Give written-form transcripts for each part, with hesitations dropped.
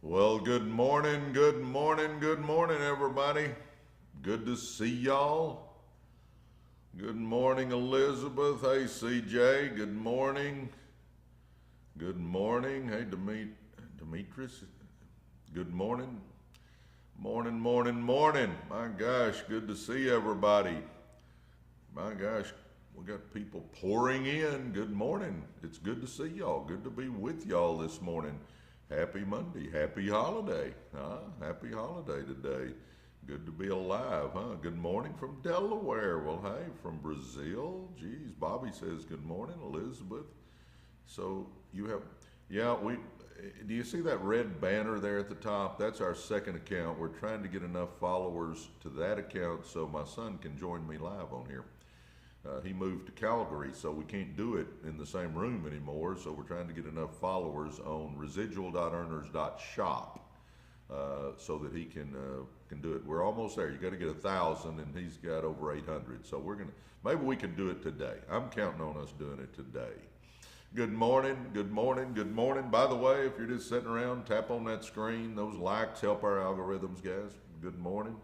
Well, good morning, everybody. Good to see y'all. Good morning, Elizabeth. Hey, CJ. Good morning. Good morning. Hey, Demetrius. Good morning. Morning. My gosh, good to see everybody. My gosh, we got people pouring in. Good morning. It's good to see y'all. Good to be with y'all this morning. Happy Monday. Happy holiday. Happy holiday today. Good to be alive, huh? Good morning from Delaware. Well, hey, from Brazil. Geez, Bobby says good morning, Elizabeth. So you have, yeah, do you see that red banner there at the top? That's our second account. We're trying to get enough followers to that account so my son can join me live on here. He moved to Calgary, so we can't do it in the same room anymore. So we're trying to get enough followers on residual.earners.shop so that he can do it. We're almost there. You got to get 1,000, and he's got over 800. So maybe we can do it today. I'm counting on us doing it today. Good morning. By the way, if you're just sitting around, tap on that screen. Those likes help our algorithms, guys. Good morning.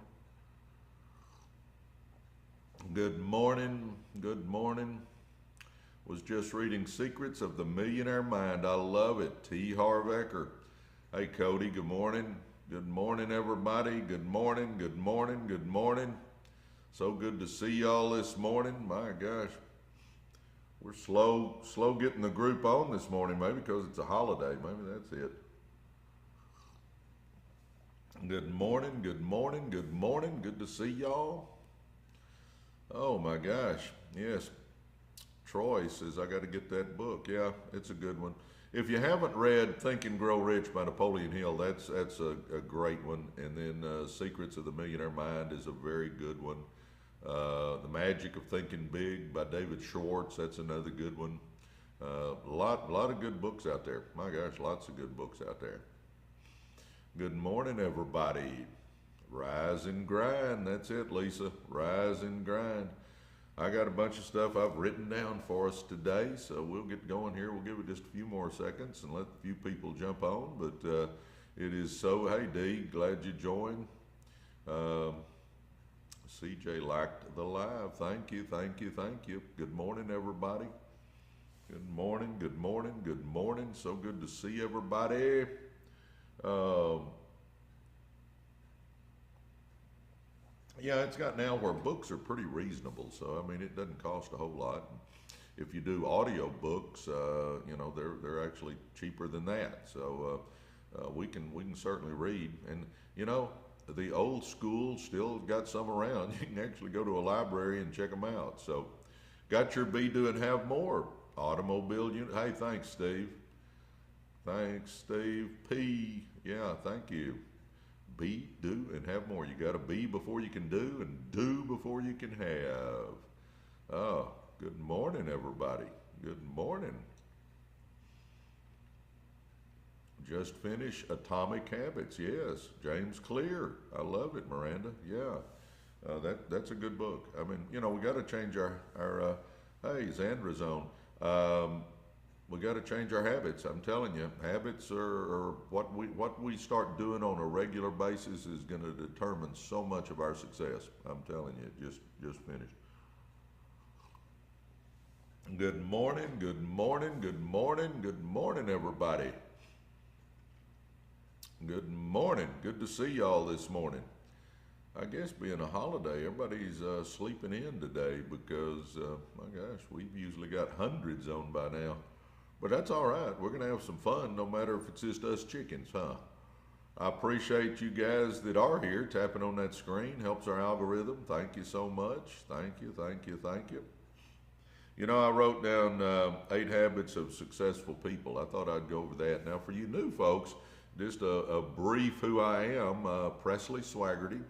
Good morning. Was just reading Secrets of the Millionaire Mind. I love it. T. Harv Eker. Hey, Cody, good morning. Good morning, everybody. Good morning. So good to see y'all this morning. My gosh. We're slow getting the group on this morning, maybe because it's a holiday. Maybe that's it. Good morning. Good to see y'all. Oh my gosh, yes. Troy says I got to get that book. Yeah, it's a good one. If you haven't read Think and Grow Rich by Napoleon Hill, that's a great one. And then Secrets of the Millionaire Mind is a very good one. The Magic of Thinking Big by David Schwartz, that's another good one. A lot of good books out there. My gosh, lots of good books out there. Good morning, everybody. Rise and grind. That's it, Lisa. Rise and grind. I got a bunch of stuff I've written down for us today, so we'll get going here. We'll give it just a few more seconds and let a few people jump on. But it is so, hey, Dee, glad you joined. CJ liked the live. Thank you. Good morning, everybody. Good morning. So good to see everybody. Yeah, it's got now where books are pretty reasonable. So I mean, it doesn't cost a whole lot. If you do audio books, they're actually cheaper than that. So we can certainly read. And the old school still got some around. You can actually go to a library and check them out. So got your be, do, and have more. Automobile unit. Hey, thanks, Steve. P. Yeah, thank you. Be, do, and have more. You got to be before you can do, and do before you can have. Oh, good morning, everybody. Good morning. Just finished Atomic Habits. Yes, James Clear. I love it, Miranda. Yeah, that's a good book. I mean, we got to change our hey, Zandra's on. We got to change our habits. I'm telling you, habits are what we start doing on a regular basis is going to determine so much of our success. I'm telling you, just finished. Good morning, everybody. Good morning. Good to see y'all this morning. I guess being a holiday, everybody's sleeping in today because, my gosh, we've usually got hundreds on by now. But that's all right. We're going to have some fun no matter if it's just us chickens, huh? I appreciate you guys that are here. Tapping on that screen helps our algorithm. Thank you so much. Thank you. I wrote down 8 habits of successful people. I thought I'd go over that. Now, for you new folks, just a brief who I am. Presley Swaggerty.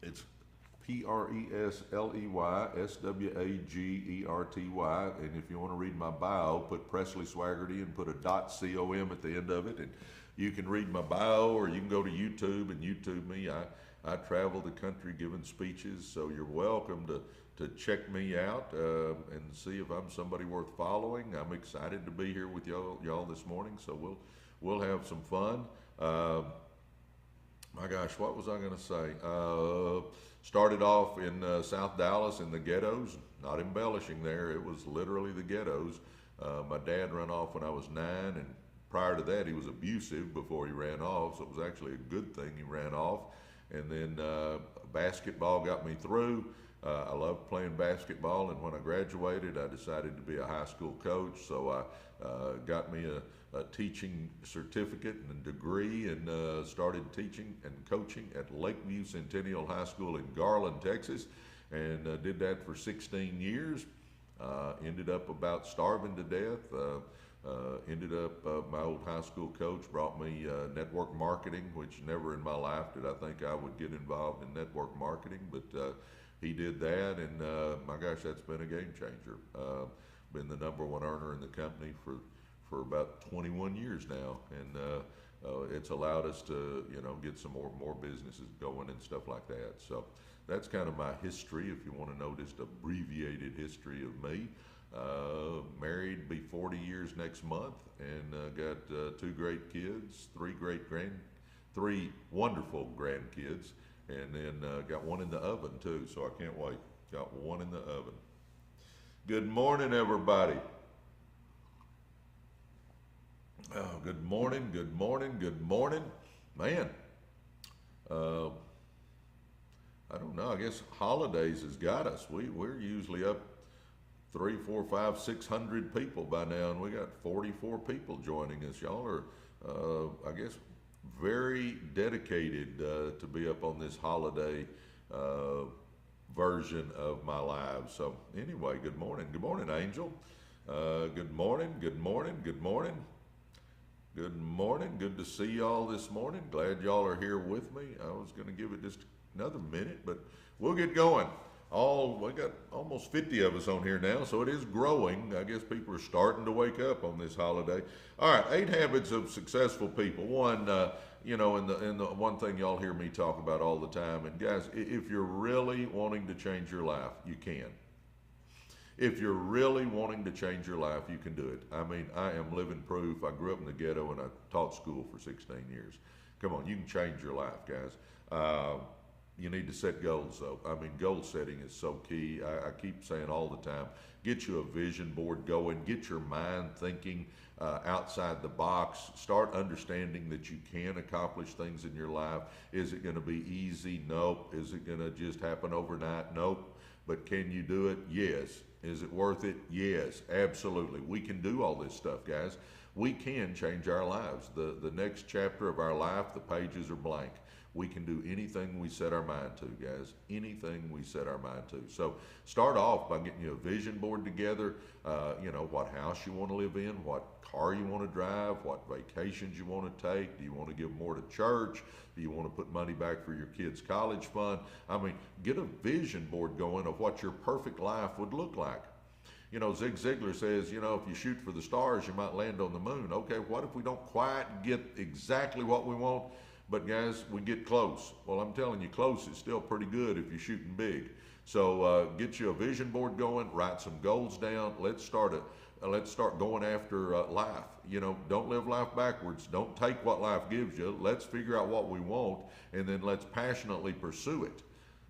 It's PresleySwaggerty. And if you want to read my bio, put Presley Swaggerty and put a .com at the end of it. And you can read my bio, or you can go to YouTube and YouTube me. I travel the country giving speeches, so you're welcome to check me out and see if I'm somebody worth following. I'm excited to be here with y'all this morning, so we'll have some fun. My gosh, what was I going to say? Started off in South Dallas in the ghettos, not embellishing there. It was literally the ghettos. My dad ran off when I was 9, and prior to that, he was abusive before he ran off, so it was actually a good thing he ran off. And then basketball got me through. I loved playing basketball, and when I graduated, I decided to be a high school coach. So I got me a teaching certificate and degree, and started teaching and coaching at Lakeview Centennial High School in Garland, Texas, and did that for 16 years. Ended up about starving to death. Ended up, my old high school coach brought me network marketing, which never in my life did I think I would get involved in network marketing, but he did that, and my gosh, that's been a game changer. Been the #1 earner in the company for about 21 years now, and it's allowed us to, get some more businesses going and stuff like that. So that's kind of my history, if you want to know just abbreviated history of me. Married, be 40 years next month, and got 2 great kids, 3 wonderful grandkids, and then got 1 in the oven too, so I can't wait. Got 1 in the oven. Good morning, everybody. Oh, good morning, good morning, good morning. Man, I don't know, I guess holidays has got us. We're usually up 3, 4, 5, 600 people by now, and we got 44 people joining us. Y'all are, I guess, very dedicated to be up on this holiday version of my live. So anyway, good morning. Good morning, Angel. Good morning, good morning, good morning. Good morning. Good to see y'all this morning. Glad y'all are here with me. I was going to give it just another minute, but we'll get going. We got almost 50 of us on here now, so it is growing. I guess people are starting to wake up on this holiday. All right, 8 habits of successful people. One, and the one thing y'all hear me talk about all the time, and guys, if you're really wanting to change your life, you can. If you're really wanting to change your life, you can do it. I mean, I am living proof. I grew up in the ghetto and I taught school for 16 years. Come on, you can change your life, guys. You need to set goals, though. I mean, goal setting is so key. I keep saying all the time, get you a vision board going, get your mind thinking outside the box, start understanding that you can accomplish things in your life. Is it going to be easy? Nope. Is it going to just happen overnight? Nope. But can you do it? Yes. Is it worth it? Yes, absolutely. We can do all this stuff, guys. We can change our lives. The next chapter of our life, the pages are blank. We can do anything we set our mind to, guys. Anything we set our mind to. So start off by getting you a vision board together. What house you want to live in, what car you want to drive, what vacations you want to take. Do you want to give more to church? Do you want to put money back for your kids' college fund? I mean, get a vision board going of what your perfect life would look like. Zig Ziglar says, if you shoot for the stars, you might land on the moon. Okay, what if we don't quite get exactly what we want? But guys, we get close. Well, I'm telling you, close is still pretty good if you're shooting big. So get you a vision board going, write some goals down. Let's start going after life. Don't live life backwards. Don't take what life gives you. Let's figure out what we want, and then let's passionately pursue it.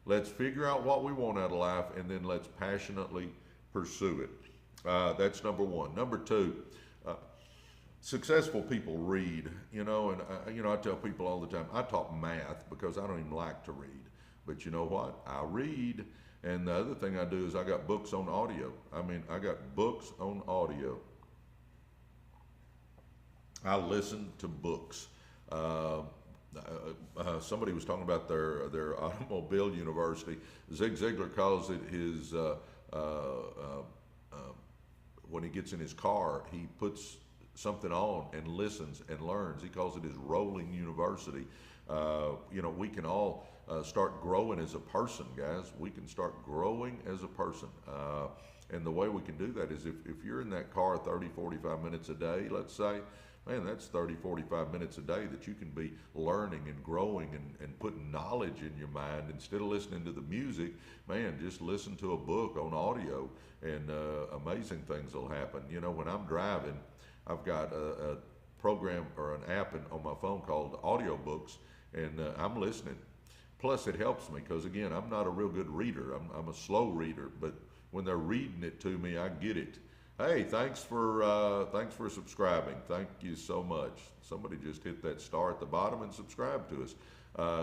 Let's figure out what we want out of life, and then let's passionately pursue it. That's #1. #2. Successful people read, and I tell people all the time, I taught math because I don't even like to read. But you know what? I read, and the other thing I do is I got books on audio. I got books on audio. I listen to books. Somebody was talking about their automobile university. Zig Ziglar calls it his, when he gets in his car, he puts something on and listens and learns. He calls it his rolling university. We can all start growing as a person, guys. We can start growing as a person. And the way we can do that is if you're in that car 30, 45 minutes a day, let's say, man, that's 30, 45 minutes a day that you can be learning and growing and putting knowledge in your mind. Instead of listening to the music, man, just listen to a book on audio, and amazing things will happen. When I'm driving, I've got a program or an app on my phone called audiobooks, and I'm listening. Plus, it helps me because, again, I'm not a real good reader. I'm a slow reader, but when they're reading it to me, I get it. Hey, thanks for subscribing. Thank you so much. Somebody just hit that star at the bottom and subscribe to us.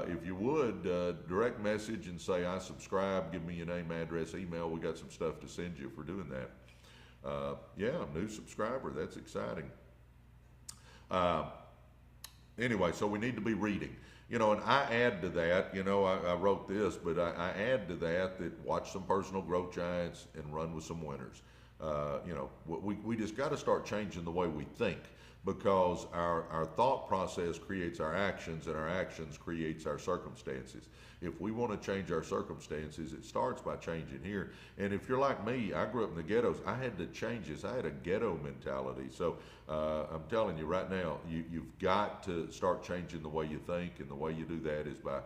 If you would, direct message and say I subscribe. Give me your name, address, email. We got some stuff to send you for doing that. Yeah, new subscriber. That's exciting. Anyway, so we need to be reading. And I add to that, I wrote this, but I add to that watch some personal growth giants and run with some winners. We just got to start changing the way we think, because our thought process creates our actions, and our actions creates our circumstances. If we want to change our circumstances, it starts by changing here. And if you're like me, I grew up in the ghettos. I had to change this. I had a ghetto mentality. So I'm telling you right now, you've got to start changing the way you think, and the way you do that is by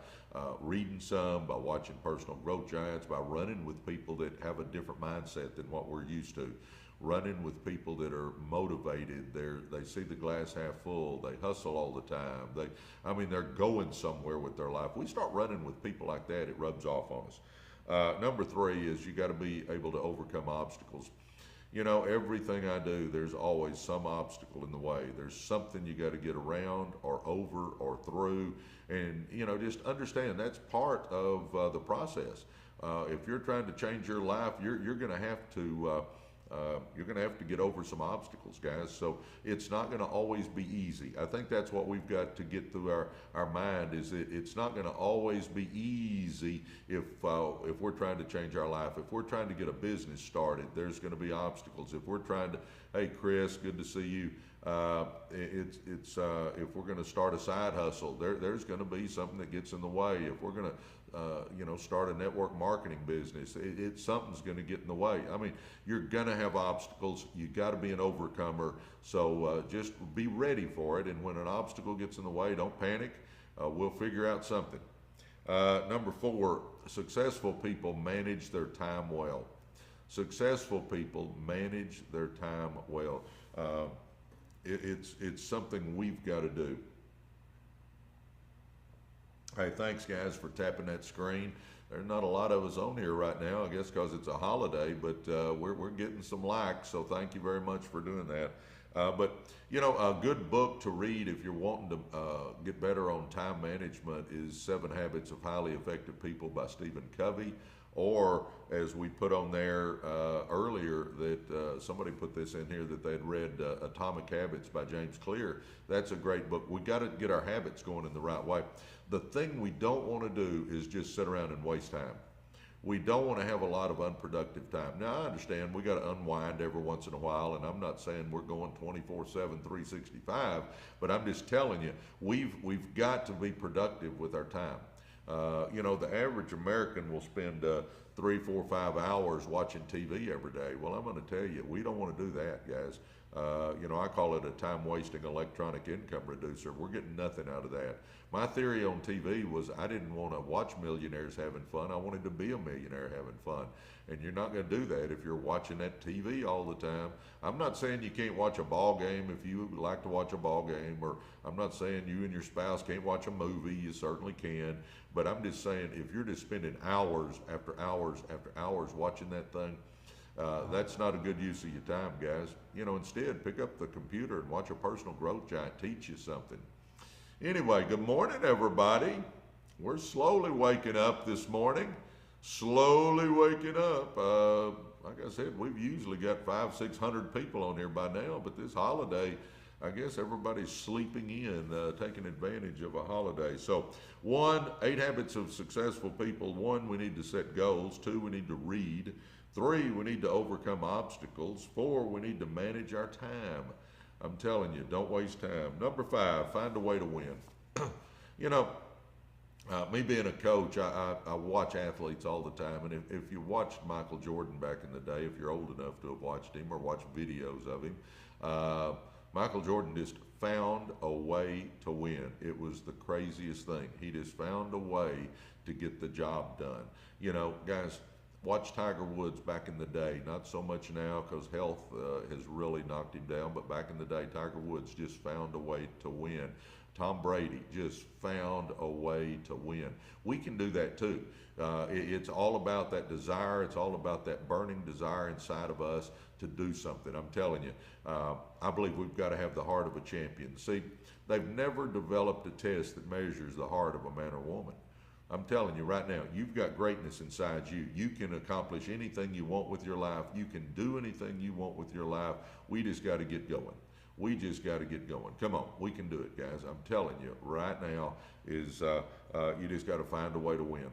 reading some, by watching personal growth giants, by running with people that have a different mindset than what we're used to. Running with people that are motivated. They see the glass half full. They hustle all the time. They're going somewhere with their life. We start running with people like that, it rubs off on us. Number 3 is you got to be able to overcome obstacles. Everything I do, there's always some obstacle in the way. There's something you got to get around or over or through. And, just understand that's part of the process. If you're trying to change your life, you're going to have to get over some obstacles, guys. So it's not going to always be easy. I think that's what we've got to get through our mind, is that it's not going to always be easy if we're trying to change our life. If we're trying to get a business started, there's going to be obstacles. If we're trying to, hey, Chris, good to see you. If we're going to start a side hustle, there's going to be something that gets in the way. If we're going to start a network marketing business, something's going to get in the way. You're going to have obstacles. You got to be an overcomer. So just be ready for it. And when an obstacle gets in the way, don't panic. We'll figure out something. Number 4, successful people manage their time well. Successful people manage their time well. It's something we've got to do. Hey, thanks guys for tapping that screen. There's not a lot of us on here right now, I guess because it's a holiday, but we're getting some likes, so thank you very much for doing that. But a good book to read if you're wanting to get better on time management is 7 Habits of Highly Effective People by Stephen Covey. Or, as we put on there earlier, that somebody put this in here that they'd read Atomic Habits by James Clear. That's a great book. We got to get our habits going in the right way. The thing we don't want to do is just sit around and waste time. We don't want to have a lot of unproductive time. Now, I understand we got to unwind every once in a while, and I'm not saying we're going 24/7, 365, but I'm just telling you, we've got to be productive with our time. The average American will spend 3, 4, 5 hours watching TV every day. Well, I'm going to tell you, we don't want to do that, guys. I call it a time-wasting electronic income reducer. We're getting nothing out of that. My theory on TV was I didn't want to watch millionaires having fun. I wanted to be a millionaire having fun. And you're not going to do that if you're watching that TV all the time. I'm not saying you can't watch a ball game if you like to watch a ball game, or I'm not saying you and your spouse can't watch a movie. You certainly can. But I'm just saying, if you're just spending hours after hours after hours watching that thing, that's not a good use of your time, guys. Instead, pick up the computer and watch a personal growth giant teach you something. Anyway, good morning, everybody. We're slowly waking up this morning. Slowly waking up. Like I said, we've usually got 500, 600 people on here by now, but this holiday, I guess everybody's sleeping in, taking advantage of a holiday. So 1, 8 habits of successful people. 1, we need to set goals. 2, we need to read. 3, we need to overcome obstacles. 4, we need to manage our time. I'm telling you, don't waste time. Number 5, find a way to win. Me being a coach, I watch athletes all the time. And if you watched Michael Jordan back in the day, if you're old enough to have watched him or watched videos of him, Michael Jordan just found a way to win. It was the craziest thing. He just found a way to get the job done. Guys, watch Tiger Woods back in the day. Not so much now because health has really knocked him down, but back in the day, Tiger Woods just found a way to win. Tom Brady just found a way to win. We can do that too. It's all about that desire. It's all about that burning desire inside of us to do something. I'm telling you, I believe we've got to have the heart of a champion. See, they've never developed a test that measures the heart of a man or woman. I'm telling you right now, you've got greatness inside you. You can accomplish anything you want with your life. You can do anything you want with your life. We just got to get going. We just got to get going. Come on, we can do it, guys. I'm telling you right now is you just got to find a way to win.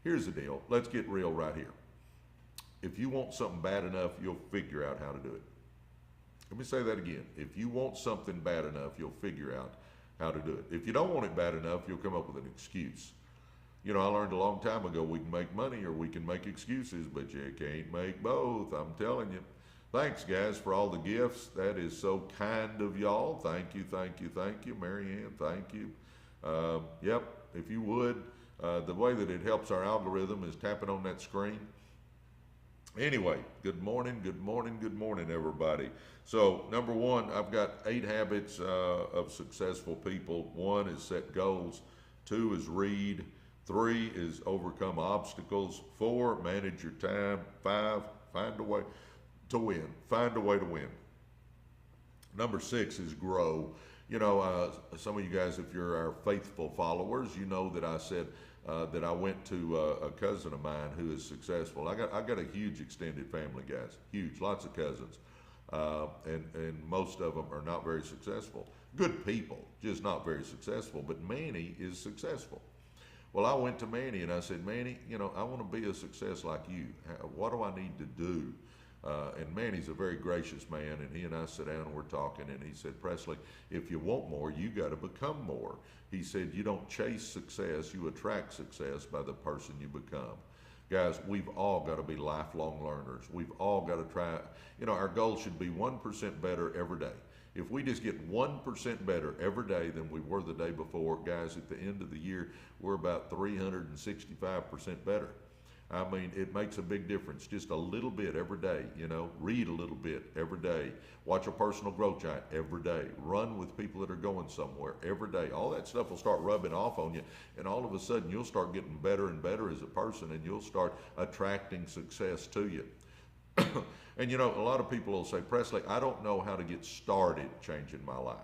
Here's the deal. Let's get real right here. If you want something bad enough, you'll figure out how to do it. Let me say that again. If you want something bad enough, you'll figure out how to do it. If you don't want it bad enough, you'll come up with an excuse. You know, I learned a long time ago, we can make money or we can make excuses, but you can't make both. I'm telling you. Thanks, guys, for all the gifts. That is so kind of y'all. Thank you, thank you, thank you. Mary Ann, thank you. Yep, if you would, the way that it helps our algorithm is tapping on that screen. Anyway, good morning, good morning, good morning, everybody. So, number one, I've got 8 habits of successful people. 1 is set goals. 2 is read. 3 is overcome obstacles. 4, manage your time. 5, find a way to win. Find a way to win. Number 6 is grow. You know, some of you guys, if you're our faithful followers, you know that I said that I went to a cousin of mine who is successful. I got a huge extended family, guys. Huge, lots of cousins, and most of them are not very successful. Good people, just not very successful. But Manny is successful. Well, I went to Manny and I said, Manny, you know, I want to be a success like you. What do I need to do? And Manny's a very gracious man, and he and I sat down and we're talking, and he said, Presley, if you want more, you got to become more. He said, you don't chase success, you attract success by the person you become. Guys, we've all got to be lifelong learners. We've all got to try, you know, our goal should be 1% better every day. If we just get 1% better every day than we were the day before, guys, at the end of the year, we're about 365% better. I mean, it makes a big difference. Just a little bit every day, you know. Read a little bit every day. Watch a personal growth giant every day. Run with people that are going somewhere every day. All that stuff will start rubbing off on you, and all of a sudden you'll start getting better and better as a person, and you'll start attracting success to you. And you know, a lot of people will say, Presley, I don't know how to get started changing my life.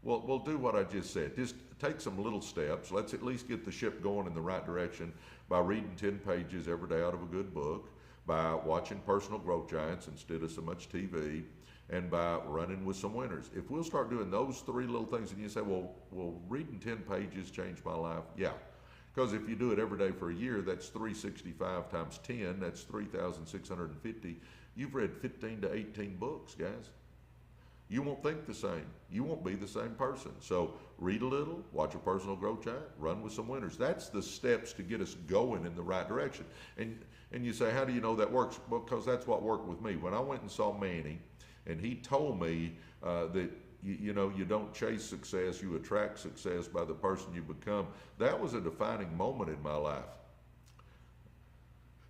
Well, we'll do what I just said. Just take some little steps. Let's at least get the ship going in the right direction by reading 10 pages every day out of a good book, by watching personal growth giants instead of so much TV, and by running with some winners. If we'll start doing those 3 little things, and you say, well, reading 10 pages changed my life? Yeah. Because if you do it every day for a year, that's 365 times 10, that's 3,650. You've read 15 to 18 books, guys. You won't think the same. You won't be the same person. So read a little, watch a personal growth giant, run with some winners. That's the steps to get us going in the right direction. And you say, how do you know that works? Well, because that's what worked with me. When I went and saw Manny, and he told me that you know, you don't chase success, you attract success by the person you become. That was a defining moment in my life.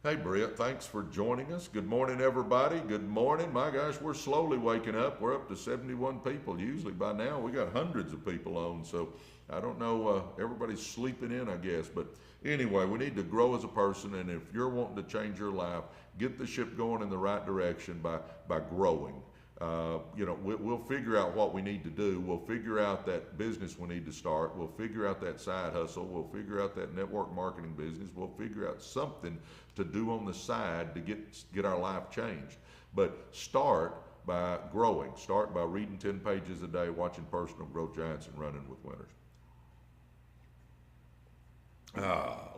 Hey, Brett, thanks for joining us. Good morning, everybody. Good morning. My gosh, we're slowly waking up. We're up to 71 people. Usually by now we got hundreds of people on, so I don't know, everybody's sleeping in, I guess. But anyway, we need to grow as a person, and if you're wanting to change your life, get the ship going in the right direction by growing. You know, we'll figure out what we need to do. We'll figure out that business we need to start. We'll figure out that side hustle. We'll figure out that network marketing business. We'll figure out something to do on the side to get our life changed. But start by growing. Start by reading 10 pages a day, watching personal growth giants, and running with winners.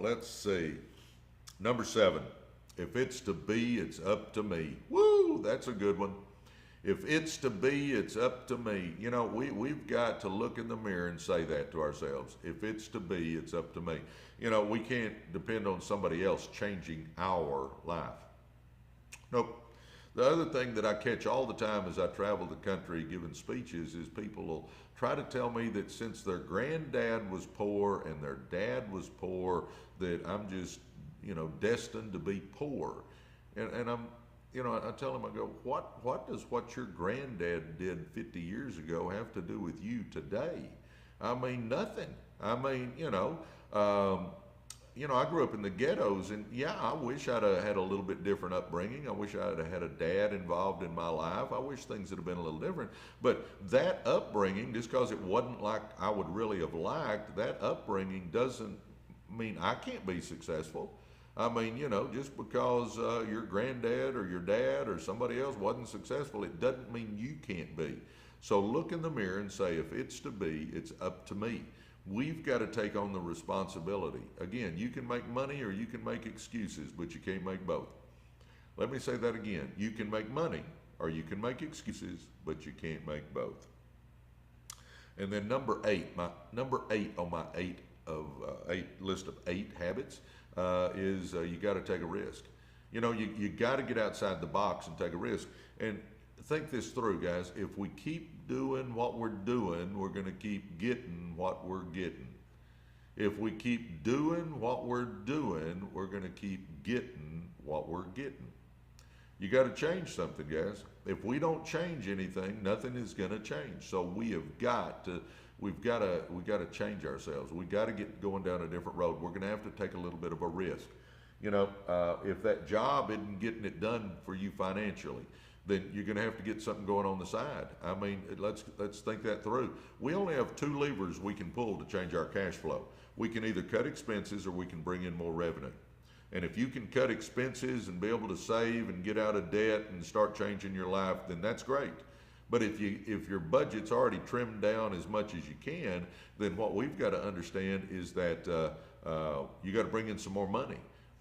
Let's see. Number 7. If it's to be, it's up to me. Woo, that's a good one. If it's to be, it's up to me. You know, we've got to look in the mirror and say that to ourselves. If it's to be, it's up to me. You know, we can't depend on somebody else changing our life. Nope. The other thing that I catch all the time as I travel the country giving speeches is people will try to tell me that since their granddad was poor and their dad was poor, that I'm just, destined to be poor. And I tell them, I go, what does what your granddad did 50 years ago have to do with you today? I mean, nothing. I mean, I grew up in the ghettos, and yeah, I wish I'd have had a little bit different upbringing. I wish I'd have had a dad involved in my life. I wish things would have been a little different. But that upbringing, just because it wasn't like I would really have liked, that upbringing doesn't mean I can't be successful. I mean, just because your granddad or your dad or somebody else wasn't successful, it doesn't mean you can't be. So look in the mirror and say, if it's to be, it's up to me. We've got to take on the responsibility. Again, you can make money or you can make excuses, but you can't make both. Let me say that again. You can make money or you can make excuses, but you can't make both. And then number 8 on my list of 8 habits is you got to take a risk. You got to get outside the box and take a risk. And think this through, guys. If we keep doing what we're doing, we're going to keep getting what we're getting. If we keep doing what we're doing, we're going to keep getting what we're getting. You got to change something, guys. If we don't change anything, nothing is going to change. So we've got to change ourselves. We've got to get going down a different road. We're going to have to take a little bit of a risk. If that job isn't getting it done for you financially, then you're going to have to get something going on the side. I mean, let's think that through. We only have 2 levers we can pull to change our cash flow. We can either cut expenses or we can bring in more revenue. And if you can cut expenses and be able to save and get out of debt and start changing your life, then that's great. But if your budget's already trimmed down as much as you can, then what we've got to understand is that you got to bring in some more money.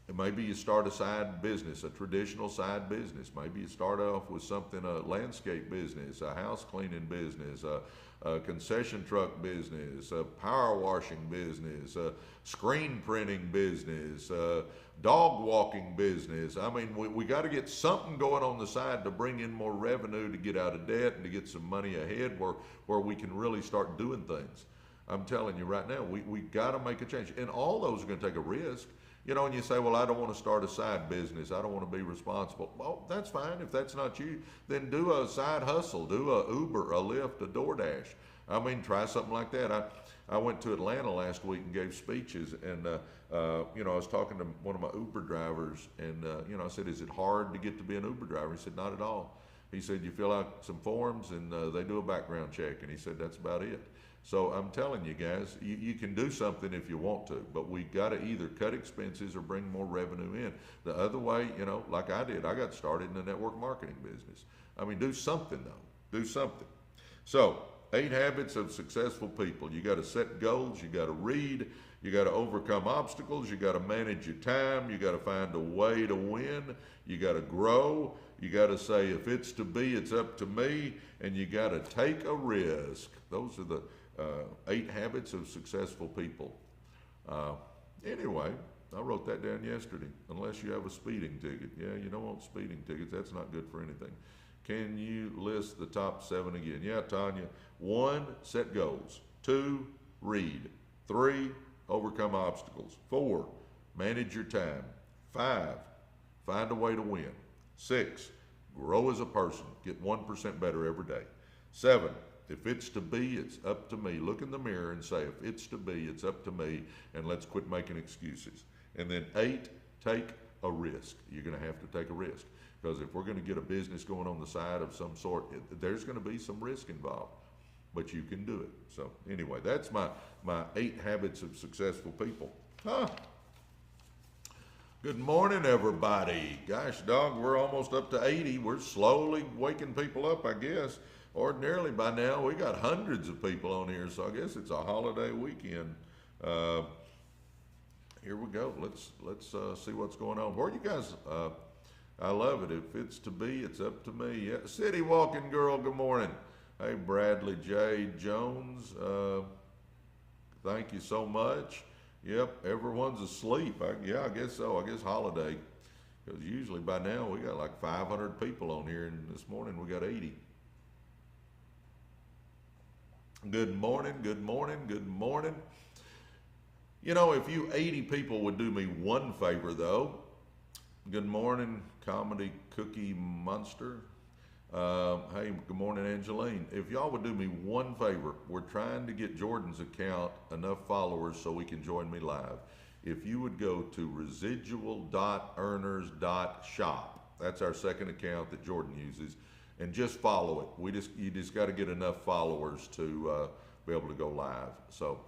And maybe you start a side business, a traditional side business. Maybe you start off with something, a landscape business, a house cleaning business, a concession truck business, a power washing business, a screen printing business, a dog walking business. I mean, we got to get something going on the side to bring in more revenue, to get out of debt and to get some money ahead where we can really start doing things. I'm telling you right now, we got to make a change. And all those are going to take a risk. And you say, well, I don't want to start a side business. I don't want to be responsible. Well, that's fine. If that's not you, then do a side hustle. Do a Uber, a Lyft, a DoorDash. I mean, try something like that. I went to Atlanta last week and gave speeches, and I was talking to one of my Uber drivers, and I said, is it hard to get to be an Uber driver? He said, not at all. He said, you fill out some forms, and they do a background check, and he said, that's about it. So I'm telling you guys, you can do something if you want to, but we got to either cut expenses or bring more revenue in. The other way, like I did, I got started in the network marketing business. I mean, do something though, do something. So 8 habits of successful people. You got to set goals, you got to read, you got to overcome obstacles, you got to manage your time, you got to find a way to win, you got to grow, you got to say, if it's to be, it's up to me, and you got to take a risk. Those are the 8 habits of successful people. Anyway, I wrote that down yesterday. Unless you have a speeding ticket. Yeah, you don't want speeding tickets. That's not good for anything. Can you list the top 7 again? Yeah, Tanya. 1, set goals. 2, read. 3, overcome obstacles. 4, manage your time. 5, find a way to win. 6, grow as a person. Get 1% better every day. 7, if it's to be, it's up to me. Look in the mirror and say, if it's to be, it's up to me, and let's quit making excuses. And then 8, take a risk. You're going to have to take a risk, because if we're going to get a business going on the side of some sort, there's going to be some risk involved, but you can do it. So anyway, that's my 8 habits of successful people. Good morning, everybody. Gosh, dog, we're almost up to 80. We're slowly waking people up, I guess. Ordinarily by now we got hundreds of people on here, so I guess it's a holiday weekend. Here we go. Let's see what's going on. Where are you guys? I love it. If it's to be, it's up to me. Yeah. City Walking Girl, good morning. Hey, Bradley J. Jones, thank you so much. Yep, everyone's asleep. Yeah, I guess so. I guess holiday, because usually by now we got like 500 people on here, and this morning we got 80. Good morning, good morning, good morning. You know, if you 80 people would do me one favor, though. Good morning, Comedy Cookie Monster. Hey, good morning, Angeline. If y'all would do me one favor, we're trying to get Jordan's account enough followers so he can join me live. If you would go to residual.earners.shop, that's our second account that Jordan uses, and just follow it. You just got to get enough followers to be able to go live. So,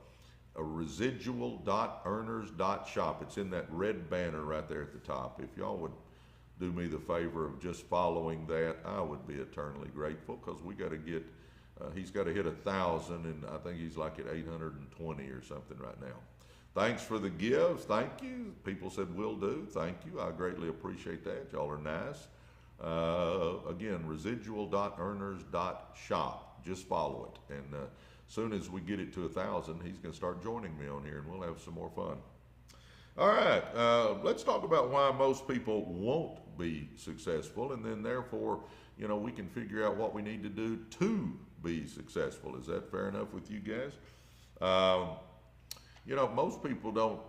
a residual.earners.shop. It's in that red banner right there at the top. If y'all would do me the favor of just following that, I would be eternally grateful, because we got to get, he's got to hit 1,000, and I think he's like at 820 or something right now. Thanks for the gives. Thank you. People said will do. Thank you. I greatly appreciate that. Y'all are nice. Again, residual.earners.shop. Just follow it. And soon as we get it to 1,000, he's going to start joining me on here, and we'll have some more fun. All right, let's talk about why most people won't be successful, and then therefore, you know, we can figure out what we need to do to be successful. Is that fair enough with you guys? You know, most people don't,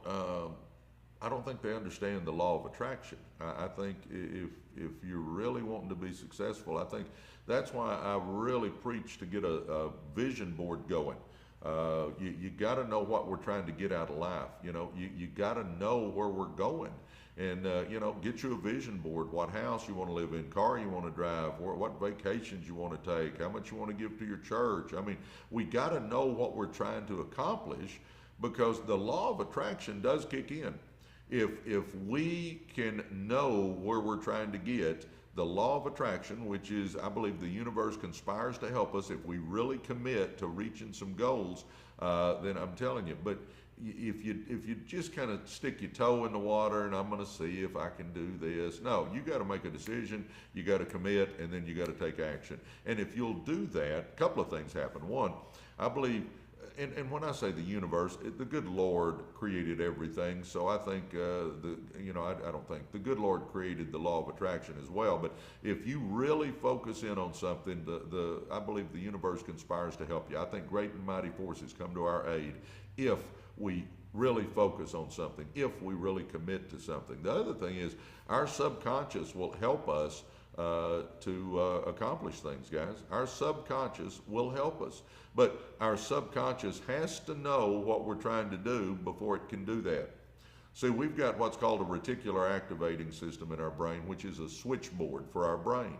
I don't think they understand the law of attraction. I think if you're really wanting to be successful, I think that's why I really preach to get a vision board going. You got to know what we're trying to get out of life. You know, you got to know where we're going, and you know, get you a vision board. What house you want to live in, car you want to drive, what vacations you want to take, how much you want to give to your church. I mean, we got to know what we're trying to accomplish, because the law of attraction does kick in. If we can know where we're trying to get, the law of attraction, which is, I believe, the universe conspires to help us if we really commit to reaching some goals, then I'm telling you. But if you just kind of stick your toe in the water and I'm going to see if I can do this, no, you got to make a decision, you got to commit, and then you got to take action. And if you'll do that, a couple of things happen. One, I believe, and when I say the universe, the good Lord created everything. So I think, I don't think the good Lord created the law of attraction as well. But if you really focus in on something, I believe the universe conspires to help you. I think great and mighty forces come to our aid if we really focus on something, if we really commit to something. The other thing is our subconscious will help us to accomplish things, guys. Our subconscious will help us, but our subconscious has to know what we're trying to do before it can do that. See, we've got what's called a reticular activating system in our brain, which is a switchboard for our brain.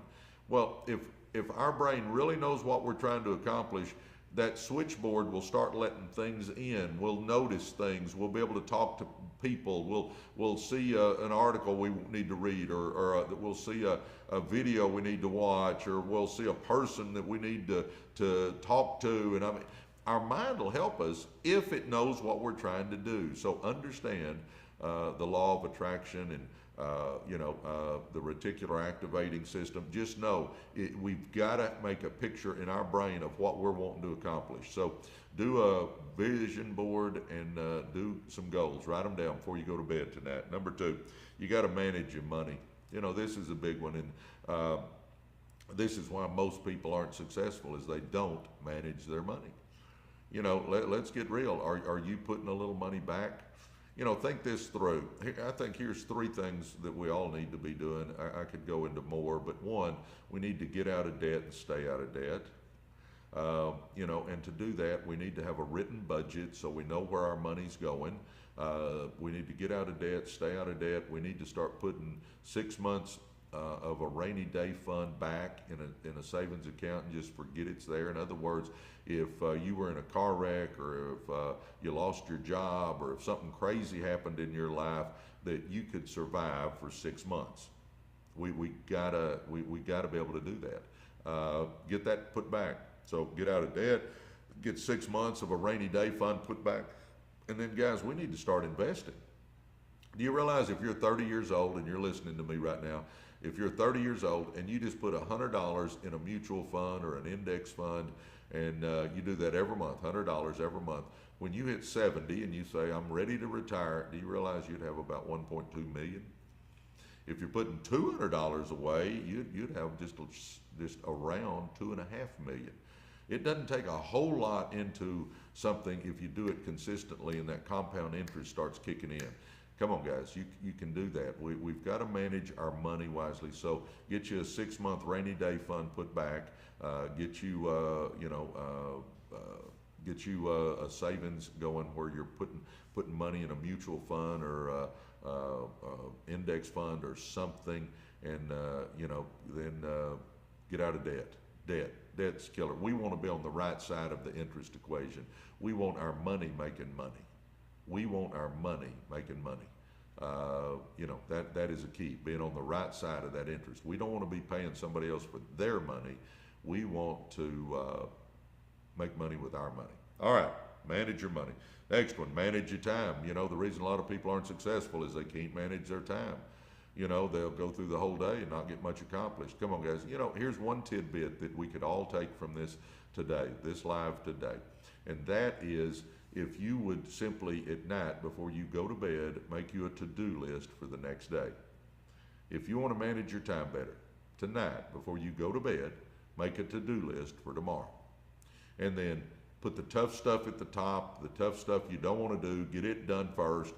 Well, if our brain really knows what we're trying to accomplish, that switchboard will start letting things in. We'll notice things. We'll be able to talk to people. We'll see an article we need to read, or we'll see a video we need to watch, or we'll see a person that we need to talk to. And I mean, our mind will help us if it knows what we're trying to do. So understand the law of attraction and the reticular activating system. Just know we've got to make a picture in our brain of what we're wanting to accomplish. So do a vision board and do some goals. Write them down before you go to bed tonight. Number 2, you got to manage your money. You know, this is a big one, and this is why most people aren't successful, is they don't manage their money. You know, let's get real. Are you putting a little money back? You know, think this through. I think here's 3 things that we all need to be doing. I could go into more, but one, we need to get out of debt and stay out of debt. And to do that, we need to have a written budget so we know where our money's going. We need to get out of debt, stay out of debt. We need to start putting 6 months of a rainy day fund back in a savings account and just forget it's there. In other words, if you were in a car wreck, or if you lost your job, or if something crazy happened in your life, that you could survive for 6 months. We gotta be able to do that. Get that put back. So get out of debt, get 6 months of a rainy day fund put back, and then guys, we need to start investing. Do you realize if you're 30 years old and you're listening to me right now, if you're 30 years old and you just put $100 in a mutual fund or an index fund, and you do that every month, $100 every month, when you hit 70 and you say, I'm ready to retire, do you realize you'd have about 1.2 million? If you're putting $200 away, you'd have just around 2.5 million. It doesn't take a whole lot into something if you do it consistently and that compound interest starts kicking in. Come on, guys, you can do that. We've got to manage our money wisely. So get you a 6-month rainy day fund put back. Get you, get you a savings going where you're putting money in a mutual fund or index fund or something, and then get out of debt. Debt's killer. We want to be on the right side of the interest equation. We want our money making money. We want our money making money. That is a key, being on the right side of that interest. We don't want to be paying somebody else for their money. We want to make money with our money. All right, manage your money. Next one, manage your time. The reason a lot of people aren't successful is they can't manage their time. They'll go through the whole day and not get much accomplished. Come on, guys. Here's one tidbit that we could all take from this today, this live today. And that is, if you would simply at night before you go to bed, make you a to-do list for the next day. If you want to manage your time better, tonight before you go to bed, make a to-do list for tomorrow. And then put the tough stuff at the top, the tough stuff you don't want to do, get it done first.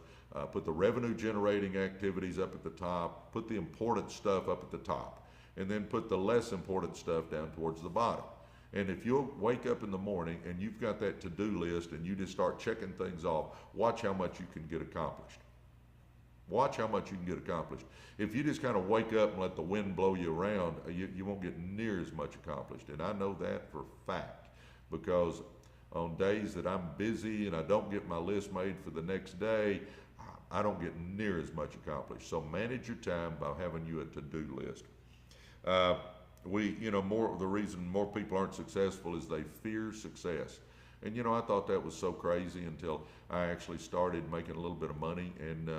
Put the revenue generating activities up at the top, put the important stuff up at the top, and then put the less important stuff down towards the bottom. And if you'll wake up in the morning and you've got that to-do list and you just start checking things off, watch how much you can get accomplished. Watch how much you can get accomplished. If you just kind of wake up and let the wind blow you around, you won't get near as much accomplished. And I know that for a fact, because on days that I'm busy and I don't get my list made for the next day, I don't get near as much accomplished. So manage your time by having you a to-do list. The reason more people aren't successful is they fear success. And I thought that was so crazy until I actually started making a little bit of money, and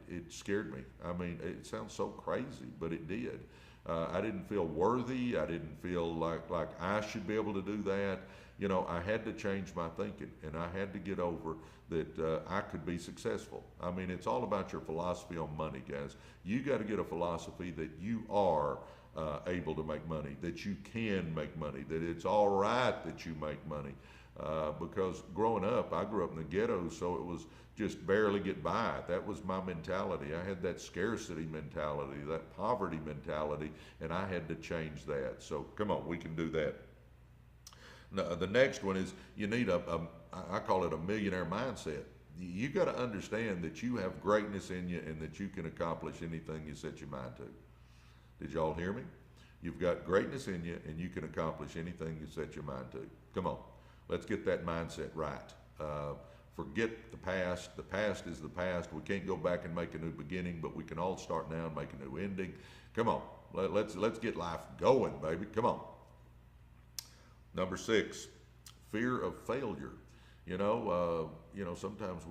it scared me. I mean, it sounds so crazy, but it did. I didn't feel worthy. I didn't feel like I should be able to do that. I had to change my thinking, and I had to get over that I could be successful. I mean, it's all about your philosophy on money, guys. You got to get a philosophy that you are able to make money, that you can make money, that it's all right that you make money. Because growing up, I grew up in the ghetto, so it was just barely get by. That was my mentality. I had that scarcity mentality, that poverty mentality, and I had to change that. So come on, we can do that. Now, the next one is you need I call it a millionaire mindset. You got to understand that you have greatness in you and that you can accomplish anything you set your mind to. Did y'all hear me? You've got greatness in you and you can accomplish anything you set your mind to. Come on, let's get that mindset right. Forget the past. The past is the past. We can't go back and make a new beginning, but we can all start now and make a new ending. Come on, let's get life going, baby. Come on. Number 6, fear of failure. Sometimes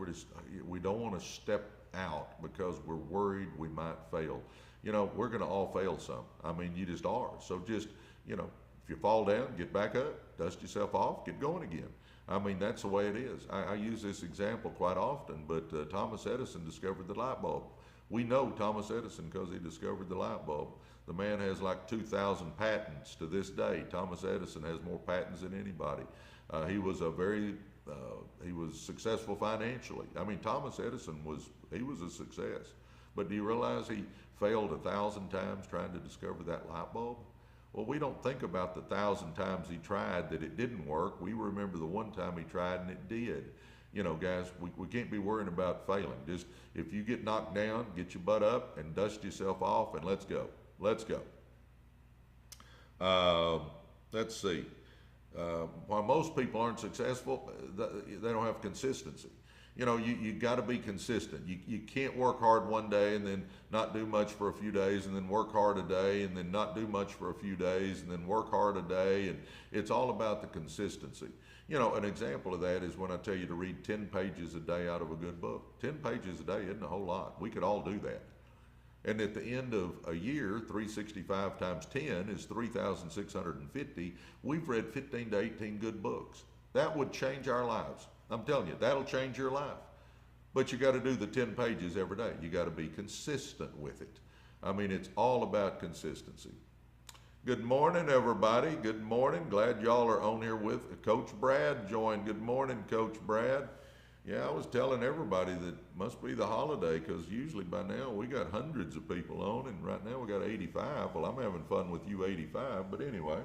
we don't want to step out because we're worried we might fail. We're going to all fail some. I mean, you just are. So just, if you fall down, get back up, dust yourself off, get going again. I mean, that's the way it is. I use this example quite often, but Thomas Edison discovered the light bulb. We know Thomas Edison because he discovered the light bulb. The man has like 2,000 patents to this day. Thomas Edison has more patents than anybody. He was successful financially. I mean, Thomas Edison was a success. But do you realize he failed 1,000 times trying to discover that light bulb? Well, we don't think about the 1,000 times he tried that it didn't work. We remember the one time he tried and it did. Guys, we can't be worrying about failing. Just if you get knocked down, get your butt up and dust yourself off and let's go. Let's go. Let's see. While most people aren't successful, they don't have consistency. You got to be consistent. You can't work hard one day and then not do much for a few days and then work hard a day and then not do much for a few days and then work hard a day. And it's all about the consistency. An example of that is when I tell you to read 10 pages a day out of a good book. 10 pages a day isn't a whole lot. We could all do that. And at the end of a year, 365 times 10 is 3,650. We've read 15 to 18 good books. That would change our lives. I'm telling you, that'll change your life. But you got to do the 10 pages every day. You got to be consistent with it. I mean, it's all about consistency. Good morning, everybody. Good morning. Glad y'all are on here with Coach Brad joined. Good morning, Coach Brad. Yeah, I was telling everybody that must be the holiday because usually by now we got hundreds of people on, and right now we got 85. Well, I'm having fun with you 85, but anyway.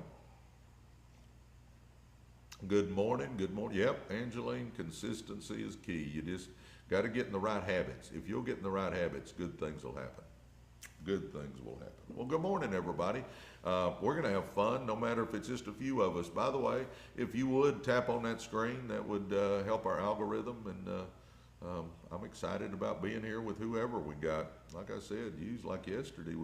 Good morning. Good morning. Yep, Angeline, consistency is key. You just got to get in the right habits. If you'll get in the right habits, good things will happen. Good things will happen. Well, good morning, everybody. We're going to have fun, no matter if it's just a few of us. By the way, if you would tap on that screen, that would help our algorithm. And I'm excited about being here with whoever we got. Like I said, like yesterday,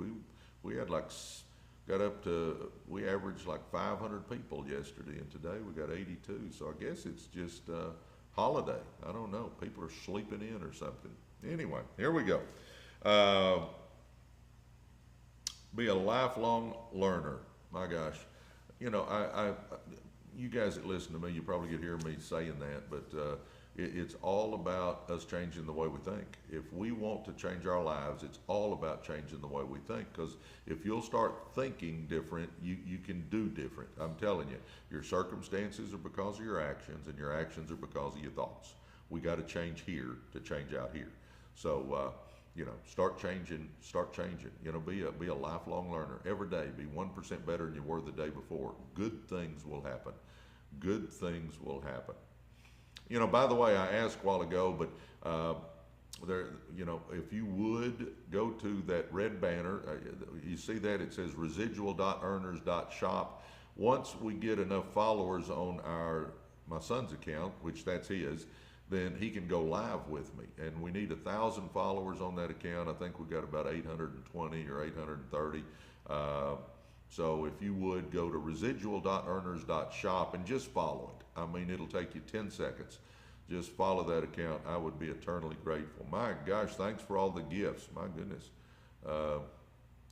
we had got up to, we averaged like 500 people yesterday, and today we got 82. So I guess it's just holiday. I don't know. People are sleeping in or something. Anyway, here we go. Be a lifelong learner. My gosh, you know, you guys that listen to me, you probably get hear me saying that, but it's all about us changing the way we think. If we want to change our lives, it's all about changing the way we think. Because if you'll start thinking different, you can do different. I'm telling you, your circumstances are because of your actions, and your actions are because of your thoughts. We got to change here to change out here. So. Start changing, be a lifelong learner every day. Be 1% better than you were the day before. Good things will happen. Good things will happen. By the way, I asked a while ago, but if you would go to that red banner, you see that it says residual.earners.shop. Once we get enough followers on my son's account, which that's his, then he can go live with me. And we need 1,000 followers on that account. I think we've got about 820 or 830. So if you would go to residual.earners.shop and just follow it. I mean, it'll take you 10 seconds. Just follow that account. I would be eternally grateful. My gosh, thanks for all the gifts. My goodness.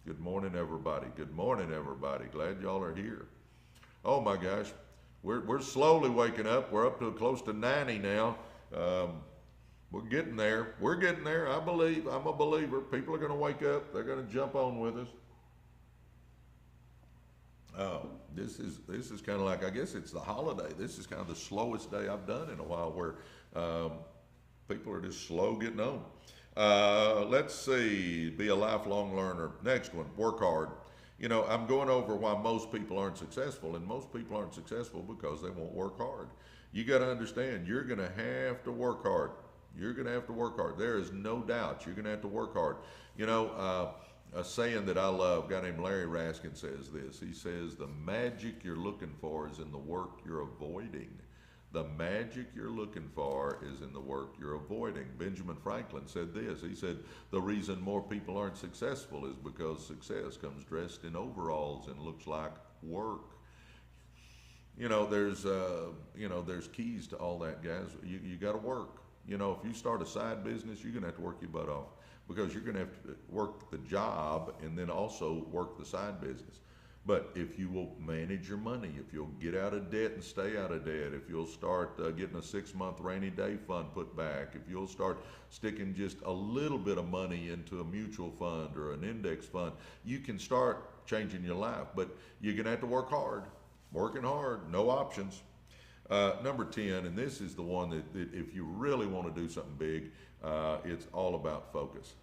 Good morning, everybody. Good morning, everybody. Glad y'all are here. Oh my gosh. We're slowly waking up. We're up to close to 90 now. We're getting there. We're getting there. I believe. I'm a believer. People are going to wake up. They're going to jump on with us. Oh, this is kind of like, I guess it's the holiday. This is kind of the slowest day I've done in a while, where people are just slow getting on. Let's see. Be a lifelong learner. Next one. Work hard. I'm going over why most people aren't successful, and most people aren't successful because they won't work hard. You got to understand, you're going to have to work hard. You're going to have to work hard. There is no doubt you're going to have to work hard. A saying that I love, a guy named Larry Raskin says this. He says, the magic you're looking for is in the work you're avoiding. The magic you're looking for is in the work you're avoiding. Benjamin Franklin said this. He said, the reason more people aren't successful is because success comes dressed in overalls and looks like work. There's keys to all that, guys. You got to work. If you start a side business, you're going to have to work your butt off, because you're going to have to work the job and then also work the side business. But if you will manage your money, if you'll get out of debt and stay out of debt, if you'll start getting a 6-month rainy day fund put back, if you'll start sticking just a little bit of money into a mutual fund or an index fund, you can start changing your life. But you're going to have to work hard. Working hard, no options. Number 10, and this is the one that if you really want to do something big, it's all about focus.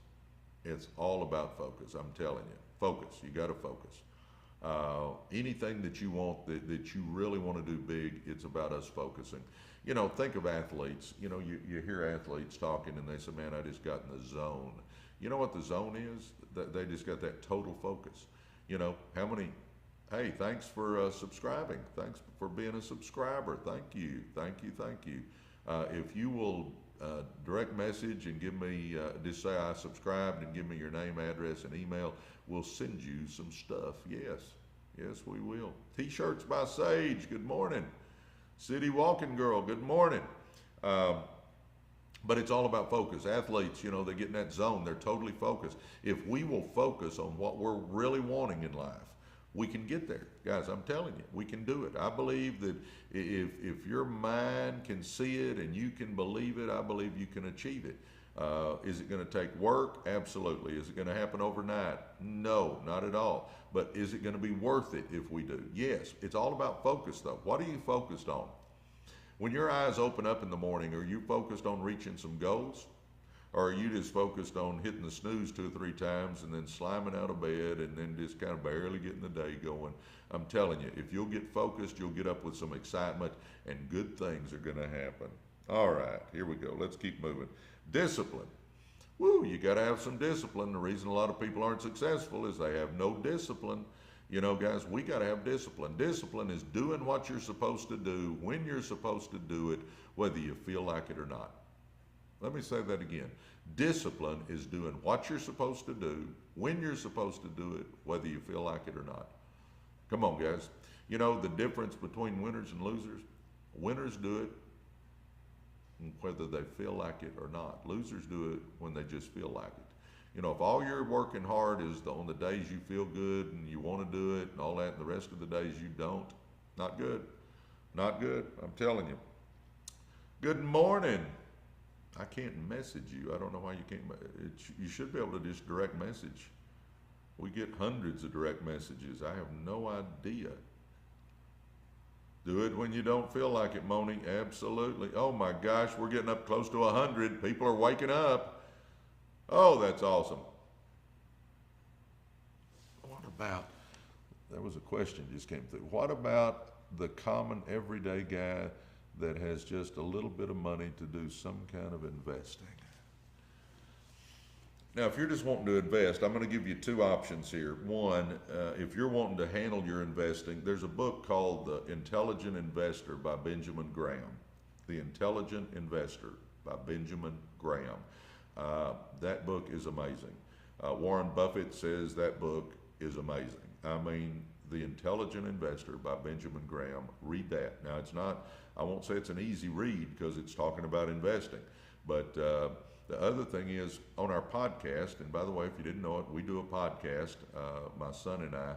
It's all about focus, I'm telling you. Focus, you got to focus. Anything that you want, that you really want to do big, it's about us focusing. Think of athletes. You hear athletes talking and they say, man, I just got in the zone. You know what the zone is? They just got that total focus. Hey, thanks for subscribing. Thanks for being a subscriber. Thank you. If you will direct message and give me, just say I subscribed and give me your name, address, and email, we'll send you some stuff. Yes, we will. T-shirts by Sage, good morning. City Walking Girl, good morning. But it's all about focus. Athletes, they get in that zone. They're totally focused. If we will focus on what we're really wanting in life, we can get there. Guys, I'm telling you, we can do it. I believe that if your mind can see it and you can believe it, I believe you can achieve it. Is it going to take work? Absolutely. Is it going to happen overnight? No, not at all. But is it going to be worth it if we do? Yes. It's all about focus, though. What are you focused on? When your eyes open up in the morning, are you focused on reaching some goals? Or are you just focused on hitting the snooze 2 or 3 times and then slamming out of bed and then just kind of barely getting the day going? I'm telling you, if you'll get focused, you'll get up with some excitement and good things are going to happen. All right, here we go. Let's keep moving. Discipline. Woo, you got to have some discipline. The reason a lot of people aren't successful is they have no discipline. You know, guys, we got to have discipline. Discipline is doing what you're supposed to do when you're supposed to do it, whether you feel like it or not. Let me say that again. Discipline is doing what you're supposed to do when you're supposed to do it, whether you feel like it or not. Come on, guys. You know the difference between winners and losers? Winners do it whether they feel like it or not. Losers do it when they just feel like it. You know, if all you're working hard is on the days you feel good and you want to do it and all that, and the rest of the days you don't, not good. Not good, I'm telling you. Good morning. I can't message you. I don't know why you can't. You should be able to just direct message. We get hundreds of direct messages. I have no idea. Do it when you don't feel like it, Moni. Absolutely. Oh my gosh, we're getting up close to 100. People are waking up. Oh, that's awesome. What about, there was a question just came through. What about the common everyday guy that has just a little bit of money to do some kind of investing? Now, if you're just wanting to invest, I'm going to give you 2 options here. One, if you're wanting to handle your investing, there's a book called The Intelligent Investor by Benjamin Graham. The Intelligent Investor by Benjamin Graham. That book is amazing. Warren Buffett says that book is amazing. I mean, The Intelligent Investor by Benjamin Graham. Read that. Now, it's not, I won't say it's an easy read because it's talking about investing, but the other thing is on our podcast, and by the way, if you didn't know it, we do a podcast, my son and I,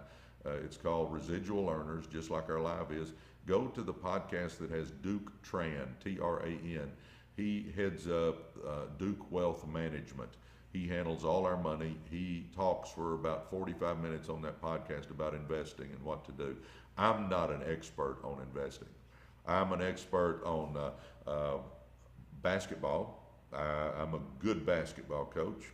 it's called Residual Earners, just like our live is. Go to the podcast that has Duke Tran, T-R-A-N. He heads up Duke Wealth Management. He handles all our money. He talks for about 45 minutes on that podcast about investing and what to do. I'm not an expert on investing. I'm an expert on basketball. I'm a good basketball coach.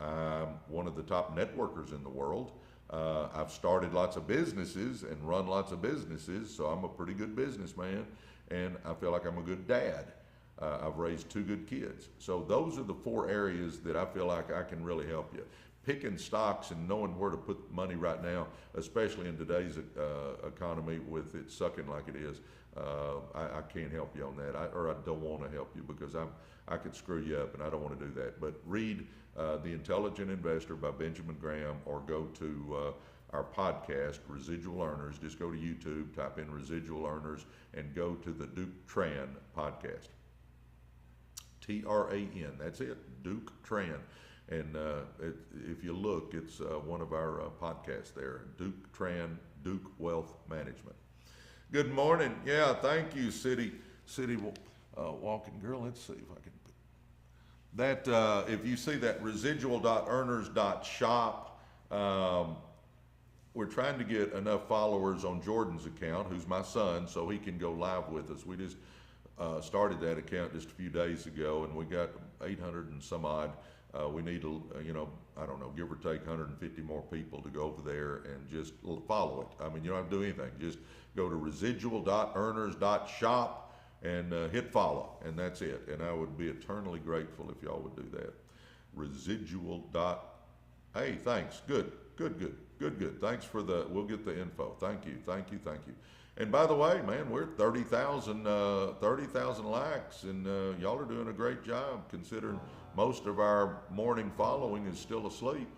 I'm one of the top networkers in the world. I've started lots of businesses and run lots of businesses, so I'm a pretty good businessman, and I feel like I'm a good dad. I've raised 2 good kids. So those are the 4 areas that I feel like I can really help you. Picking stocks and knowing where to put money right now, especially in today's economy with it sucking like it is, I can't help you on that, or I don't want to help you because I could screw you up, and I don't want to do that. But read The Intelligent Investor by Benjamin Graham, or go to our podcast, Residual Earners. Just go to YouTube, type in Residual Earners, and go to the Duke Tran podcast. T-R-A-N, that's it, Duke Tran. And if you look, it's one of our podcasts there, Duke Tran, Duke Wealth Management. Good morning. Yeah, thank you, City Walking Girl. Let's see if I can put that. If you see that residual.earners.shop, we're trying to get enough followers on Jordan's account, who's my son, so he can go live with us. We just started that account just a few days ago, and we got 800 and some odd. We need to, I don't know, give or take 150 more people to go over there and just follow it. I mean, you don't have to do anything. Just go to residual.earners.shop and hit follow, and that's it. And I would be eternally grateful if y'all would do that. Hey, thanks. Good. Thanks for we'll get the info. Thank you. And by the way, man, we're 30,000 likes, and y'all are doing a great job considering most of our morning following is still asleep.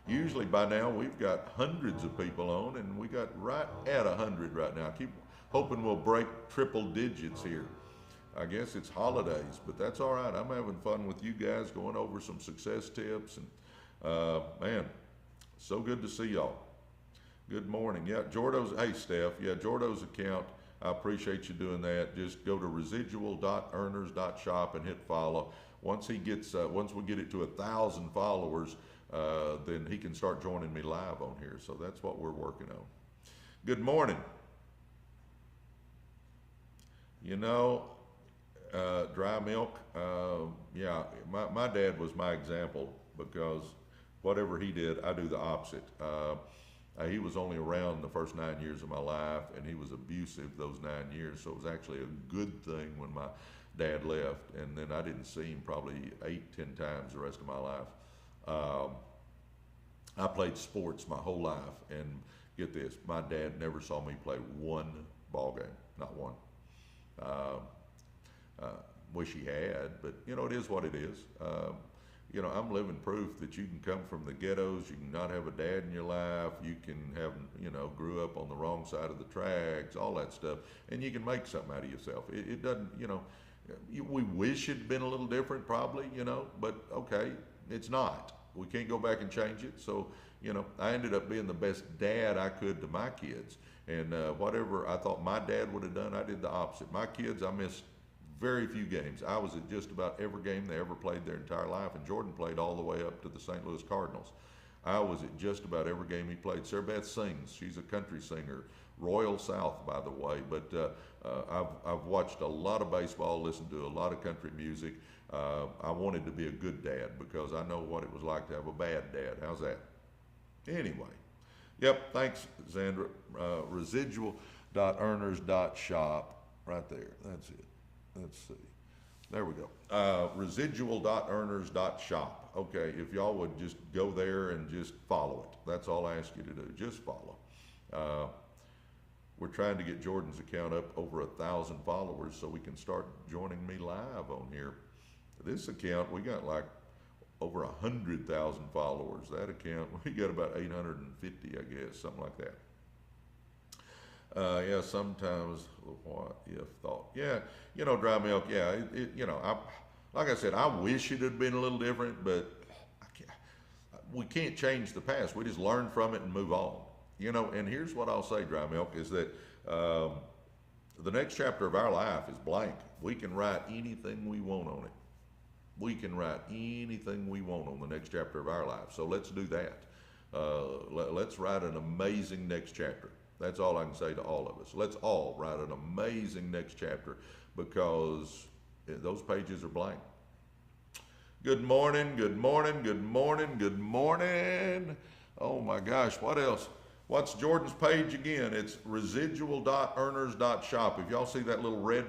Usually by now we've got hundreds of people on, and we got right at 100 right now. I keep hoping we'll break triple digits here. I guess it's holidays, but that's all right. I'm having fun with you guys, going over some success tips, and man, so good to see y'all. Good morning. Yeah, hey Steph, Jordo's account, I appreciate you doing that. Just go to residual.earners.shop and hit follow. once he gets, once we get it to 1,000 followers, then he can start joining me live on here. So that's what we're working on. Good morning. You know, dry milk, yeah, my dad was my example, because whatever he did, I do the opposite. He was only around the first 9 years of my life, and he was abusive those 9 years, so it was actually a good thing when my dad left, and then I didn't see him probably 8-10 times the rest of my life. I played sports my whole life, and get this, my dad never saw me play one ball game, not one. Wish he had, but you know, it is what it is. You know, I'm living proof that you can come from the ghettos, you can not have a dad in your life, you can have, you know, grew up on the wrong side of the tracks, all that stuff, and you can make something out of yourself. It doesn't, you know, we wish it'd been a little different probably, you know, but okay, it's not. We can't go back and change it. So, you know, I ended up being the best dad I could to my kids. And whatever I thought my dad would have done, I did the opposite. My kids, I missed very few games. I was at just about every game they ever played their entire life, and Jordan played all the way up to the St. Louis Cardinals. I was at just about every game he played. Sarah Beth sings. She's a country singer. Royal South, by the way. But I've watched a lot of baseball, listened to a lot of country music. I wanted to be a good dad because I know what it was like to have a bad dad. How's that? Anyway. Yep, thanks, Zandra. Residual.earners.shop, right there. That's it. Let's see. There we go. Residual.earners.shop. Okay, if y'all would just go there and just follow it. That's all I ask you to do. Just follow. We're trying to get Jordan's account up over 1,000 followers so we can start joining me live on here. This account, we got like over 100,000 followers. That account, we got about 850, I guess, something like that. Yeah, sometimes what if thought. Yeah, you know, dry milk. Yeah, you know, like I said, I wish it had been a little different, but we can't change the past. We just learn from it and move on. You know, and here's what I'll say, dry milk, is that the next chapter of our life is blank. We can write anything we want on it. We can write anything we want on the next chapter of our life. So let's do that. Let's write an amazing next chapter. That's all I can say to all of us. Let's all write an amazing next chapter, because those pages are blank. Good morning, good morning, good morning, good morning. Oh my gosh, what else? What's Jordan's page again? It's residual.earners.shop. If y'all see that little red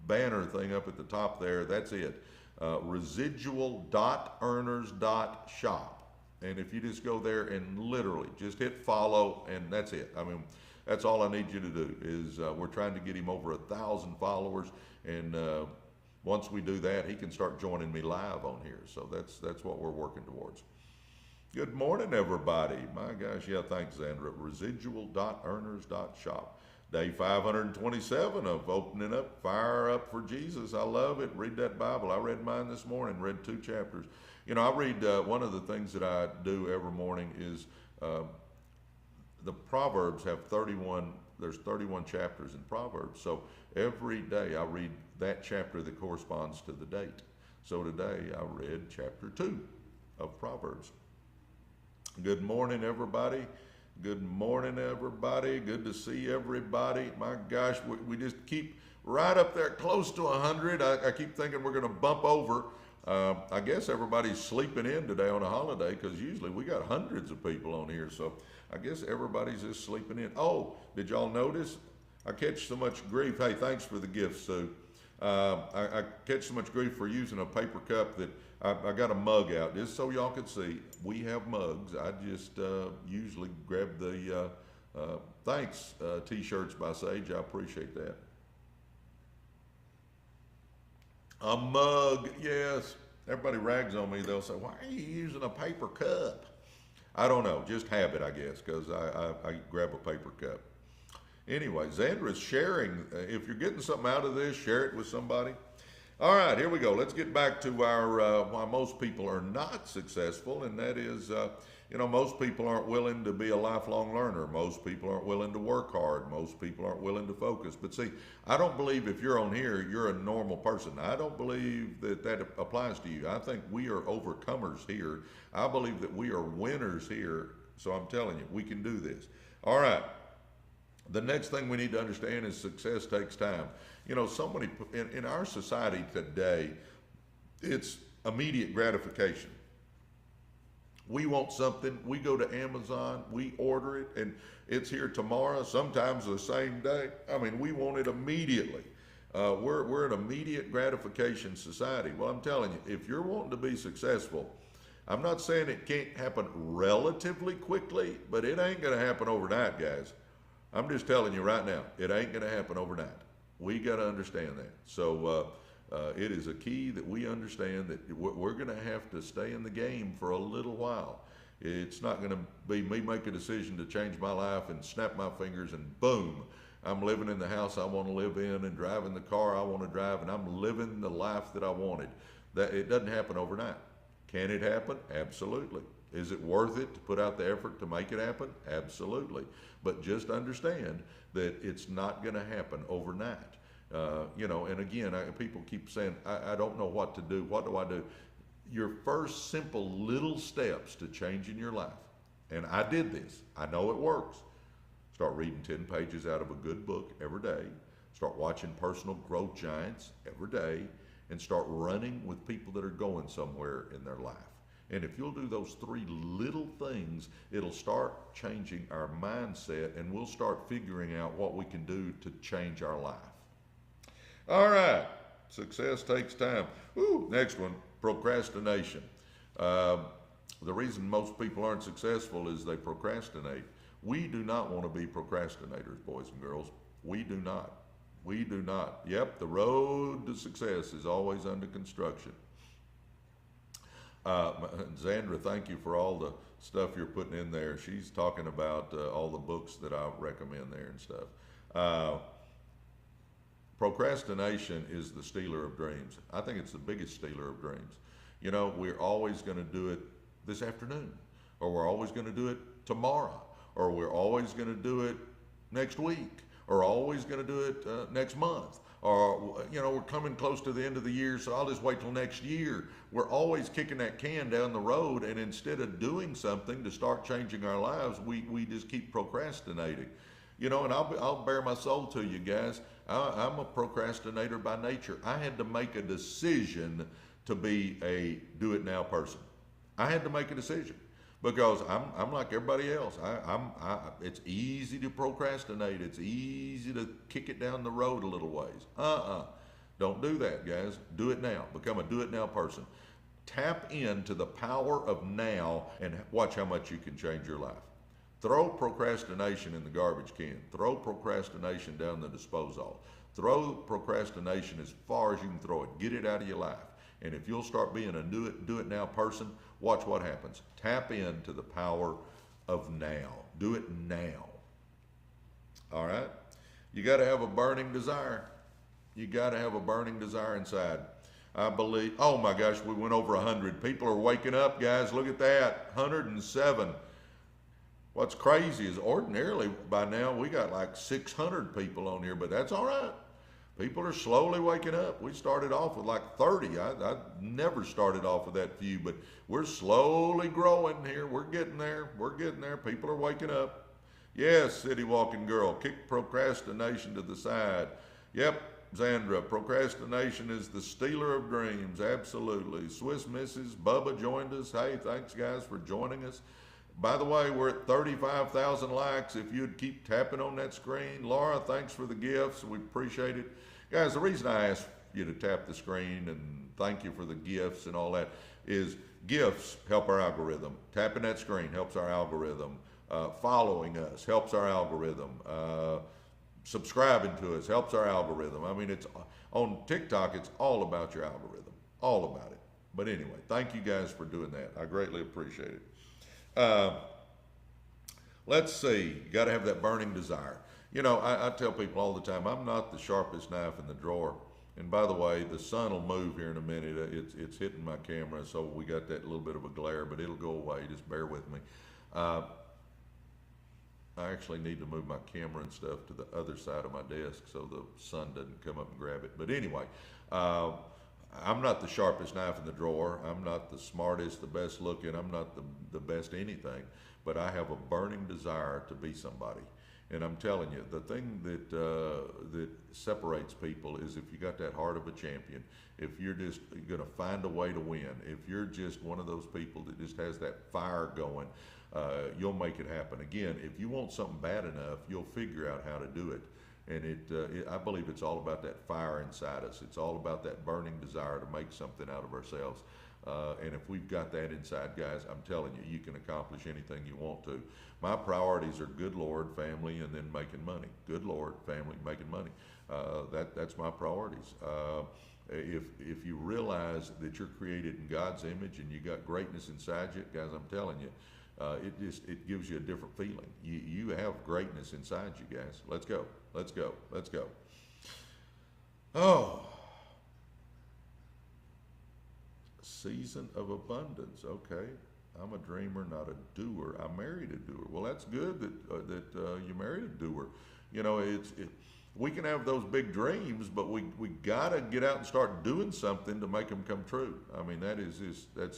banner thing up at the top there, that's it. Residual.earners.shop. And if you just go there and literally just hit follow, and that's it. I mean, that's all I need you to do is we're trying to get him over 1,000 followers, and once we do that, he can start joining me live on here. So that's what we're working towards. Good morning, everybody. My gosh, yeah, thanks, Zandra. Residual.earners.shop. Day 527 of opening up, fire up for Jesus. I love it. Read that Bible. I read mine this morning, read 2 chapters. You know, I read, one of the things that I do every morning is the Proverbs have 31, there's 31 chapters in Proverbs. So every day I read that chapter that corresponds to the date. So today I read chapter 2 of Proverbs. Good morning, everybody. Good morning, everybody. Good to see everybody. My gosh, we just keep right up there close to 100. I keep thinking we're going to bump over. I guess everybody's sleeping in today on a holiday, because usually we got hundreds of people on here. So I guess everybody's just sleeping in. Oh, did y'all notice? I catch so much grief. Hey, thanks for the gift, Sue. I catch so much grief for using a paper cup that I got a mug out just so y'all could see. We have mugs. I just usually grab the thanks t-shirts by Sage. I appreciate that. A mug, yes. Everybody rags on me. They'll say, why are you using a paper cup? I don't know, just habit, I guess, because I grab a paper cup. Anyway, Xandra's sharing. If you're getting something out of this, share it with somebody. All right, here we go. Let's get back to our why most people are not successful, and that is You know, most people aren't willing to be a lifelong learner. Most people aren't willing to work hard. Most people aren't willing to focus. But see, I don't believe if you're on here, you're a normal person. I don't believe that that applies to you. I think we are overcomers here. I believe that we are winners here. So I'm telling you, we can do this. All right. The next thing we need to understand is success takes time. You know, so many in our society today, it's immediate gratification. We want something, we go to Amazon, we order it, and it's here tomorrow, sometimes the same day. I mean, we want it immediately. We're an immediate gratification society. Well, I'm telling you, if you're wanting to be successful, I'm not saying it can't happen relatively quickly, but it ain't going to happen overnight, guys. I'm just telling you right now, it ain't going to happen overnight. We got to understand that. So it is a key that we understand that we're going to have to stay in the game for a little while. It's not going to be me make a decision to change my life and snap my fingers and boom, I'm living in the house I want to live in and driving the car I want to drive, and I'm living the life that I wanted. That it doesn't happen overnight. Can it happen? Absolutely. Is it worth it to put out the effort to make it happen? Absolutely. But just understand that it's not going to happen overnight. You know, and again, people keep saying, I don't know what to do. What do I do? Your first simple little steps to changing your life. And I did this. I know it works. Start reading 10 pages out of a good book every day. Start watching personal growth giants every day. And start running with people that are going somewhere in their life. And if you'll do those 3 little things, it'll start changing our mindset, and we'll start figuring out what we can do to change our life. All right, success takes time. Woo. Next one, procrastination. The reason most people aren't successful is they procrastinate. We do not want to be procrastinators, boys and girls. We do not. We do not. Yep, the road to success is always under construction. Zandra, thank you for all the stuff you're putting in there. She's talking about all the books that I recommend there and stuff. Procrastination is the stealer of dreams. I think it's the biggest stealer of dreams. You know, we're always going to do it this afternoon, or we're always going to do it tomorrow, or we're always going to do it next week, or always going to do it next month. Or, you know, we're coming close to the end of the year, so I'll just wait till next year. We're always kicking that can down the road, and instead of doing something to start changing our lives, we just keep procrastinating. You know, and I'll bare my soul to you guys. I'm a procrastinator by nature. I had to make a decision to be a do-it-now person. I had to make a decision. Because I'm like everybody else. It's easy to procrastinate. It's easy to kick it down the road a little ways. Don't do that, guys. Do it now. Become a do-it-now person. Tap into the power of now and watch how much you can change your life. Throw procrastination in the garbage can. Throw procrastination down the disposal. Throw procrastination as far as you can throw it. Get it out of your life. And if you'll start being a do-it-now person, watch what happens. Tap into the power of now. Do it now. All right? You got to have a burning desire. You got to have a burning desire inside. I believe, oh my gosh, we went over 100. People are waking up, guys. Look at that, 107. What's crazy is ordinarily by now we got like 600 people on here, but that's all right. People are slowly waking up. We started off with like 30. I never started off with that few, but we're slowly growing here. We're getting there. We're getting there. People are waking up. Yes, City Walking Girl, kick procrastination to the side. Yep, Zandra, procrastination is the stealer of dreams. Absolutely. Swiss Mrs. Bubba joined us. Hey, thanks guys for joining us. By the way, we're at 35,000 likes. If you'd keep tapping on that screen. Laura, thanks for the gifts. We appreciate it. Guys, the reason I asked you to tap the screen and thank you for the gifts and all that is gifts help our algorithm. Tapping that screen helps our algorithm. Following us helps our algorithm. Subscribing to us helps our algorithm. I mean, it's on TikTok, it's all about your algorithm. All about it. But anyway, thank you guys for doing that. I greatly appreciate it. Let's see, you got to have that burning desire. You know, I tell people all the time, I'm not the sharpest knife in the drawer. And by the way, the sun will move here in a minute. It's hitting my camera, so we got that little bit of a glare, but it'll go away. Just bear with me. Uh, I actually need to move my camera and stuff to the other side of my desk so the sun doesn't come up and grab it. But anyway, I'm not the sharpest knife in the drawer. I'm not the smartest, the best looking. I'm not the best anything. But I have a burning desire to be somebody. And I'm telling you, the thing that separates people is if you got that heart of a champion, if you're just going to find a way to win, if you're just one of those people that just has that fire going, you'll make it happen. Again, if you want something bad enough, you'll figure out how to do it. And I believe it's all about that fire inside us. It's all about that burning desire to make something out of ourselves. And if we've got that inside, guys, I'm telling you, you can accomplish anything you want to. My priorities are good Lord, family, and then making money. Good Lord, family, making money. That's my priorities. If you realize that you're created in God's image and you got greatness inside you, guys, I'm telling you, it gives you a different feeling. You have greatness inside you, guys. Let's go. Let's go. Let's go. Oh. Season of abundance. Okay. I'm a dreamer, not a doer. I married a doer. Well, that's good that you married a doer. You know, we can have those big dreams, but we got to get out and start doing something to make them come true. I mean, that's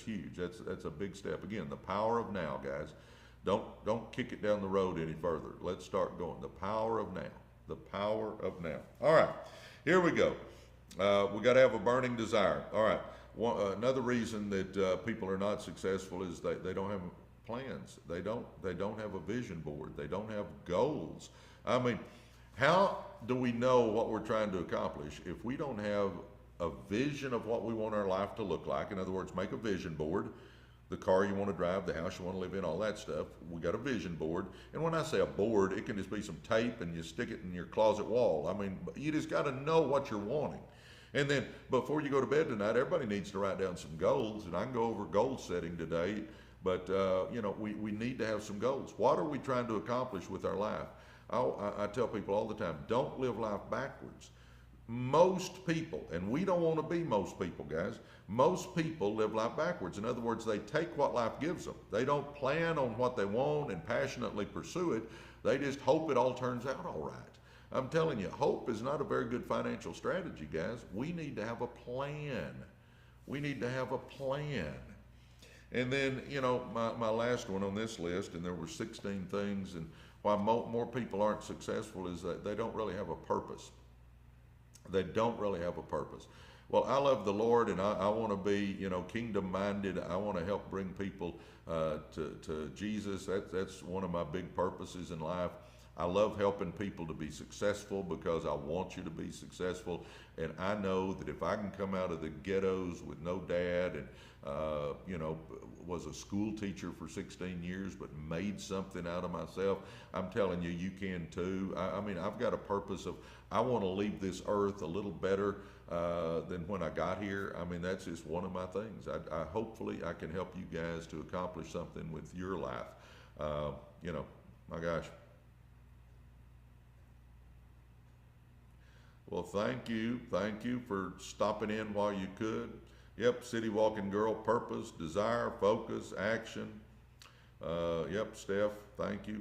huge. That's a big step. Again, the power of now, guys. Don't kick it down the road any further. Let's start going. The power of now. The power of now. All right, here we go. We got to have a burning desire. All right. Another reason that people are not successful is they don't have plans. They don't have a vision board. They don't have goals. I mean, how do we know what we're trying to accomplish if we don't have a vision of what we want our life to look like? In other words, make a vision board. The car you want to drive, the house you want to live in, all that stuff. We got a vision board. And when I say a board, it can just be some tape and you stick it in your closet wall. I mean, you just got to know what you're wanting. And then before you go to bed tonight, everybody needs to write down some goals. And I can go over goal setting today, but you know, we need to have some goals. What are we trying to accomplish with our life? I tell people all the time, don't live life backwards. Most people, and we don't want to be most people, guys, most people live life backwards. In other words, they take what life gives them. They don't plan on what they want and passionately pursue it. They just hope it all turns out all right. I'm telling you, hope is not a very good financial strategy, guys. We need to have a plan. We need to have a plan. And then, you know, my last one on this list, and there were 16 things, and why more people aren't successful is that they don't really have a purpose. They don't really have a purpose. Well, I love the Lord, and I want to be, you know, kingdom-minded. I want to help bring people to Jesus. That's one of my big purposes in life. I love helping people to be successful because I want you to be successful. And I know that if I can come out of the ghettos with no dad and, you know, was a school teacher for 16 years but made something out of myself, I'm telling you, you can too. I mean, I've got a purpose of I want to leave this earth a little better than when I got here. I mean, that's just one of my things. Hopefully I can help you guys to accomplish something with your life. You know, my gosh. Well, thank you for stopping in while you could. Yep, City Walking Girl, purpose, desire, focus, action. Yep, Steph, thank you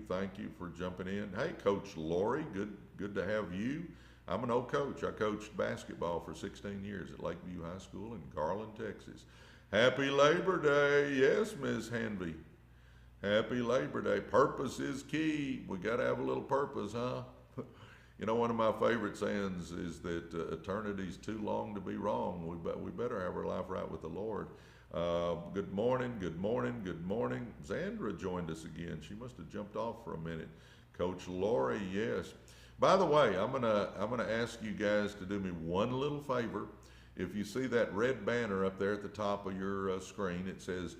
for jumping in. Hey, Coach Lori, good to have you. I'm an old coach. I coached basketball for 16 years at Lakeview High School in Garland, Texas. Happy Labor Day. Yes, Ms. Hanvey. Happy Labor Day. Purpose is key. We got to have a little purpose, huh? You know, one of my favorite sayings is that eternity's too long to be wrong. We better have our life right with the Lord. Good morning. Zandra joined us again. She must have jumped off for a minute. Coach Lori, yes. By the way, I'm gonna ask you guys to do me one little favor. If you see that red banner up there at the top of your screen, it says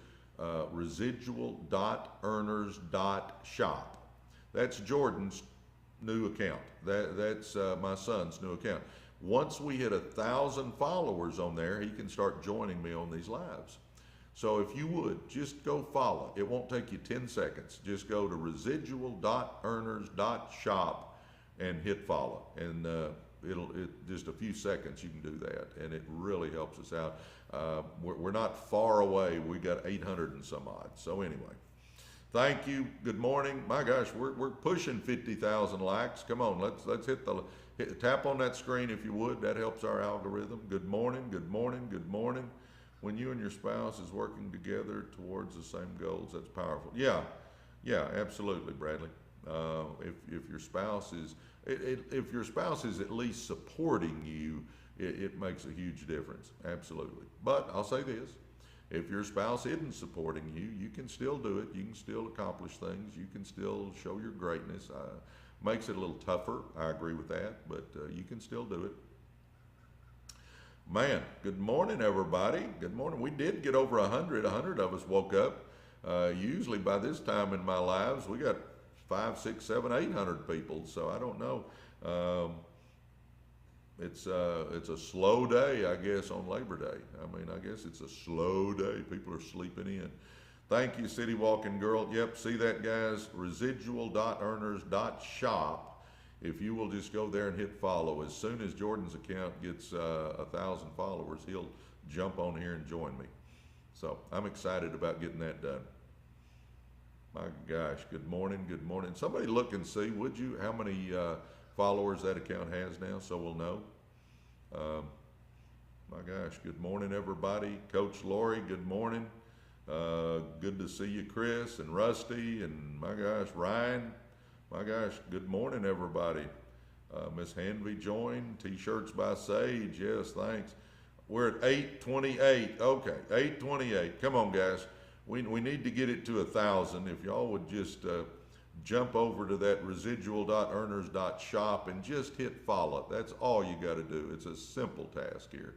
residual.earners.shop. That's Jordan's new account. That's my son's new account. Once we hit 1,000 followers on there, he can start joining me on these lives. So if you would, just go follow. It won't take you 10 seconds. Just go to residual.earners.shop and hit follow. And just a few seconds you can do that, and it really helps us out. We're not far away. We got 800 and some odd. So anyway, thank you. Good morning. My gosh, we're pushing 50,000 likes. Come on, let's tap on that screen if you would. That helps our algorithm. Good morning. Good morning. Good morning. When you and your spouse is working together towards the same goals, that's powerful. Yeah, absolutely, Bradley. If your spouse is if your spouse is at least supporting you, it makes a huge difference. Absolutely. But I'll say this: if your spouse isn't supporting you, you can still do it. You can still accomplish things. You can still show your greatness. Makes it a little tougher. I agree with that, but you can still do it. Man, good morning, everybody. Good morning. We did get over 100. 100 of us woke up. Usually by this time in my lives, we got 5, 6, 7, 800 people. So I don't know. It's a slow day, I guess, on Labor Day. I mean, I guess it's a slow day. People are sleeping in. Thank you, City Walking Girl. Yep, see that, guys? Residual.earners.shop. If you will just go there and hit follow. As soon as Jordan's account gets 1,000 followers, he'll jump on here and join me. So I'm excited about getting that done. My gosh, good morning, good morning. Somebody look and see, would you, how many followers that account has now, so we'll know. My gosh, good morning, everybody. Coach Lori, good morning. Good to see you, Chris and Rusty, and my gosh, Ryan. My gosh, good morning, everybody. Miss Hanvey joined. T-shirts by Sage. Yes, thanks. We're at 828. Okay, 828. Come on, guys. We need to get it to 1,000. If y'all would just jump over to that residual.earners.shop and just hit follow. That's all you got to do. It's a simple task here.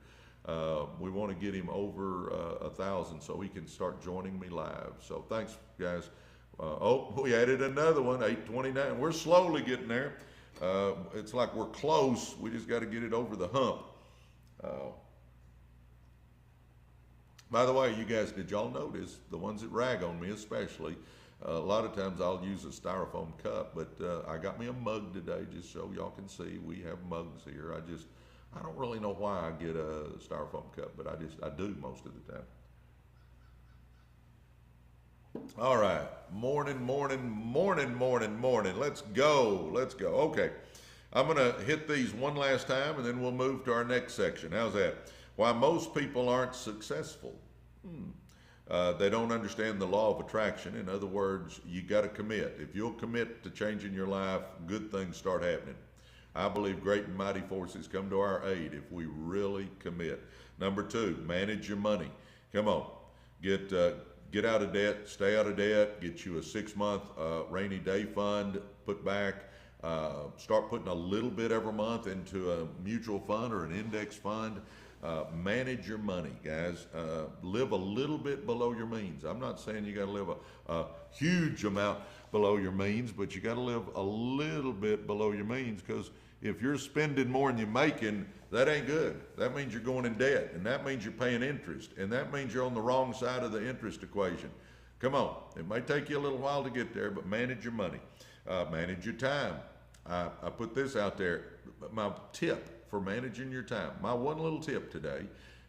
We want to get him over 1,000 so he can start joining me live. So thanks, guys. We added another one, 829. We're slowly getting there. It's like we're close. We just got to get it over the hump. By the way, you guys, did y'all notice, the ones that rag on me especially, a lot of times I'll use a styrofoam cup, but I got me a mug today just so y'all can see. We have mugs here. I don't really know why I get a styrofoam cup, but I do most of the time. All right, morning. Let's go. Okay, I'm gonna hit these one last time and then we'll move to our next section. How's that? Why most people aren't successful. They don't understand the law of attraction. In other words, you gotta commit. If you'll commit to changing your life, good things start happening. I believe great and mighty forces come to our aid if we really commit. Number 2, manage your money. Come on, get out of debt, stay out of debt, get you a 6-month rainy day fund, put back, start putting a little bit every month into a mutual fund or an index fund. Manage your money, guys. Live a little bit below your means. I'm not saying you got to live a huge amount below your means, but you got to live a little bit below your means, because if you're spending more than you're making, that ain't good. That means you're going in debt, and that means you're paying interest, and that means you're on the wrong side of the interest equation. Come on. It may take you a little while to get there, but manage your money. Manage your time. I put this out there. My tip for managing your time, my one little tip today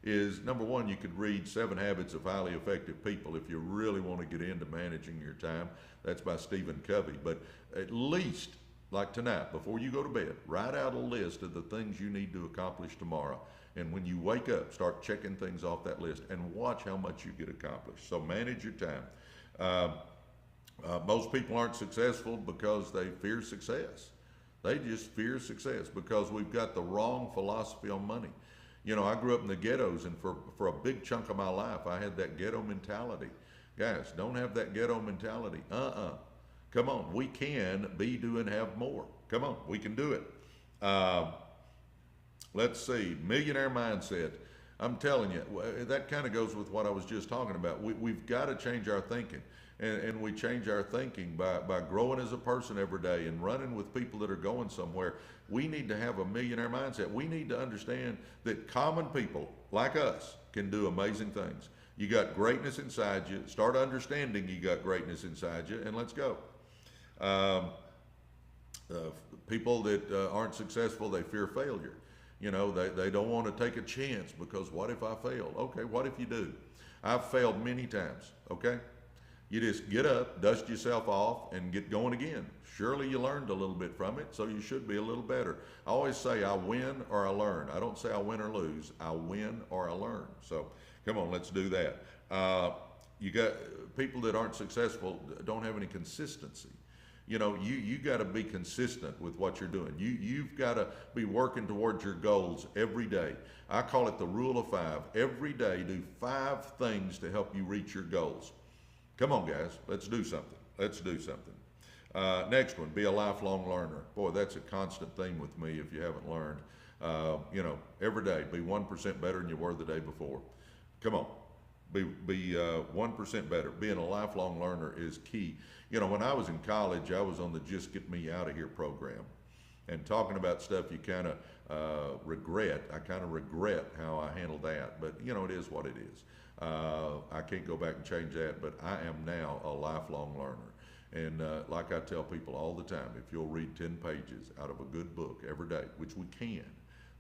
is, number 1, you could read 7 Habits of Highly Effective People if you really want to get into managing your time. That's by Stephen Covey. But at least, like tonight, before you go to bed, write out a list of the things you need to accomplish tomorrow. And when you wake up, start checking things off that list and watch how much you get accomplished. So manage your time. Most people aren't successful because they fear success. They just fear success because we've got the wrong philosophy on money. You know, I grew up in the ghettos, and for a big chunk of my life, I had that ghetto mentality. Guys, don't have that ghetto mentality. Come on, we can be, do, and have more. Come on, we can do it. Let's see, millionaire mindset. I'm telling you, that kind of goes with what I was just talking about. We've got to change our thinking. And we change our thinking by growing as a person every day and running with people that are going somewhere. We need to have a millionaire mindset. We need to understand that common people like us can do amazing things. You got greatness inside you. Start understanding you got greatness inside you, and let's go. Uh, People that aren't successful, they fear failure. You know, they don't want to take a chance because what if I fail? Okay, what if you do? I've failed many times, okay? You just get up, dust yourself off, and get going again. Surely you learned a little bit from it, so you should be a little better. I always say I win or I learn. I don't say I win or lose. I win or I learn. So come on, let's do that. You got people that aren't successful don't have any consistency. You know, you got to be consistent with what you're doing. You've got to be working towards your goals every day. I call it the rule of five. Every day, do 5 things to help you reach your goals. Come on, guys, let's do something. Let's do something. Next one, be a lifelong learner. Boy, that's a constant theme with me if you haven't learned. You know, every day, be 1% better than you were the day before. Come on, be 1% better. Being a lifelong learner is key. You know, when I was in college, I was on the Just Get Me Out of Here program. And talking about stuff you kind of regret, I kind of regret how I handled that. But, you know, it is what it is. I can't go back and change that, but I am now a lifelong learner. And like I tell people all the time, if you'll read 10 pages out of a good book every day, which we can,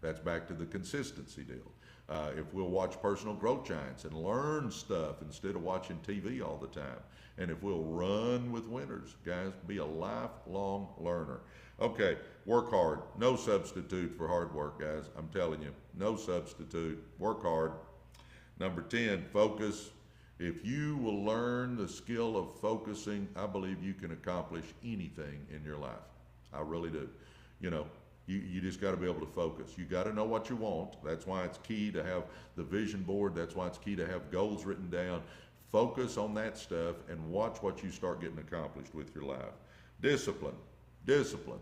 that's back to the consistency deal. If we'll watch personal growth giants and learn stuff instead of watching TV all the time, and if we'll run with winners, guys, be a lifelong learner. Okay, work hard. No substitute for hard work, guys. I'm telling you, no substitute. Work hard. Number 10, focus. If you will learn the skill of focusing, I believe you can accomplish anything in your life. I really do. You know, you just got to be able to focus. You got to know what you want. That's why it's key to have the vision board. That's why it's key to have goals written down. Focus on that stuff and watch what you start getting accomplished with your life. Discipline. Discipline.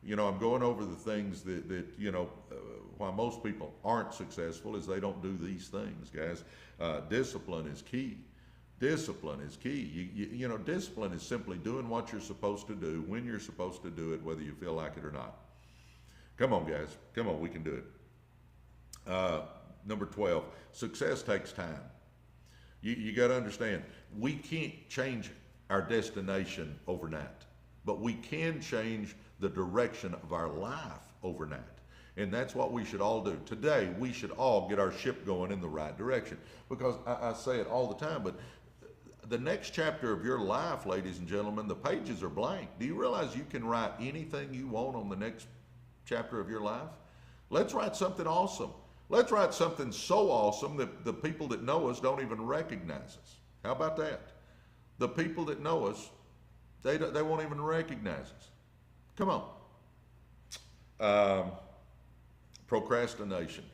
You know, I'm going over the things that you know, why most people aren't successful is they don't do these things, guys. Discipline is key. Discipline is key. You know, discipline is simply doing what you're supposed to do when you're supposed to do it, whether you feel like it or not. Come on, guys. Come on, we can do it. Number 12, success takes time. You got to understand, we can't change our destination overnight, but we can change the direction of our life overnight. And that's what we should all do. Today, we should all get our ship going in the right direction. Because I say it all the time, but the next chapter of your life, ladies and gentlemen, the pages are blank. Do you realize you can write anything you want on the next chapter of your life? Let's write something awesome. Let's write something so awesome that the people that know us don't even recognize us. How about that? The people that know us, they won't even recognize us. Come on. Procrastination.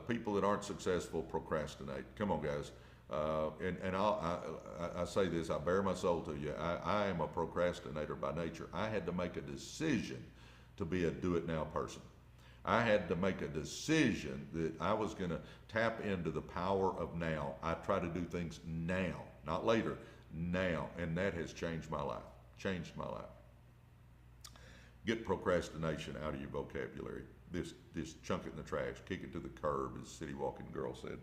People that aren't successful procrastinate. Come on, guys. And I say this, I bear my soul to you. I am a procrastinator by nature. I had to make a decision to be a do-it-now person. I had to make a decision that I was going to tap into the power of now. I try to do things now, not later, now. And that has changed my life, changed my life. Get procrastination out of your vocabulary. This chunk it in the trash, kick it to the curb, as City Walking Girl said.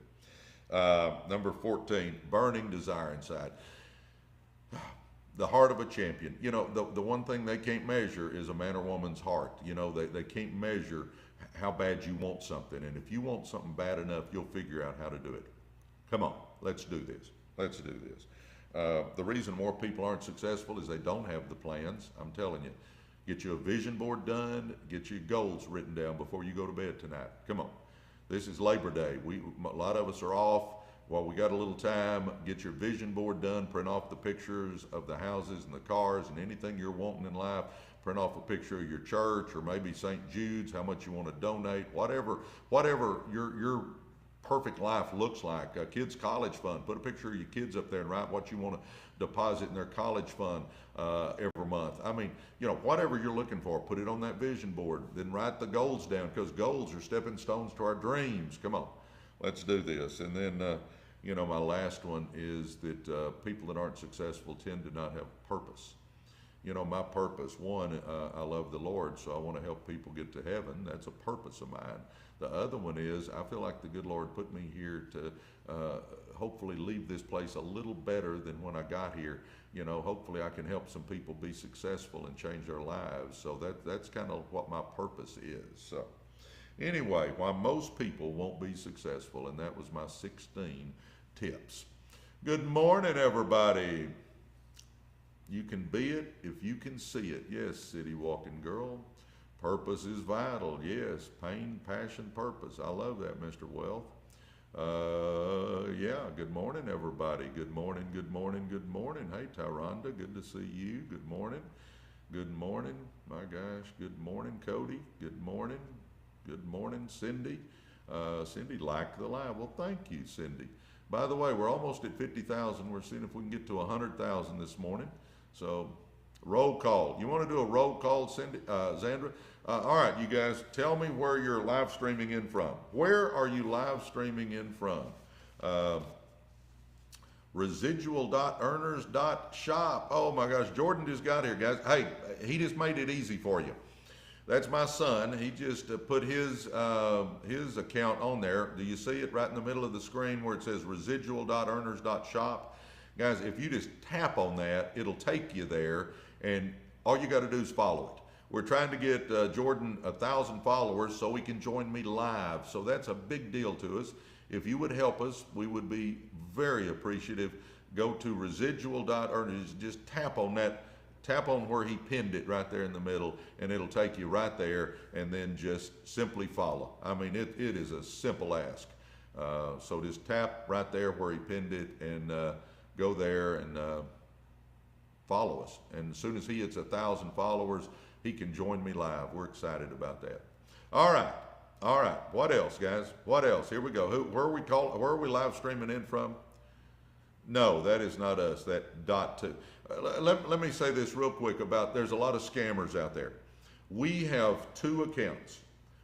Number 14, burning desire inside. The heart of a champion. You know, the one thing they can't measure is a man or woman's heart. You know, they can't measure how bad you want something. And if you want something bad enough, you'll figure out how to do it. Come on, let's do this. Let's do this. The reason more people aren't successful is they don't have the plans. I'm telling you. Get you a vision board done. Get your goals written down before you go to bed tonight. Come on. This is Labor Day. A lot of us are off. Well, we got a little time. Get your vision board done. Print off the pictures of the houses and the cars and anything you're wanting in life. Print off a picture of your church or maybe St. Jude's, how much you want to donate, whatever your perfect life looks like. A kid's college fund. Put a picture of your kids up there and write what you want to deposit in their college fund every month. I mean, you know, whatever you're looking for, put it on that vision board. Then write the goals down, because goals are stepping stones to our dreams. Come on, let's do this. And then, you know, my last one is that people that aren't successful tend to not have purpose. you know, my purpose. One, I love the Lord, so I want to help people get to heaven. That's a purpose of mine. The other one is I feel like the good Lord put me here to hopefully leave this place a little better than when I got here. You know, hopefully I can help some people be successful and change their lives. So that's kind of what my purpose is. So anyway, why most people won't be successful, and that was my 16 tips. Good morning, everybody. You can be it if you can see it. Yes, city walking girl. Purpose is vital. Yes, pain, passion, purpose. I love that, Mr. Wealth. Yeah, good morning, everybody. Good morning, good morning, good morning. Hey, Tyranda, good to see you. Good morning. Good morning. My gosh, good morning, Cody. Good morning. Good morning, Cindy. Cindy liked the live. Well, thank you, Cindy. By the way, we're almost at 50,000. We're seeing if we can get to 100,000 this morning. So, roll call. You want to do a roll call, Cindy, Zandra? All right, you guys, tell me where you're live streaming in from. Where are you live streaming in from? Residual.earners.shop. Oh my gosh, Jordan just got here, guys. Hey, he just made it easy for you. That's my son. He just put his account on there. Do you see it right in the middle of the screen where it says residual.earners.shop? Guys, if you just tap on that, it'll take you there, and all you got to do is follow it. We're trying to get Jordan 1,000 followers so he can join me live. So that's a big deal to us. If you would help us, we would be very appreciative. Go to residual.earners. Just tap on that. Tap on where he pinned it right there in the middle, and it'll take you right there, and then just simply follow. I mean, it is a simple ask. So just tap right there where he pinned it, and go there and follow us. And as soon as he hits 1,000 followers, he can join me live. We're excited about that. All right. All right. What else, guys? What else? Here we go. Where are we live streaming in from? No, that is not us. That .2. Let me say this real quick about there's a lot of scammers out there. We have 2 accounts.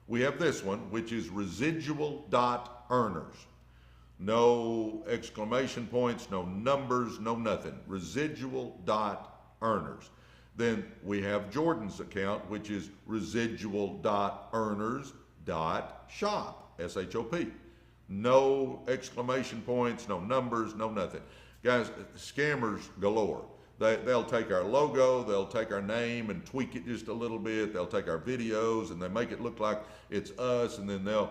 We have this one, which is residual.earners. No exclamation points, no numbers, no nothing. Residual.earners. Then we have Jordan's account, which is residual.earners.shop, S-H-O-P. No exclamation points, no numbers, no nothing. Guys, scammers galore. They'll take our logo, they'll take our name and tweak it just a little bit. They'll take our videos and they make it look like it's us, and then they'll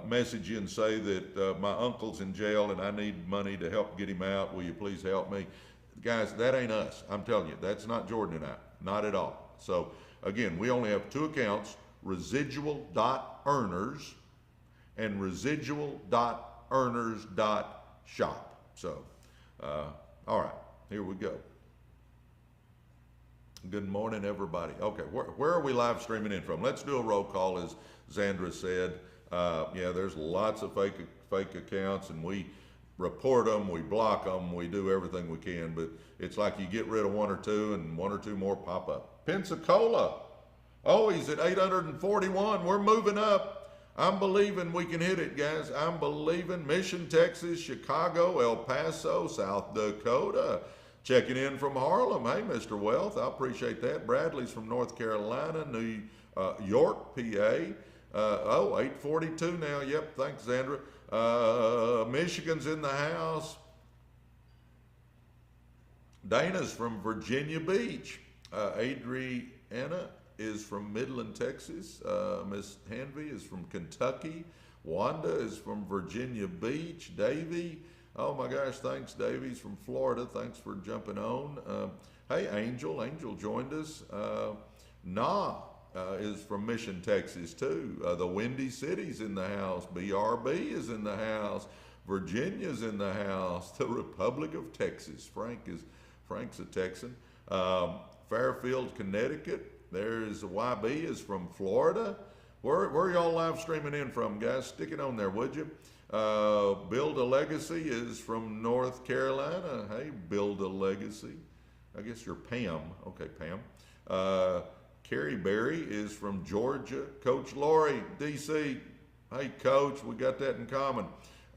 message you and say that my uncle's in jail and I need money to help get him out. Will you please help me? Guys, that ain't us. I'm telling you, that's not Jordan and I. Not at all. So again, we only have 2 accounts, residual.earners and residual.earners.shop. So, all right, here we go. Good morning, everybody. Okay, where are we live streaming in from? Let's do a roll call, as Zandra said. Yeah, there's lots of fake accounts, and we report them, we block them, we do everything we can, but it's like you get rid of 1 or 2 and 1 or 2 more pop up. Pensacola. Oh, he's at 841. We're moving up. I'm believing we can hit it, guys. I'm believing. Mission, Texas, Chicago, El Paso, South Dakota. Checking in from Harlem. Hey, Mr. Wealth, I appreciate that. Bradley's from North Carolina, New York, PA. 842 now. Yep, thanks, Sandra. Michigan's in the house. Dana's from Virginia Beach. Adriana is from Midland, Texas. Miss Hanvey is from Kentucky. Wanda is from Virginia Beach. Davy, oh my gosh, thanks, Davy's from Florida. Thanks for jumping on. Hey, Angel joined us. Is from Mission, Texas too. The Windy City's in the house. BRB is in the house. Virginia's in the house. The Republic of Texas. Frank's a Texan. Fairfield, Connecticut. There's YB is from Florida. Where y'all live streaming in from, guys? Stick it on there, would you? Build a Legacy is from North Carolina. Hey, Build a Legacy. I guess you're Pam. Okay, Pam. Carrie Berry is from Georgia. Coach Lori, DC. Hey, Coach, we got that in common.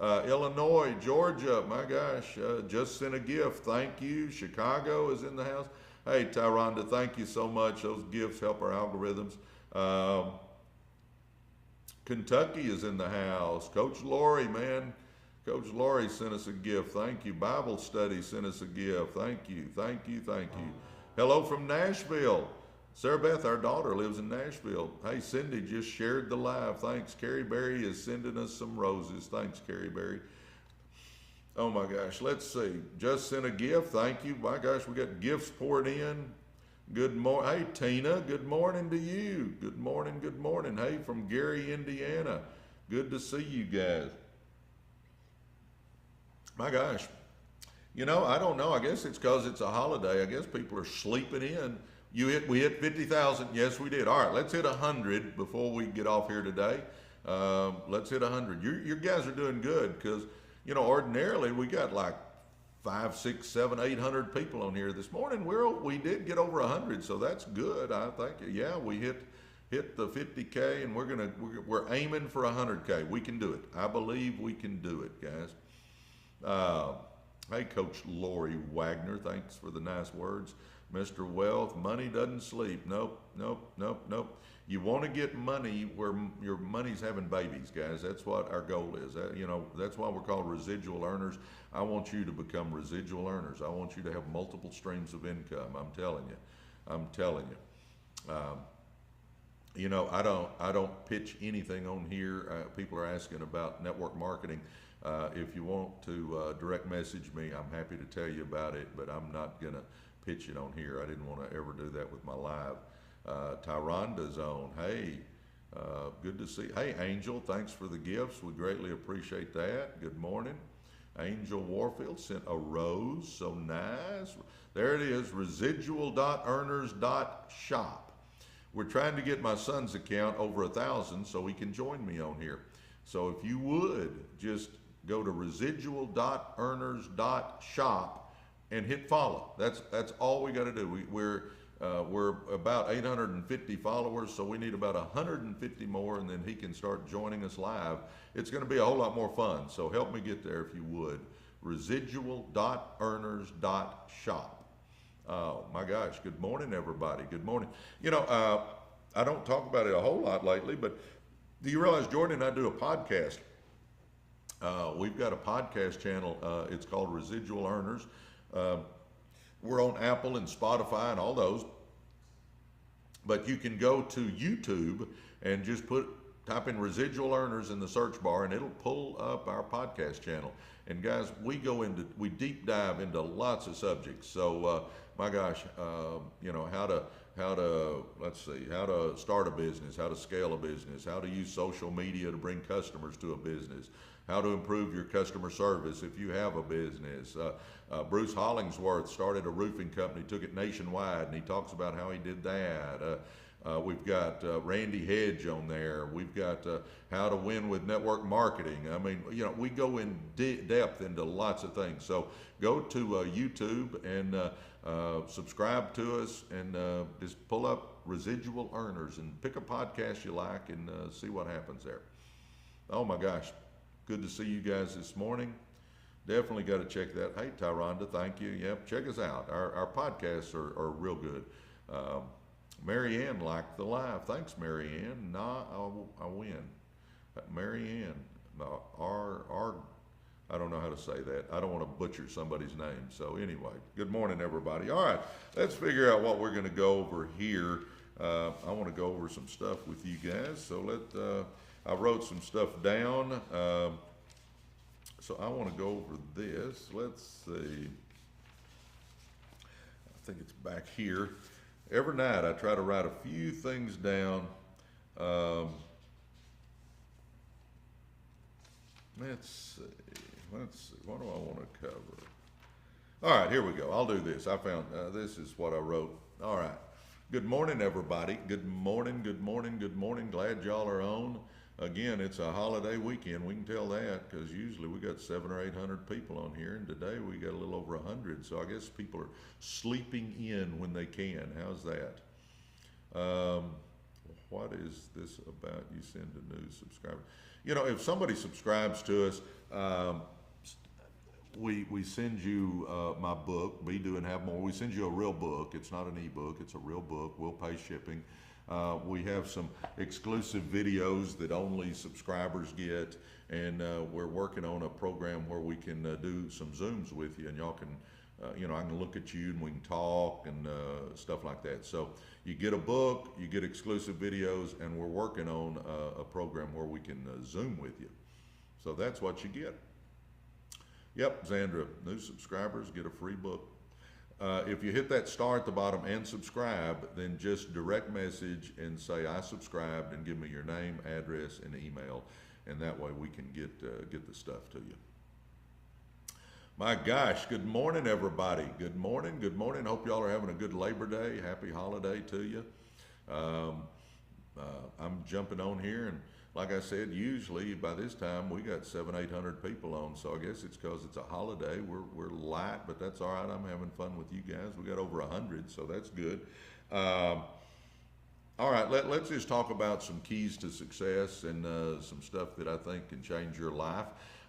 Illinois, Georgia, my gosh, just sent a gift. Thank you. Chicago is in the house. Hey, Tyronda, thank you so much. Those gifts help our algorithms. Um, Kentucky is in the house. Coach Lori, man. Coach Lori sent us a gift. Thank you. Bible study sent us a gift. Thank you. Thank you. Thank you. Hello from Nashville. Sarah Beth, our daughter, lives in Nashville. Hey, Cindy just shared the live. Thanks. Carrie Berry is sending us some roses. Thanks, Carrie Berry. Oh my gosh, let's see. Just sent a gift. Thank you. My gosh, we got gifts poured in. Good morning. Hey, Tina, good morning to you. Good morning, good morning. Hey, from Gary, Indiana. Good to see you guys. My gosh. You know, I don't know. I guess it's because it's a holiday. I guess people are sleeping in. We hit 50,000. Yes, we did. All right, let's hit 100 before we get off here today. Let's hit 100. Your guys are doing good because, you know, ordinarily we got like 5, 6, 7, 800 people on here this morning. We did get over 100, so that's good. I think, yeah, we hit the 50K, and we're aiming for 100K. We can do it. I believe we can do it, guys. Hey, Coach Lori Wagner, thanks for the nice words. Mr. Wealth, money doesn't sleep. Nope, nope, nope, nope. You want to get money where your money's having babies, guys. That's what our goal is. You know, that's why we're called residual earners. I want you to become residual earners. I want you to have multiple streams of income. I'm telling you. I'm telling you. You know, I don't pitch anything on here. People are asking about network marketing. If you want to direct message me, I'm happy to tell you about it, but I'm not going to pitch it on here. I didn't want to ever do that with my live. Tyronda's on. Hey, good to see. Hey, Angel, thanks for the gifts. We greatly appreciate that. Good morning. Angel Warfield sent a rose. So nice. There it is, residual.earners.shop. We're trying to get my son's account over 1,000 so he can join me on here. So if you would, just go to residual.earners.shop and hit follow. That's all we got to do. We're about 850 followers, so we need about 150 more, and then he can start joining us live. It's going to be a whole lot more fun, so help me get there if you would. Residual.earners.shop. Oh my gosh, good morning everybody, good morning. You know, I don't talk about it a whole lot lately, but do you realize Jordan and I do a podcast? We've got a podcast channel, it's called Residual Earners. We're on Apple and Spotify and all those, but you can go to YouTube and just type in Residual Earners in the search bar, and it'll pull up our podcast channel. And guys, we deep dive into lots of subjects. So my gosh, you know, how to start a business, how to scale a business, how to use social media to bring customers to a business, how to improve your customer service if you have a business. Bruce Hollingsworth started a roofing company, took it nationwide, and he talks about how he did that. We've got Randy Hedge on there. We've got how to win with network marketing. I mean, you know, we go in depth into lots of things. So go to YouTube and subscribe to us, and just pull up Residual Earners and pick a podcast you like and see what happens there. Oh my gosh, good to see you guys this morning. Definitely got to check that. Hey, Tyronda, thank you. Yep, check us out. Our podcasts are real good. Mary Ann liked the live. Thanks, Mary Ann. Nah, I win. Mary Ann, I don't know how to say that. I don't want to butcher somebody's name. So anyway, good morning, everybody. All right, let's figure out what we're going to go over here. I want to go over some stuff with you guys. So I wrote some stuff down. So I want to go over this. Let's see. I think it's back here. Every night I try to write a few things down. Let's see. What do I want to cover? All right, here we go. I'll do this. I found this is what I wrote. All right. Good morning, everybody. Good morning, good morning, good morning. Glad y'all are on. Again, it's a holiday weekend. We can tell that because usually we got 700 or 800 people on here, and today we got a little over 100. So I guess people are sleeping in when they can. How's that? What is this about? You send a new subscriber. You know, if somebody subscribes to us, we send you my book, Be Do and Have More. We send you a real book. It's not an ebook. It's a real book. We'll pay shipping. We have some exclusive videos that only subscribers get, and we're working on a program where we can do some Zooms with you, and y'all can, I can look at you and we can talk and stuff like that. So you get a book, you get exclusive videos, and we're working on a program where we can Zoom with you. So that's what you get. Yep, Zandra, new subscribers get a free book. If you hit that star at the bottom and subscribe, then just direct message and say I subscribed and give me your name, address, and email, and that way we can get the stuff to you. My gosh, good morning, everybody. Good morning, good morning. Hope y'all are having a good Labor Day. Happy holiday to you. I'm jumping on here, and like I said, usually by this time we got 700-800 people on, so I guess it's because it's a holiday. We're light, but that's all right. I'm having fun with you guys. We got over 100, so that's good. All right, let's just talk about some keys to success and some stuff that I think can change your life.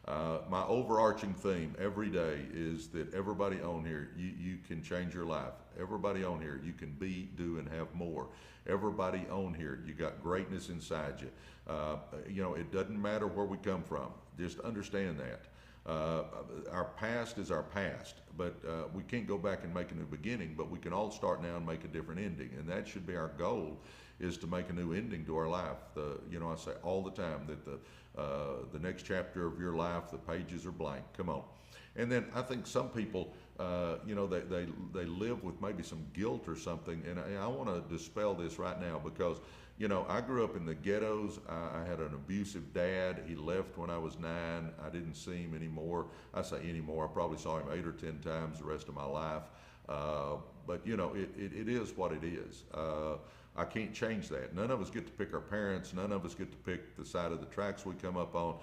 My overarching theme every day is that everybody on here, you can change your life. Everybody on here, you can be, do, and have more. Everybody on here, you got greatness inside you. It doesn't matter where we come from. Just understand that. Our past is our past, but we can't go back and make a new beginning, but we can all start now and make a different ending. And that should be our goal, is to make a new ending to our life. I say all the time that the next chapter of your life, the pages are blank. Come on. And then I think some people, they live with maybe some guilt or something. And I want to dispel this right now because, I grew up in the ghettos. I had an abusive dad. He left when I was 9. I didn't see him anymore. I say anymore. I probably saw him 8 or 10 times the rest of my life. But it is what it is. I can't change that. None of us get to pick our parents. None of us get to pick the side of the tracks we come up on.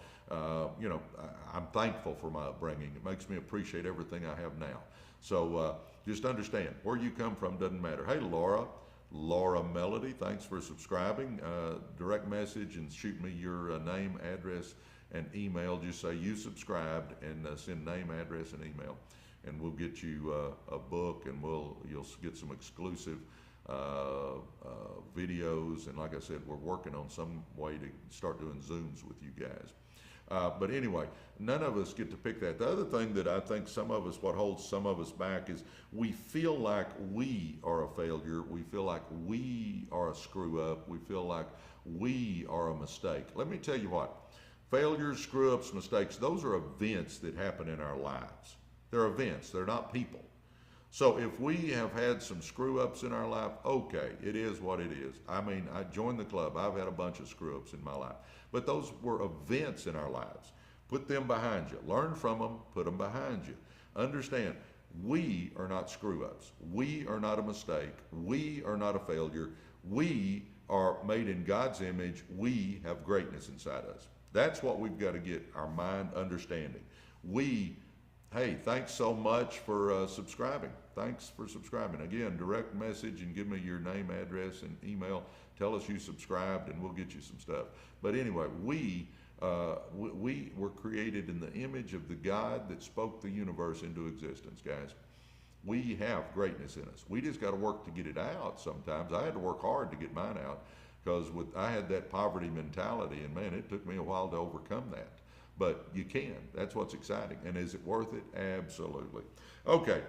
I'm thankful for my upbringing. It makes me appreciate everything I have now. So just understand, where you come from doesn't matter. Hey, Laura Melody, thanks for subscribing. Direct message and shoot me your name, address, and email. Just say you subscribed and send name, address, and email. And we'll get you a book, and you'll get some exclusive videos, and like I said, we're working on some way to start doing Zooms with you guys. But anyway, none of us get to pick that. The other thing that I think what holds some of us back is we feel like we are a failure. We feel like we are a screw up. We feel like we are a mistake. Let me tell you what, failures, screw ups, mistakes, those are events that happen in our lives. They're events, they're not people. So if we have had some screw ups in our life, okay, it is what it is. I mean, I joined the club. I've had a bunch of screw ups in my life, but those were events in our lives. Put them behind you. Learn from them, put them behind you. Understand, we are not screw ups. We are not a mistake. We are not a failure. We are made in God's image. We have greatness inside us. That's what we've got to get our mind understanding. Hey, thanks so much for subscribing. Thanks for subscribing. Again, direct message and give me your name, address, and email. Tell us you subscribed and we'll get you some stuff. But anyway, we were created in the image of the God that spoke the universe into existence, guys. We have greatness in us. We just got to work to get it out sometimes. I had to work hard to get mine out because I had that poverty mentality, and man, it took me a while to overcome that. But you can. That's what's exciting. And is it worth it? Absolutely. Okay.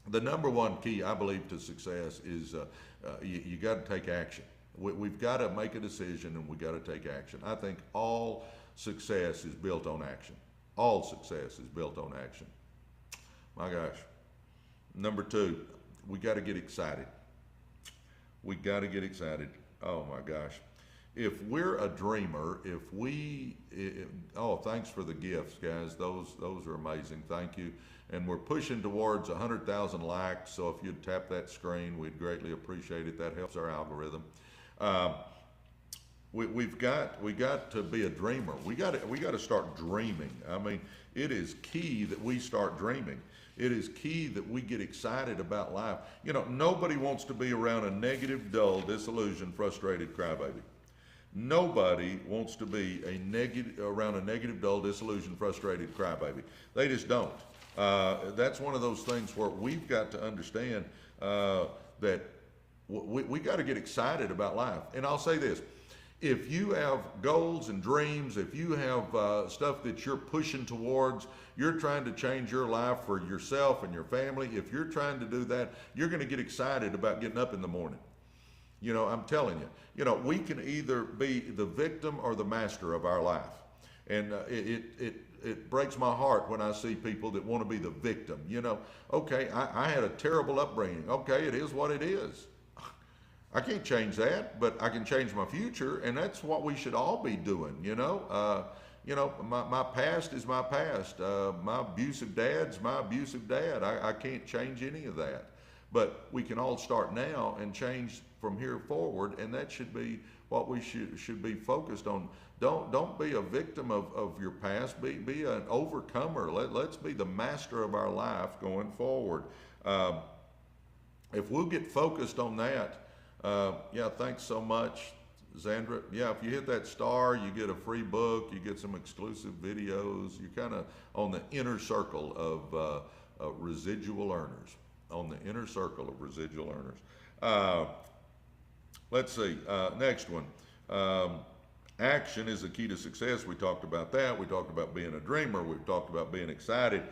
The number one key, I believe, to success is you got to take action. We've got to make a decision, and we've got to take action. I think all success is built on action. All success is built on action. My gosh. Number 2, we got to get excited. We got to get excited. Oh my gosh. If we're a dreamer, thanks for the gifts, guys. Those are amazing. Thank you. And we're pushing towards 100,000 likes. So if you'd tap that screen, we'd greatly appreciate it. That helps our algorithm. We got to be a dreamer. We got to start dreaming. I mean, it is key that we start dreaming. It is key that we get excited about life. Nobody wants to be around a negative, dull, disillusioned, frustrated crybaby. Nobody wants to be around a negative, dull, disillusioned, frustrated crybaby. They just don't. That's one of those things where we've got to understand that we got to get excited about life. And I'll say this: if you have goals and dreams, if you have stuff that you're pushing towards, you're trying to change your life for yourself and your family. If you're trying to do that, you're going to get excited about getting up in the morning. You know, I'm telling you, you know, we can either be the victim or the master of our life. And it breaks my heart when I see people that want to be the victim. You know, okay, I had a terrible upbringing. Okay, it is what it is. I can't change that, but I can change my future, and that's what we should all be doing, you know. My past is my past. My abusive dad's my abusive dad. I can't change any of that. But we can all start now and change from here forward, and that should be what we should be focused on. Don't be a victim of your past. Be an overcomer. Let's be the master of our life going forward. If we'll get focused on that, yeah, thanks so much, Zandra. Yeah, if you hit that star, you get a free book, you get some exclusive videos. You're kind of on the inner circle of residual earners. On the inner circle of residual earners. Let's see, next one. Action is the key to success. We talked about that. We talked about being a dreamer. We've talked about being excited.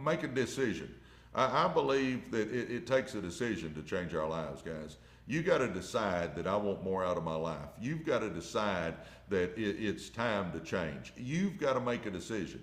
Make a decision. I believe that it takes a decision to change our lives, guys. You got to decide that I want more out of my life. You've got to decide that it's time to change. You've got to make a decision.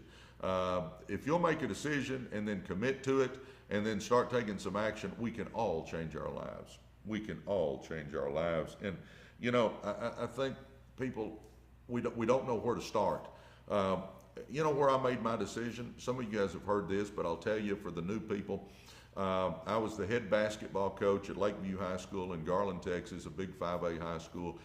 If you'll make a decision and then commit to it and then start taking some action, we can all change our lives. We can all change our lives. And, you know, I think people, we don't know where to start. You know where I made my decision? Some of you guys have heard this, but I'll tell you for the new people. I was the head basketball coach at Lakeview High School in Garland, Texas, a big 5A high school.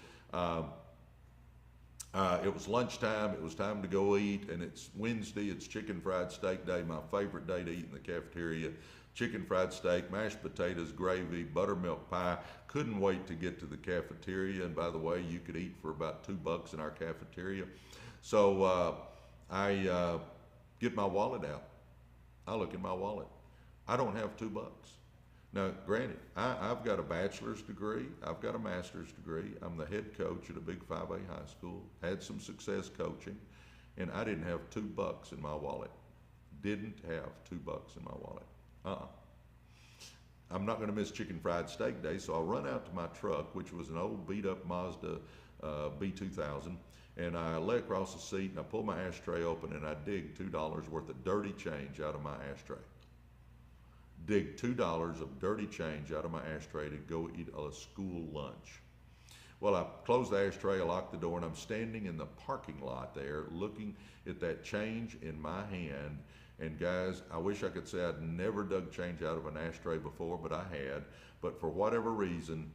It was lunchtime. It was time to go eat, and it's Wednesday. It's chicken fried steak day, my favorite day to eat in the cafeteria. Chicken fried steak, mashed potatoes, gravy, buttermilk pie. Couldn't wait to get to the cafeteria. And by the way, you could eat for about $2 in our cafeteria. So I get my wallet out. I look in my wallet. I don't have $2. Now, granted, I've got a bachelor's degree. I've got a master's degree. I'm the head coach at a big 5A high school. Had some success coaching, and I didn't have $2 in my wallet. Didn't have $2 in my wallet. I'm not going to miss chicken fried steak day, so I run out to my truck, which was an old beat-up Mazda B2000, and I lay across the seat, and I pull my ashtray open, and I dig $2 worth of dirty change out of my ashtray. Dig $2 of dirty change out of my ashtray to go eat a school lunch. Well, I close the ashtray, I lock the door, and I'm standing in the parking lot there looking at that change in my hand. And guys, I wish I could say I'd never dug change out of an ashtray before, but I had. But for whatever reason,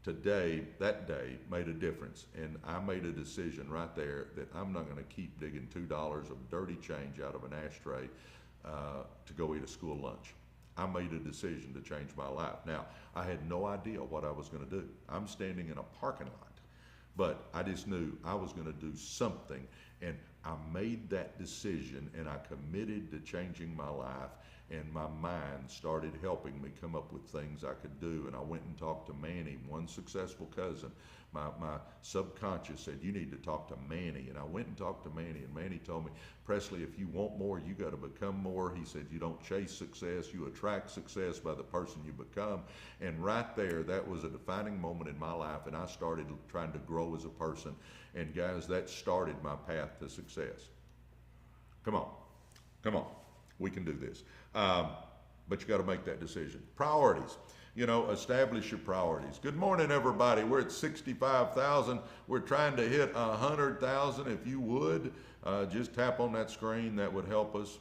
today, that day, made a difference. And I made a decision right there that I'm not going to keep digging $2 of dirty change out of an ashtray to go eat a school lunch. I made a decision to change my life. Now, I had no idea what I was going to do. I'm standing in a parking lot, but I just knew I was going to do something, and I made that decision, and I committed to changing my life, and my mind started helping me come up with things I could do. And I went and talked to Manny, one successful cousin. My subconscious said, you need to talk to Manny. And I went and talked to Manny, and Manny told me, Presley, if you want more, you got to become more. He said, you don't chase success, you attract success by the person you become. And right there, that was a defining moment in my life, and I started trying to grow as a person. And guys, that started my path to success. Come on, we can do this. But you got to make that decision. Priorities. You know, establish your priorities. Good morning, everybody. We're at 65,000. We're trying to hit 100,000. If you would, just tap on that screen. That would help us.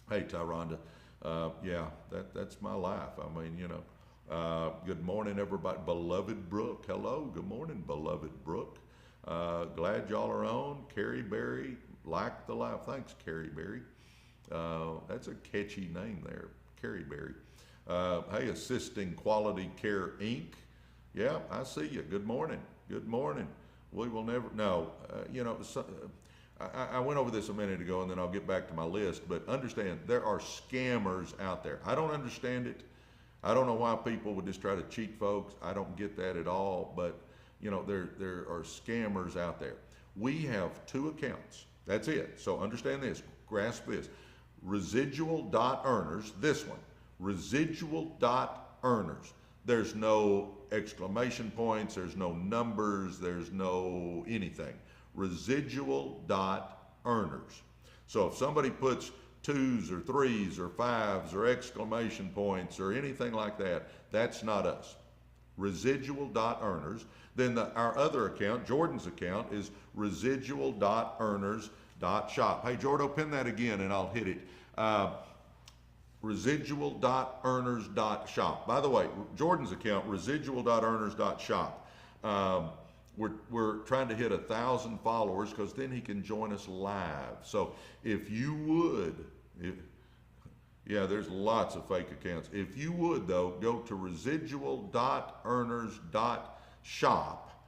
Hey, Tyronda. Yeah, that's my life. I mean, you know. Good morning, everybody. Beloved Brooke. Hello. Good morning, beloved Brooke. Glad y'all are on. Carrie Berry. Like the life. Thanks, Carrie Berry. That's a catchy name there, Carrie Berry. Hey, Assisting Quality Care Inc. Yeah, I see you. Good morning. Good morning. We will never, no, I went over this a minute ago and then I'll get back to my list, but understand there are scammers out there. I don't understand it. I don't know why people would just try to cheat folks. I don't get that at all, but there are scammers out there. We have two accounts. That's it. So understand this, grasp this. Residual.earners, this one, residual.earners. There's no exclamation points, there's no numbers, there's no anything. Residual.earners. So if somebody puts 2s or 3s or 5s or exclamation points or anything like that, that's not us. Residual.earners. Then our other account, Jordan's account, is residual.earners.shop. Hey, Jordan, pin that again and I'll hit it. Residual.earners.shop. By the way, Jordan's account, residual.earners.shop. We're trying to hit 1,000 followers because then he can join us live. So if you would, yeah, there's lots of fake accounts. If you would, though, go to residual.earners.shop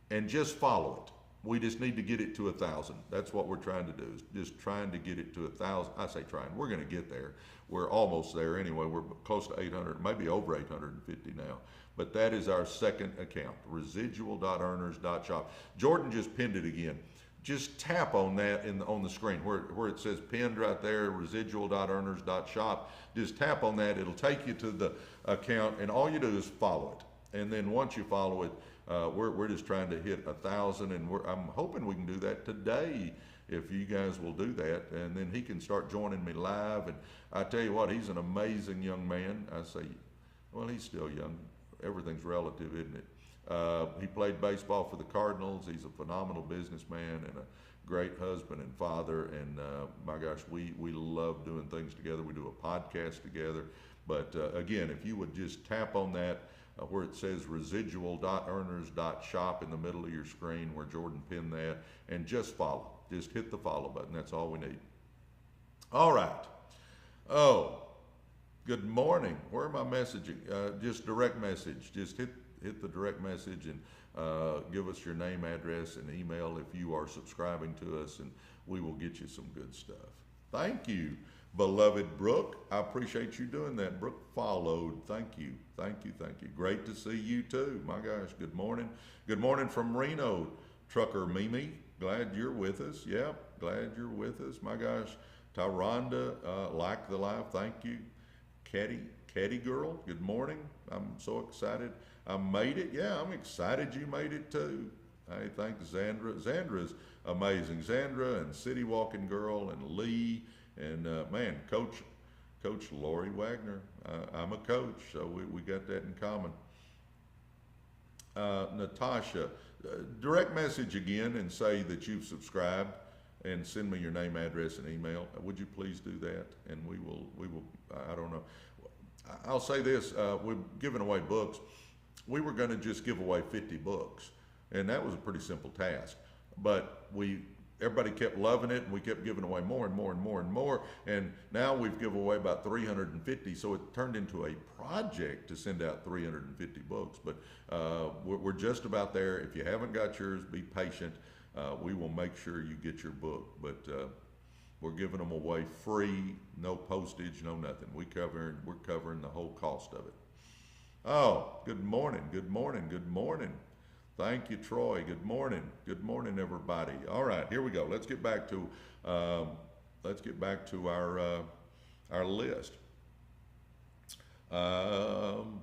and just follow it. We just need to get it to 1,000. That's what we're trying to do, is just trying to get it to 1,000. I say trying, we're going to get there. We're almost there anyway. We're close to 800, maybe over 850 now. But that is our second account, residual.earners.shop. Jordan just pinned it again. Just tap on that on the screen where it says pinned right there, residual.earners.shop. Just tap on that. It'll take you to the account, and all you do is follow it. And then once you follow it, we're just trying to hit 1,000, and I'm hoping we can do that today if you guys will do that. And then he can start joining me live. And I tell you what, he's an amazing young man. I say, well, he's still young. Everything's relative, isn't it? He played baseball for the Cardinals. He's a phenomenal businessman and a great husband and father. And my gosh, we love doing things together. We do a podcast together. But again, if you would just tap on that where it says residual.earners.shop in the middle of your screen where Jordan pinned that, and just follow. Just hit the follow button. That's all we need. All right. Oh, good morning. Where am I messaging? Just direct message. Just hit the direct message and give us your name, address, and email if you are subscribing to us, and we will get you some good stuff. Thank you, beloved Brooke. I appreciate you doing that. Brooke followed. Thank you. Thank you. Thank you. Great to see you too. My gosh, good morning. Good morning from Reno. Trucker Mimi, glad you're with us. Yep, glad you're with us. My gosh, Tyranda, like the live. Thank you. Caddy girl, good morning. I'm so excited. I made it. Yeah, I'm excited you made it too. Hey, thanks, Zandra. Zandra's amazing. Zandra and City Walking Girl and Lee and man, Coach Lori Wagner. I'm a coach, so we got that in common. Natasha, direct message again and say that you've subscribed and send me your name, address, and email. Would you please do that? And we will, I don't know. I'll say this, we're giving away books. We were gonna just give away 50 books, and that was a pretty simple task. But everybody kept loving it, and we kept giving away more and more and more and more, and now we've given away about 350, so it turned into a project to send out 350 books. But we're just about there. If you haven't got yours, be patient. We will make sure you get your book, but we're giving them away free, no postage, no nothing. We're covering the whole cost of it. Oh, good morning, good morning, good morning. Thank you, Troy. Good morning, everybody. All right, here we go. Let's get back to our list.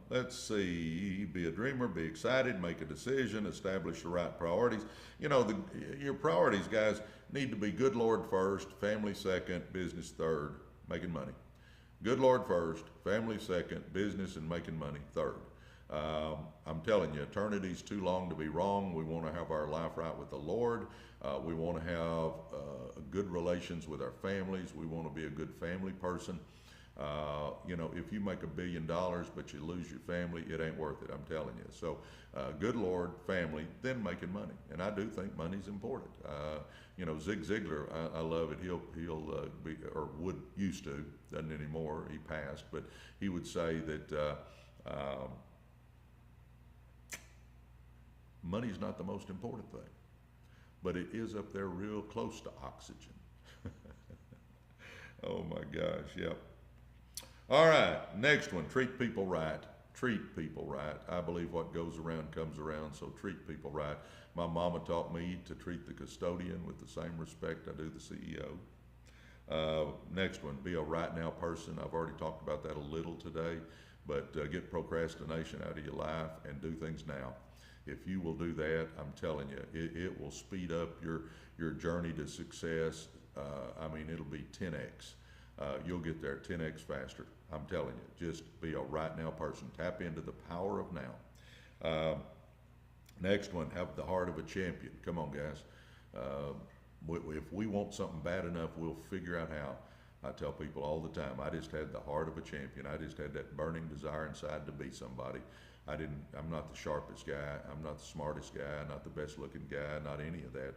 Let's see. Be a dreamer, be excited, make a decision, establish the right priorities. Your priorities, guys, need to be good Lord first, family second, business third, making money. Good Lord first, family second, business and making money third. I'm telling you, eternity's too long to be wrong. We want to have our life right with the Lord. We want to have good relations with our families. We want to be a good family person. If you make $1 billion but you lose your family, it ain't worth it, I'm telling you. So good Lord, family, then making money. And I do think money's important. Zig Ziglar, I love it. He'll be, or used to, doesn't anymore, he passed, but he would say that money's not the most important thing. but it is up there real close to oxygen. Oh my gosh, yep. All right, next one, treat people right. Treat people right. I believe what goes around comes around, so treat people right. My mama taught me to treat the custodian with the same respect I do the CEO. Next one, be a right now person. I've already talked about that a little today, but get procrastination out of your life and do things now. If you will do that, I'm telling you, it will speed up your journey to success. I mean, it'll be 10x. You'll get there 10x faster. I'm telling you, just be a right now person. Tap into the power of now. Next one, have the heart of a champion. Come on, guys. If we want something bad enough, we'll figure out how. I tell people all the time, I just had the heart of a champion. I just had that burning desire inside to be somebody. I'm not the sharpest guy. I'm not the smartest guy, not the best looking guy, not any of that.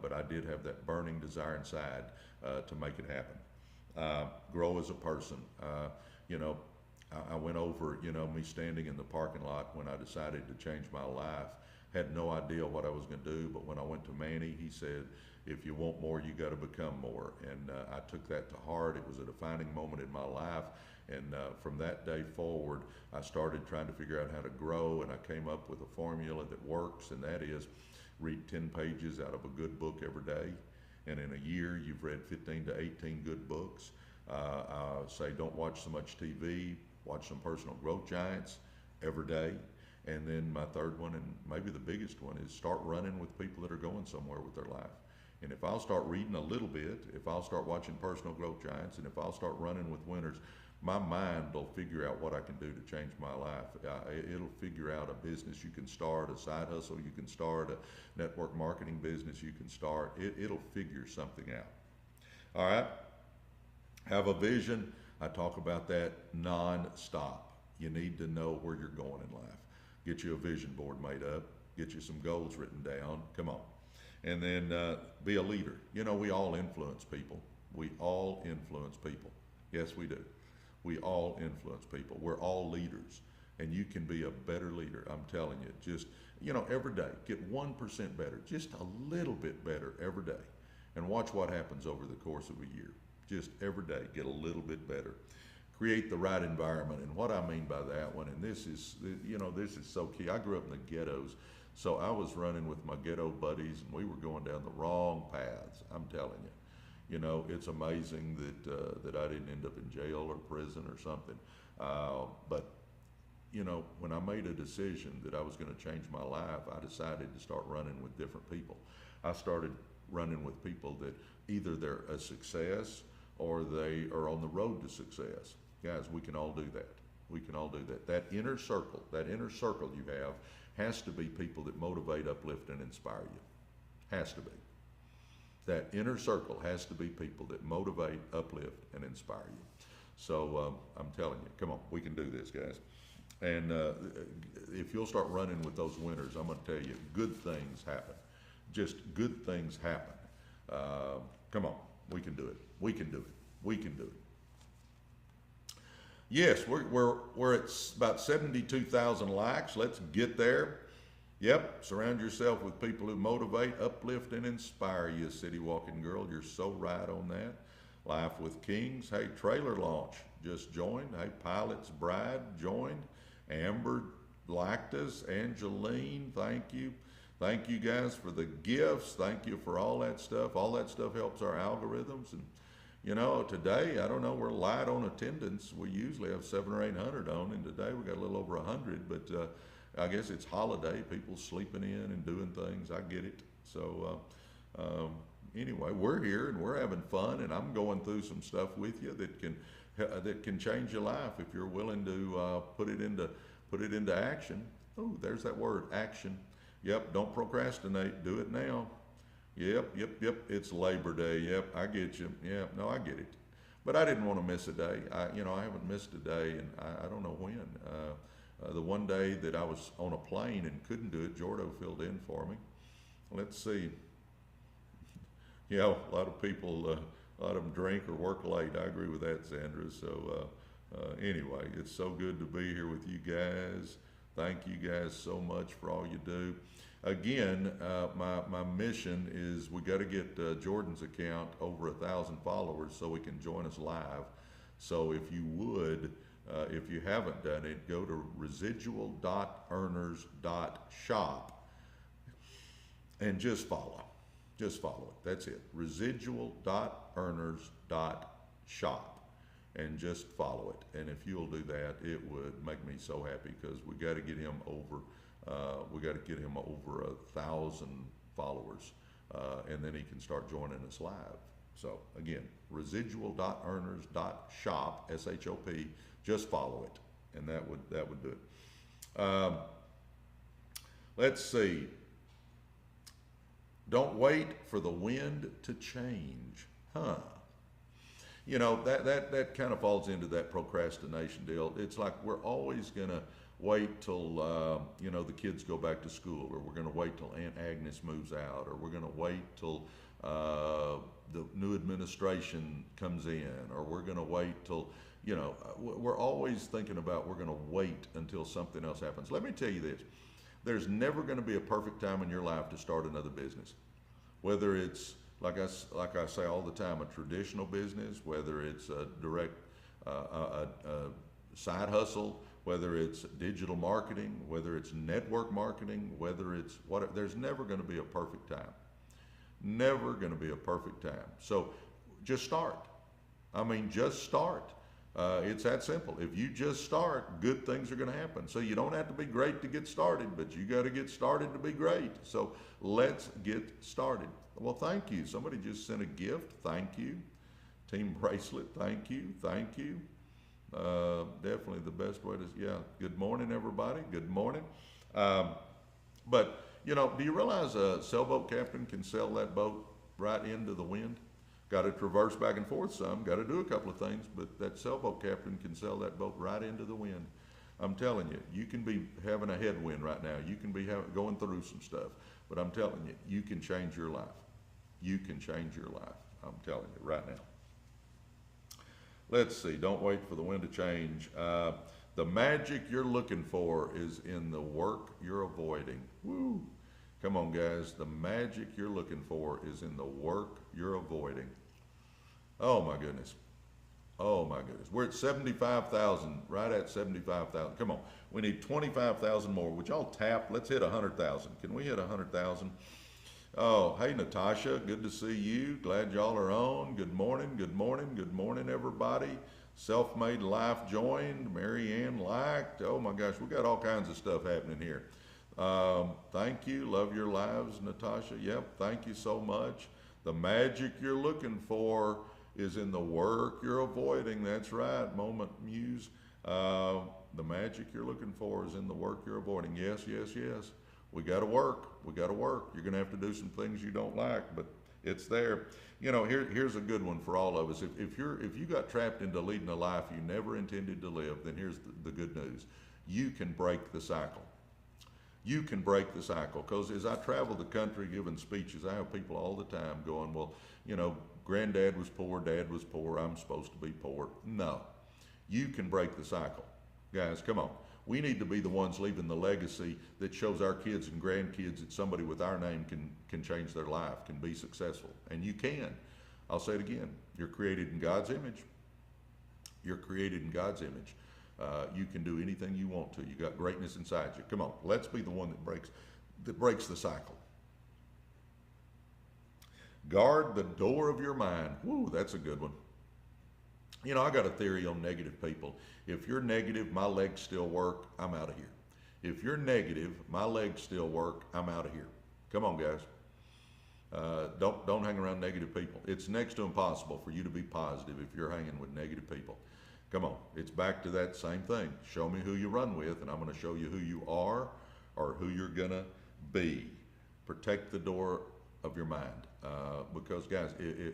But I did have that burning desire inside to make it happen. Grow as a person. You know, I went over, you know, me standing in the parking lot when I decided to change my life. Had no idea what I was going to do, but when I went to Manny, he said, if you want more, you got to become more. And I took that to heart. It was a defining moment in my life. And from that day forward, I started trying to figure out how to grow, and I came up with a formula that works, and that is read 10 pages out of a good book every day. And in a year, you've read 15 to 18 good books. I say don't watch so much TV, watch some personal growth giants every day. And then my third one, and maybe the biggest one, is start running with people that are going somewhere with their life. And if I'll start reading a little bit, if I'll start watching personal growth giants, and if I'll start running with winners, my mind will figure out what I can do to change my life. It'll figure out a business you can start, a side hustle you can start, a network marketing business you can start. It'll figure something out. All right? Have a vision. I talk about that non-stop. You need to know where you're going in life. Get you a vision board made up. Get you some goals written down. Come on. And then be a leader. You know, we all influence people. We all influence people. Yes, we do. We all influence people. We're all leaders. And you can be a better leader. I'm telling you, just, you know, every day, get 1% better, just a little bit better every day. And watch what happens over the course of a year. Just every day, get a little bit better. Create the right environment. And what I mean by that one, and this is, you know, this is so key. I grew up in the ghettos, so I was running with my ghetto buddies, and we were going down the wrong paths. I'm telling you. You know, it's amazing that I didn't end up in jail or prison or something. But, you know, when I made a decision that I was going to change my life, I decided to start running with different people. I started running with people that either they're a success or they are on the road to success. Guys, we can all do that. We can all do that. That inner circle you have has to be people that motivate, uplift, and inspire you. Has to be. That inner circle has to be people that motivate, uplift, and inspire you. So I'm telling you, come on, we can do this, guys. And if you'll start running with those winners, I'm going to tell you, good things happen. Just good things happen. Come on, we can do it. We can do it. We can do it. Yes, we're at about 72,000 likes. Let's get there. Yep, surround yourself with people who motivate, uplift, and inspire you, City Walking Girl. You're so right on that. Life with Kings. Hey, trailer launch just joined. Hey, Pilot's Bride joined. Amber liked us. Angeline, thank you. Thank you guys for the gifts. Thank you for all that stuff. All that stuff helps our algorithms. And you know, today, I don't know, we're light on attendance. We usually have 700 or 800 on, and today we got a little over 100, but I guess it's holiday, people sleeping in and doing things. I get it. So anyway, we're here and we're having fun, and I'm going through some stuff with you that can change your life if you're willing to put it into action. Oh, there's that word, action. Yep, don't procrastinate. Do it now. Yep. It's Labor Day. Yep, I get you. Yep, no, I get it. But I didn't want to miss a day. I haven't missed a day, and I don't know when. The one day that I was on a plane and couldn't do it, Jordo filled in for me. Let's see. Yeah, a lot of people, a lot of them drink or work late. I agree with that, Sandra. So anyway, it's so good to be here with you guys. Thank you guys so much for all you do. Again, my mission is we got to get Jordan's account over 1,000 followers so he can join us live. So if you would, if you haven't done it, go to residual.earners.shop and just follow. Just follow it. That's it. Residual.earners.shop and just follow it. And if you'll do that, it would make me so happy because we got to get him over. We got to get him over 1,000 followers, and then he can start joining us live. So again, residual.earners.shop, SHOP. Just follow it, and that would do it. Let's see. Don't wait for the wind to change, huh? You know, that kind of falls into that procrastination deal. It's like we're always gonna wait till you know, the kids go back to school, or we're gonna wait till Aunt Agnes moves out, or we're gonna wait till the new administration comes in, or we're gonna wait till, you know, we're always thinking about we're gonna wait until something else happens. Let me tell you this. There's never going to be a perfect time in your life to start another business. Whether it's, like I say all the time, a traditional business, whether it's a direct side hustle, whether it's digital marketing, whether it's network marketing, whether it's whatever, there's never going to be a perfect time. Never going to be a perfect time. So just start. I mean, just start. It's that simple. If you just start, good things are going to happen. So you don't have to be great to get started, but you got to get started to be great. So let's get started. Well, thank you. Somebody just sent a gift. Thank you. Team bracelet. Thank you. Thank you. Definitely the best way to, yeah. Good morning, everybody. Good morning. But, you know, do you realize a sailboat captain can sail that boat right into the wind? Got to traverse back and forth some, got to do a couple of things, but that sailboat captain can sail that boat right into the wind. I'm telling you, you can be having a headwind right now. You can be going through some stuff, but I'm telling you, you can change your life. You can change your life. I'm telling you right now. Let's see, don't wait for the wind to change. The magic you're looking for is in the work you're avoiding. Woo! Come on, guys. The magic you're looking for is in the work you're avoiding. Oh, my goodness. Oh, my goodness. We're at 75,000, right at 75,000. Come on. We need 25,000 more. Would y'all tap? Let's hit 100,000. Can we hit 100,000? Oh, hey, Natasha. Good to see you. Glad y'all are on. Good morning. Good morning. Good morning, everybody. Self-Made Life joined. Mary Ann liked. Oh, my gosh. We got all kinds of stuff happening here. Thank you. Love your lives, Natasha. Yep. Thank you so much. The magic you're looking for is in the work you're avoiding. That's right. Moment Muse. The magic you're looking for is in the work you're avoiding. Yes, yes, yes. We got to work. We got to work. You're going to have to do some things you don't like, but it's there. You know, here's a good one for all of us. If you got trapped into leading a life you never intended to live, then here's the good news. You can break the cycle. You can break the cycle, because as I travel the country giving speeches, I have people all the time going, well, you know, granddad was poor, dad was poor, I'm supposed to be poor. No, you can break the cycle. Guys, come on. We need to be the ones leaving the legacy that shows our kids and grandkids that somebody with our name can change their life, can be successful. And you can. I'll say it again. You're created in God's image. You're created in God's image. You can do anything you want to. You got greatness inside you. Come on, let's be the one that breaks the cycle. Guard the door of your mind. Woo, that's a good one. You know, I got a theory on negative people. If you're negative, my legs still work, I'm out of here. If you're negative, my legs still work, I'm out of here. Come on, guys. Don't hang around negative people. It's next to impossible for you to be positive if you're hanging with negative people. Come on, it's back to that same thing. Show me who you run with, and I'm going to show you who you are or who you're going to be. Protect the door of your mind, because, guys,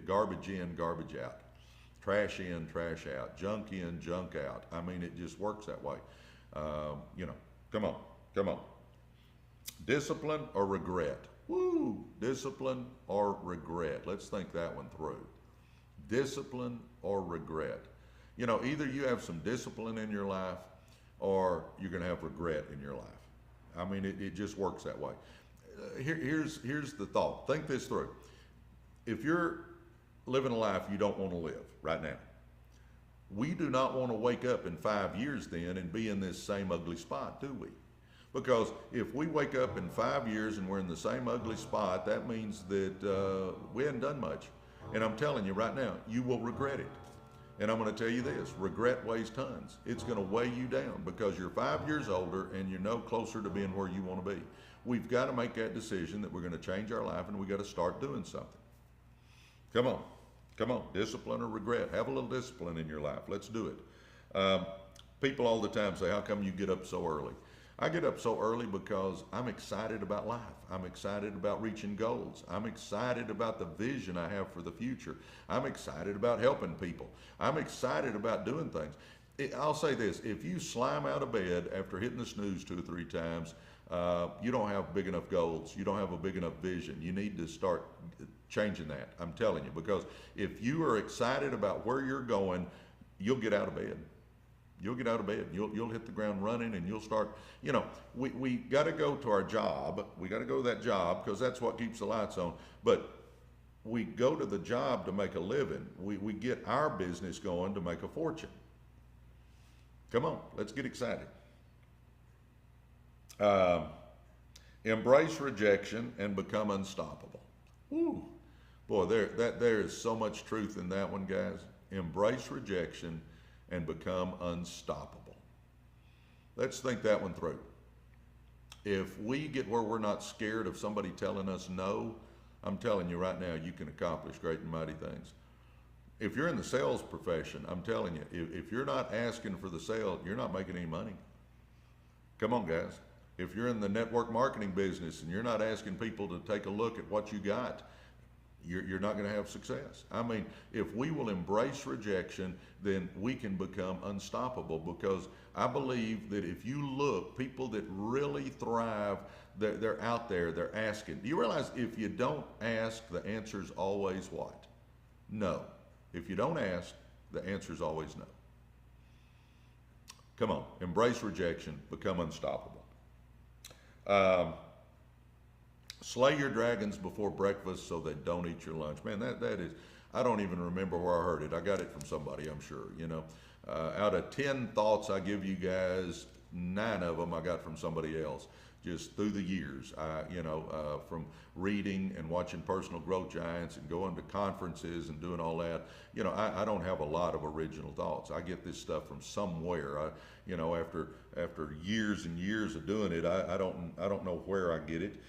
garbage in, garbage out. Trash in, trash out. Junk in, junk out. I mean, it just works that way. You know, come on, come on. Discipline or regret? Woo! Discipline or regret? Let's think that one through. Discipline or regret? You know, either you have some discipline in your life or you're going to have regret in your life. I mean, it just works that way. Here's the thought. Think this through. If you're living a life you don't want to live right now, we do not want to wake up in 5 years then and be in this same ugly spot, do we? Because if we wake up in 5 years and we're in the same ugly spot, that means that we hadn't done much. And I'm telling you right now, you will regret it. And I'm going to tell you this, regret weighs tons. It's going to weigh you down because you're 5 years older and you're no closer to being where you want to be. We've got to make that decision that we're going to change our life and we got to start doing something. Come on. Come on. Discipline or regret. Have a little discipline in your life. Let's do it. People all the time say, how come you get up so early? I get up so early because I'm excited about life. I'm excited about reaching goals. I'm excited about the vision I have for the future. I'm excited about helping people. I'm excited about doing things. I'll say this, if you slime out of bed after hitting the snooze 2 or 3 times, you don't have big enough goals. You don't have a big enough vision. You need to start changing that. I'm telling you, because if you are excited about where you're going, you'll get out of bed. You'll get out of bed. You'll hit the ground running, and you'll start. You know, we got to go to our job. We got to go to that job because that's what keeps the lights on. But we go to the job to make a living. We get our business going to make a fortune. Come on, let's get excited. Embrace rejection and become unstoppable. Woo. Boy, there is so much truth in that one, guys. Embrace rejection and become unstoppable. Let's think that one through. If we get where we're not scared of somebody telling us no, I'm telling you right now, you can accomplish great and mighty things. If you're in the sales profession, I'm telling you, if you're not asking for the sale, you're not making any money. Come on, guys. If you're in the network marketing business and you're not asking people to take a look at what you got, you're not going to have success. I mean, if we will embrace rejection, then we can become unstoppable, because I believe that if you look, people that really thrive, they're out there, they're asking. Do you realize if you don't ask, the answer's always what? No. If you don't ask, the answer's always no. Come on, embrace rejection, become unstoppable. Slay your dragons before breakfast so they don't eat your lunch. Man, that is, I don't even remember where I heard it. I got it from somebody, I'm sure. You know, out of 10 thoughts I give you guys, 9 of them I got from somebody else. Just through the years, from reading and watching Personal Growth Giants and going to conferences and doing all that, I don't have a lot of original thoughts. I get this stuff from somewhere. After years and years of doing it, I don't know where I get it.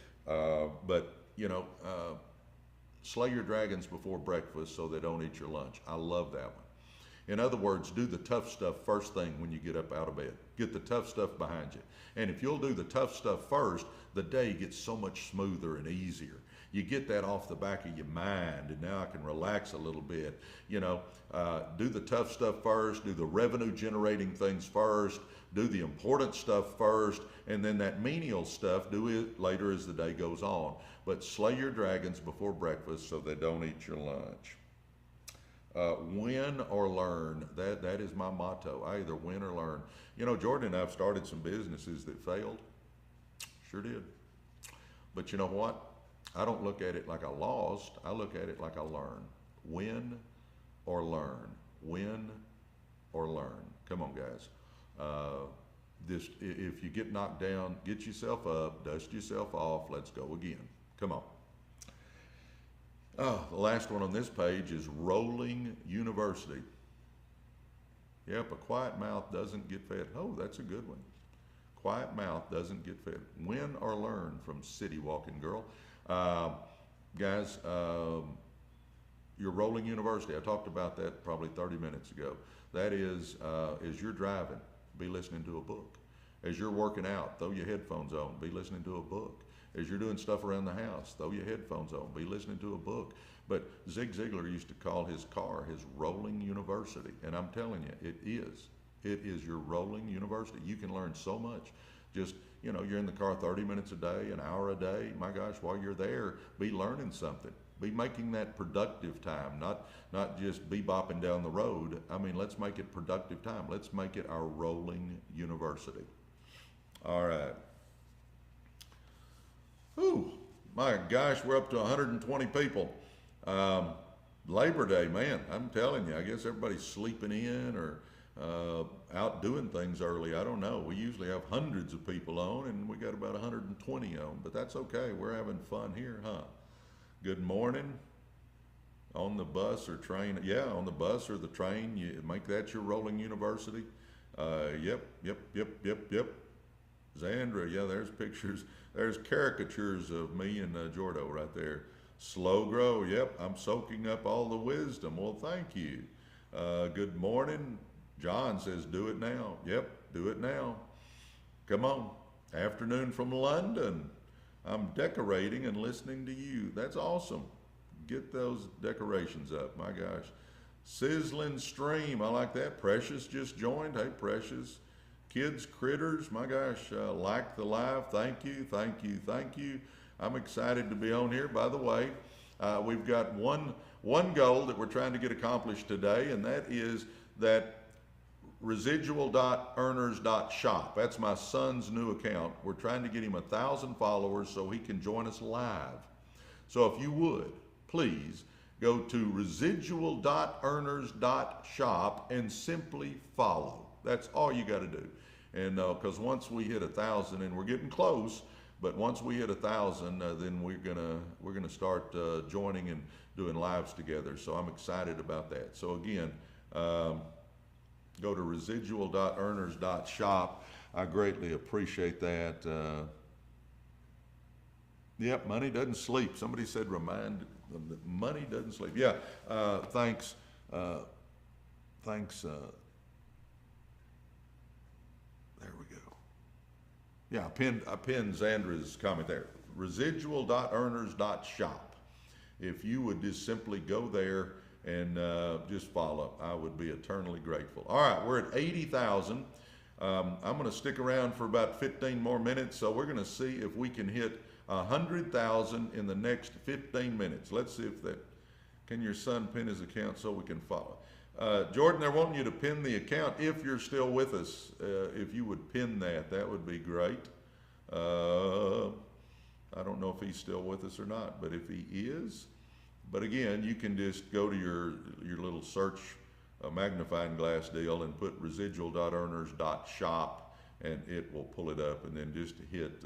Slay your dragons before breakfast so they don't eat your lunch. I love that one. In other words, do the tough stuff first thing when you get up out of bed. Get the tough stuff behind you. And if you'll do the tough stuff first, the day gets so much smoother and easier. You get that off the back of your mind, and now I can relax a little bit. Do the tough stuff first, do the revenue generating things first, do the important stuff first, and then that menial stuff, do it later as the day goes on. But slay your dragons before breakfast so they don't eat your lunch. Win or learn. That is my motto. I either win or learn. Jordan and I have started some businesses that failed. Sure did. But you know what? I don't look at it like I lost. I look at it like I learned. Win or learn. Win or learn. Come on, guys. If you get knocked down, get yourself up, dust yourself off. Let's go again. Come on. The last one on this page is Rolling University. Yep, a quiet mouth doesn't get fed. Oh, that's a good one. Quiet mouth doesn't get fed. Win or learn from City Walking Girl. Guys, your Rolling University, I talked about that probably 30 minutes ago. That is, as you're driving, be listening to a book. As you're working out, throw your headphones on, be listening to a book. As you're doing stuff around the house, throw your headphones on, be listening to a book. But Zig Ziglar used to call his car his Rolling University. And I'm telling you, it is. It is your Rolling University. You can learn so much. Just, you're in the car 30 minutes a day, an hour a day. My gosh, while you're there, be learning something. be making that productive time, not just bebopping down the road. I mean, let's make it productive time. Let's make it our rolling university. All right. Whew, my gosh, we're up to 120 people. Um, Labor Day, man, I'm telling you, I guess everybody's sleeping in or out doing things early. I don't know. We usually have hundreds of people on, and we got about 120 on, but that's okay. We're having fun here, huh? Good morning. On the bus or train, yeah, on the bus or the train, you make that your rolling university. Yep. Zandra, yeah, there's pictures. There's caricatures of me and Jordo right there. Slow grow, yep, I'm soaking up all the wisdom. Well, thank you. Good morning. John says, do it now. Yep, do it now. Come on. Afternoon from London. I'm decorating and listening to you. That's awesome. Get those decorations up, my gosh. Sizzling stream, I like that. Precious just joined. Hey, Precious. Kids, critters, my gosh, like the live. Thank you. I'm excited to be on here. By the way, we've got one goal that we're trying to get accomplished today, and that is that residual.earners.shop. That's my son's new account. We're trying to get him 1,000 followers so he can join us live. So if you would, please go to residual.earners.shop and simply follow. That's all you got to do. And because once we hit 1,000, and we're getting close, but once we hit 1,000, then we're gonna start joining and doing lives together. So I'm excited about that. So again, go to residual.earners.shop. I greatly appreciate that. Yep, money doesn't sleep. Somebody said remind them that money doesn't sleep. Yeah, thanks. Thanks. There we go. Yeah, I pinned Zandra's comment there. Residual.earners.shop. If you would just simply go there and just follow, I would be eternally grateful. All right, we're at 80,000. I'm going to stick around for about 15 more minutes, so we're going to see if we can hit 100,000 in the next 15 minutes. Let's see if that. Can your son pin his account so we can follow? Jordan, they're wanting you to pin the account if you're still with us. If you would pin that, that would be great. I don't know if he's still with us or not, but if he is, but again, you can just go to your little search magnifying glass deal and put residual.earners.shop, and it will pull it up, and then just hit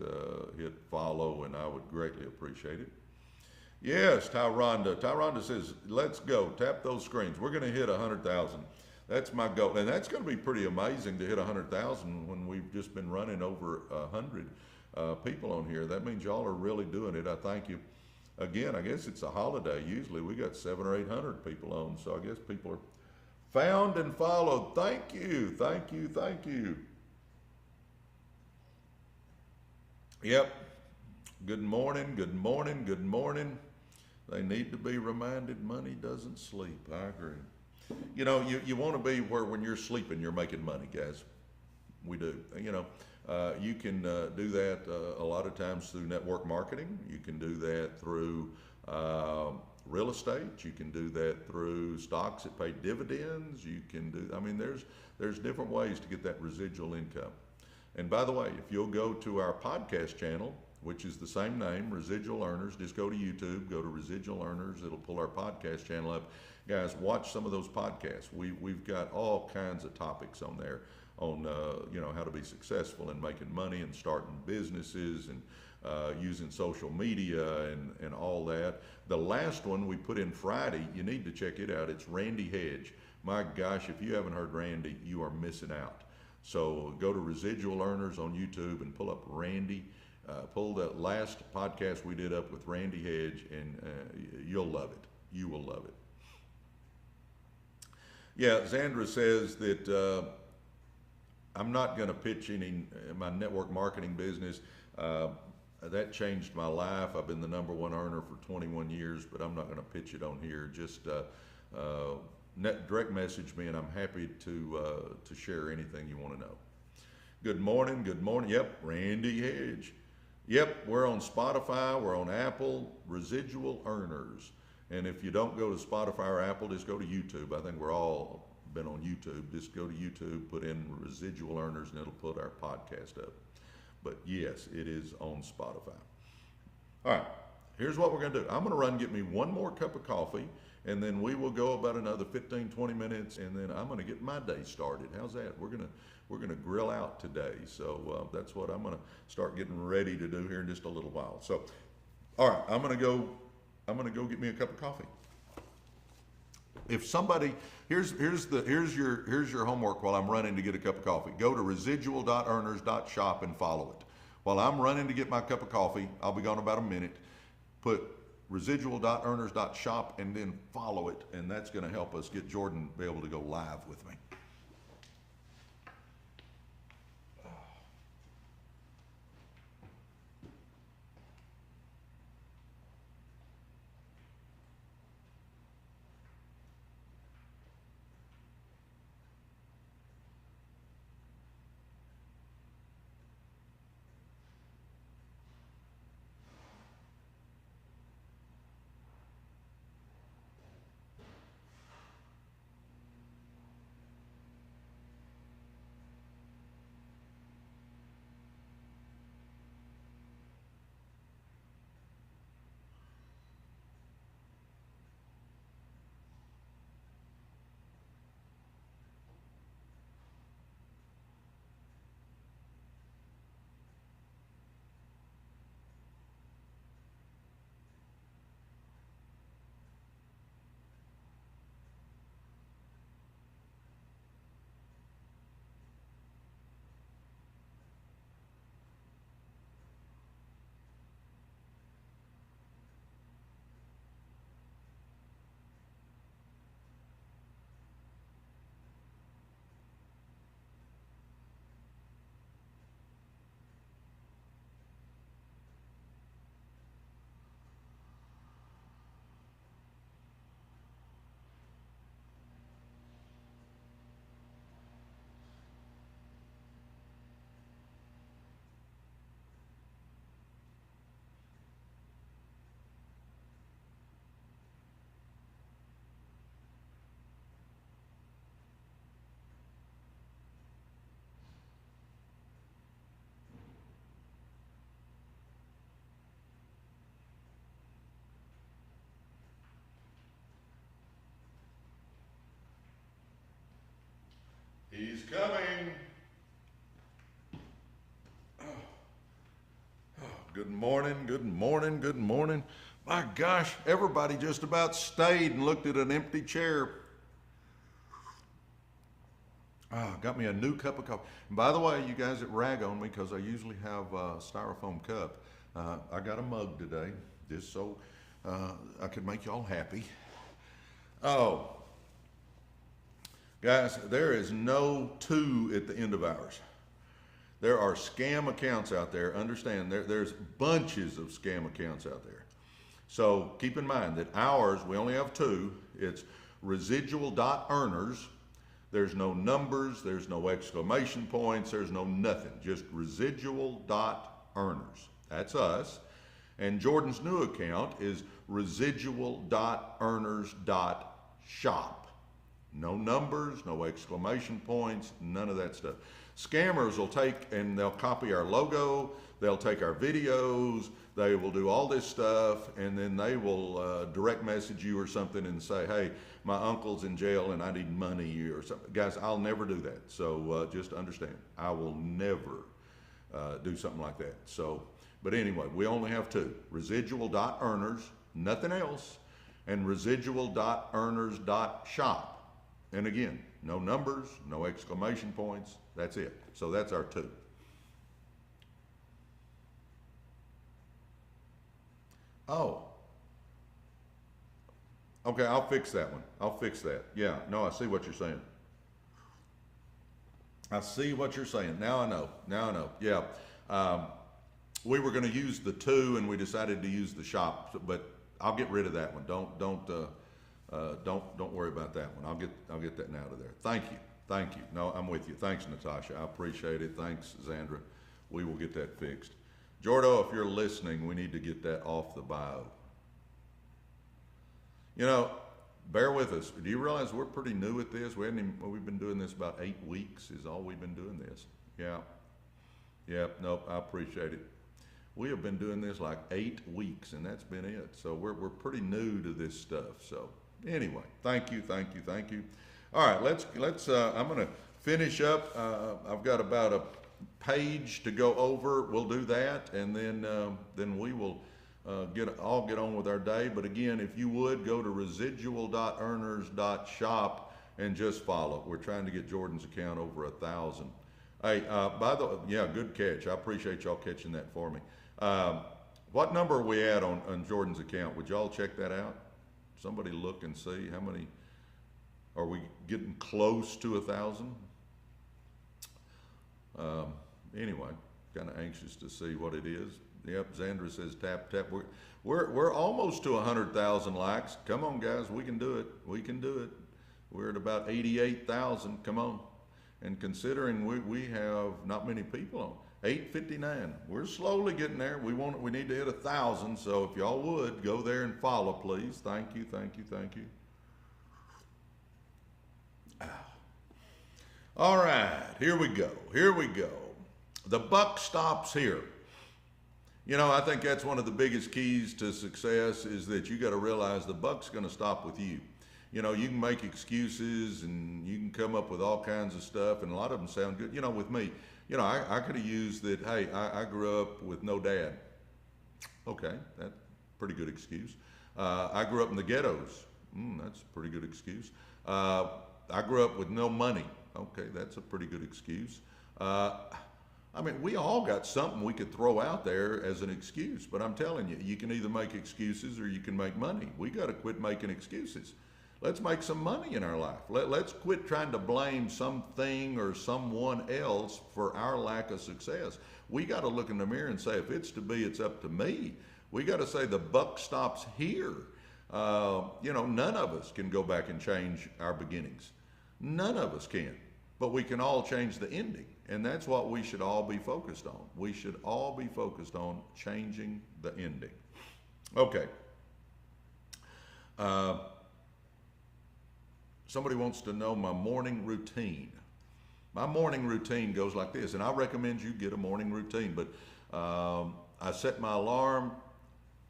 follow, and I would greatly appreciate it. Yes, Tyronda. Tyronda says, let's go. Tap those screens. We're going to hit 100,000. That's my goal. And that's going to be pretty amazing to hit 100,000 when we've just been running over 100 people on here. That means y'all are really doing it. I thank you. Again, I guess it's a holiday. Usually we got 700 or 800 people on. So I guess people are found and followed. Thank you. Yep. Good morning. They need to be reminded money doesn't sleep. I agree. You know, you want to be where when you're sleeping, you're making money, guys. We do. You know, you can do that a lot of times through network marketing. You can do that through real estate. You can do that through stocks that pay dividends. You can do, I mean, there's different ways to get that residual income. And by the way, if you'll go to our podcast channel, which is the same name, Residual Earners. Just go to YouTube, go to Residual Earners. It'll pull our podcast channel up. Guys, watch some of those podcasts. We've got all kinds of topics on there on you know, how to be successful in making money and starting businesses and using social media and all that. The last one we put in Friday, you need to check it out. It's Randy Hedge. My gosh, if you haven't heard Randy, you are missing out. So go to Residual Earners on YouTube and pull up Randy. Pull the last podcast we did up with Randy Hedge, and you'll love it. You will love it. Yeah, Zandra says that I'm not going to pitch my network marketing business. That changed my life. I've been the #1 earner for 21 years, but I'm not going to pitch it on here. Just direct message me, and I'm happy to share anything you want to know. Good morning. Yep, Randy Hedge. Yep, we're on Spotify, we're on Apple, Residual Earners. And if you don't go to Spotify or Apple, just go to YouTube. I think we're all been on YouTube. Just go to YouTube, put in Residual Earners, and it'll put our podcast up. But yes, it is on Spotify. All right, here's what we're going to do. I'm going to run and get me one more cup of coffee, and then we will go about another 15, 20 minutes, and then I'm going to get my day started. How's that? We're going to grill out today. So that's what I'm going to start getting ready to do here in just a little while. So, all right, I'm going to go get me a cup of coffee. If somebody, here's your homework while I'm running to get a cup of coffee. Go to residual.earners.shop and follow it. While I'm running to get my cup of coffee, I'll be gone about a minute. Put residual.earners.shop and then follow it, and that's going to help us get Jordan be able to go live with me. He's coming. Good morning, good morning, good morning. My gosh, everybody just about stayed and looked at an empty chair. Got me a new cup of coffee. And by the way, you guys that rag on me because I usually have a styrofoam cup, I got a mug today just so I could make y'all happy. Oh, guys, there is no 2 at the end of ours. There are scam accounts out there. Understand, there's bunches of scam accounts out there. So keep in mind that ours, we only have 2. It's residual.earners. There's no numbers, there's no exclamation points, there's no nothing. Just residual.earners. That's us. And Jordan's new account is residual.earners.shop. No numbers, no exclamation points, none of that stuff. Scammers will take and they'll copy our logo, they'll take our videos, they will do all this stuff, and then they will direct message you or something and say, hey, my uncle's in jail and I need money or something. Guys, I'll never do that. So just understand, I will never do something like that. So, but anyway, we only have 2, residual.earners, nothing else, and residual.earners.shop. And again, no numbers, no exclamation points, that's it. So that's our 2. Oh, okay, I'll fix that one. I'll fix that. Yeah, no, I see what you're saying. I see what you're saying. Now I know. Now I know. Yeah. We were going to use the 2 and we decided to use the shop, but I'll get rid of that one. Don't worry about that one. I'll get that out of there. Thank you. Thank you. No, I'm with you. Thanks, Natasha. I appreciate it. Thanks, Zandra. We will get that fixed. Jordo, if you're listening, we need to get that off the bio. You know, bear with us. Do you realize we're pretty new at this? We've been doing this about 8 weeks is all we've been doing this. Yeah. Yep. Nope. I appreciate it. We have been doing this like 8 weeks, and that's been it. So we're pretty new to this stuff. So anyway, thank you, thank you, thank you. All right, let's. I'm going to finish up. I've got about a page to go over. We'll do that, and then we will get on with our day. But again, if you would go to residual.earners.shop and just follow. We're trying to get Jordan's account over 1,000. Hey, by the way, yeah, good catch. I appreciate y'all catching that for me. What number are we at on Jordan's account? Would y'all check that out? Somebody look and see how many. Are we getting close to 1,000? Anyway, kind of anxious to see what it is. Yep, Zandra says tap tap. We're almost to 100,000 likes. Come on, guys, we can do it. We can do it. We're at about 88,000. Come on. And considering we have not many people on, 859. We're slowly getting there. We need to hit 1,000. So if y'all would go there and follow, please. Thank you, thank you, thank you. All right, here we go. Here we go. The buck stops here. You know, I think that's one of the biggest keys to success is that you got to realize the buck's going to stop with you. You know, you can make excuses and you can come up with all kinds of stuff, and a lot of them sound good. You know, with me, you know, I could have used that, hey, I grew up with no dad. Okay, that's a pretty good excuse. I grew up in the ghettos. That's a pretty good excuse. I grew up with no money. Okay, that's a pretty good excuse. I mean, we all got something we could throw out there as an excuse, but I'm telling you, you can either make excuses or you can make money. We got to quit making excuses. Let's make some money in our life. Let's quit trying to blame something or someone else for our lack of success. We got to look in the mirror and say, if it's to be, it's up to me. We got to say the buck stops here. You know, none of us can go back and change our beginnings. None of us can, but we can all change the ending. And that's what we should all be focused on. We should all be focused on changing the ending. Okay. Somebody wants to know my morning routine. My morning routine goes like this, and I recommend you get a morning routine, but I set my alarm,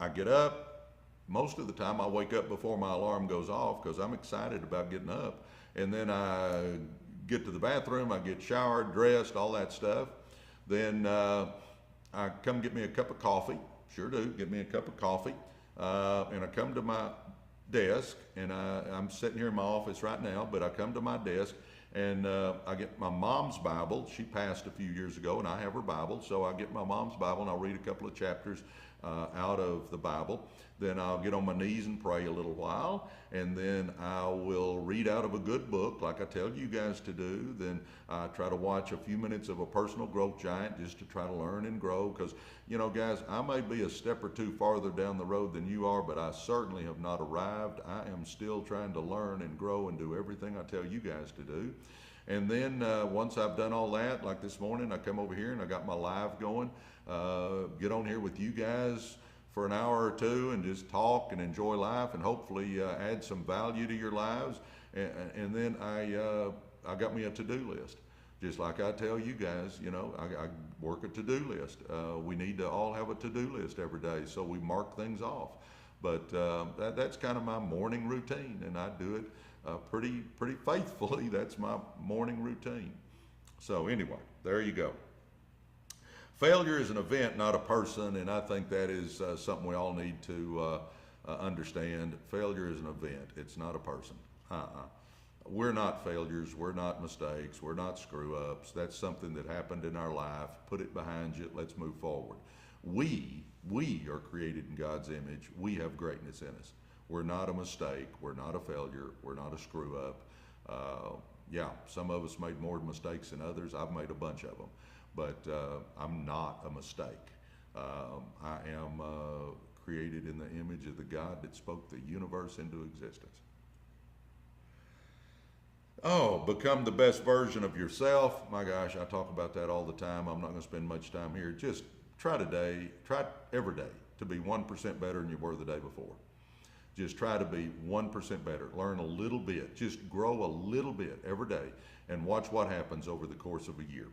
I get up. Most of the time I wake up before my alarm goes off because I'm excited about getting up. And then I get to the bathroom, I get showered, dressed, all that stuff. Then I come get me a cup of coffee. Sure do, get me a cup of coffee. And I come to my desk, and I'm sitting here in my office right now, but I come to my desk and I get my mom's Bible. She passed a few years ago, and I have her Bible. So I get my mom's Bible, and I'll read a couple of chapters out of the Bible. Then I'll get on my knees and pray a little while, and then I will read out of a good book like I tell you guys to do. Then I try to watch a few minutes of a personal growth giant just to try to learn and grow, because, you know, guys, I may be a step or two farther down the road than you are, but I certainly have not arrived. I am still trying to learn and grow and do everything I tell you guys to do. And then once I've done all that, like this morning, I come over here and I got my live going, get on here with you guys for an hour or two and just talk and enjoy life and hopefully add some value to your lives. And then I got me a to-do list. Just like I tell you guys, you know, I work a to-do list. We need to all have a to-do list every day so we mark things off. But that's kind of my morning routine, and I do it pretty faithfully. That's my morning routine. So anyway, there you go. Failure is an event, not a person, and I think that is something we all need to understand. Failure is an event. It's not a person. We're not failures. We're not mistakes. We're not screw-ups. That's something that happened in our life. Put it behind you. Let's move forward. We are created in God's image. We have greatness in us. We're not a mistake. We're not a failure. We're not a screw-up. Yeah, some of us made more mistakes than others. I've made a bunch of them. But I'm not a mistake. I am created in the image of the God that spoke the universe into existence. Oh, become the best version of yourself. My gosh, I talk about that all the time. I'm not going to spend much time here. Just try every day to be 1% better than you were the day before. Just try to be 1% better. Learn a little bit. Just grow a little bit every day and watch what happens over the course of a year.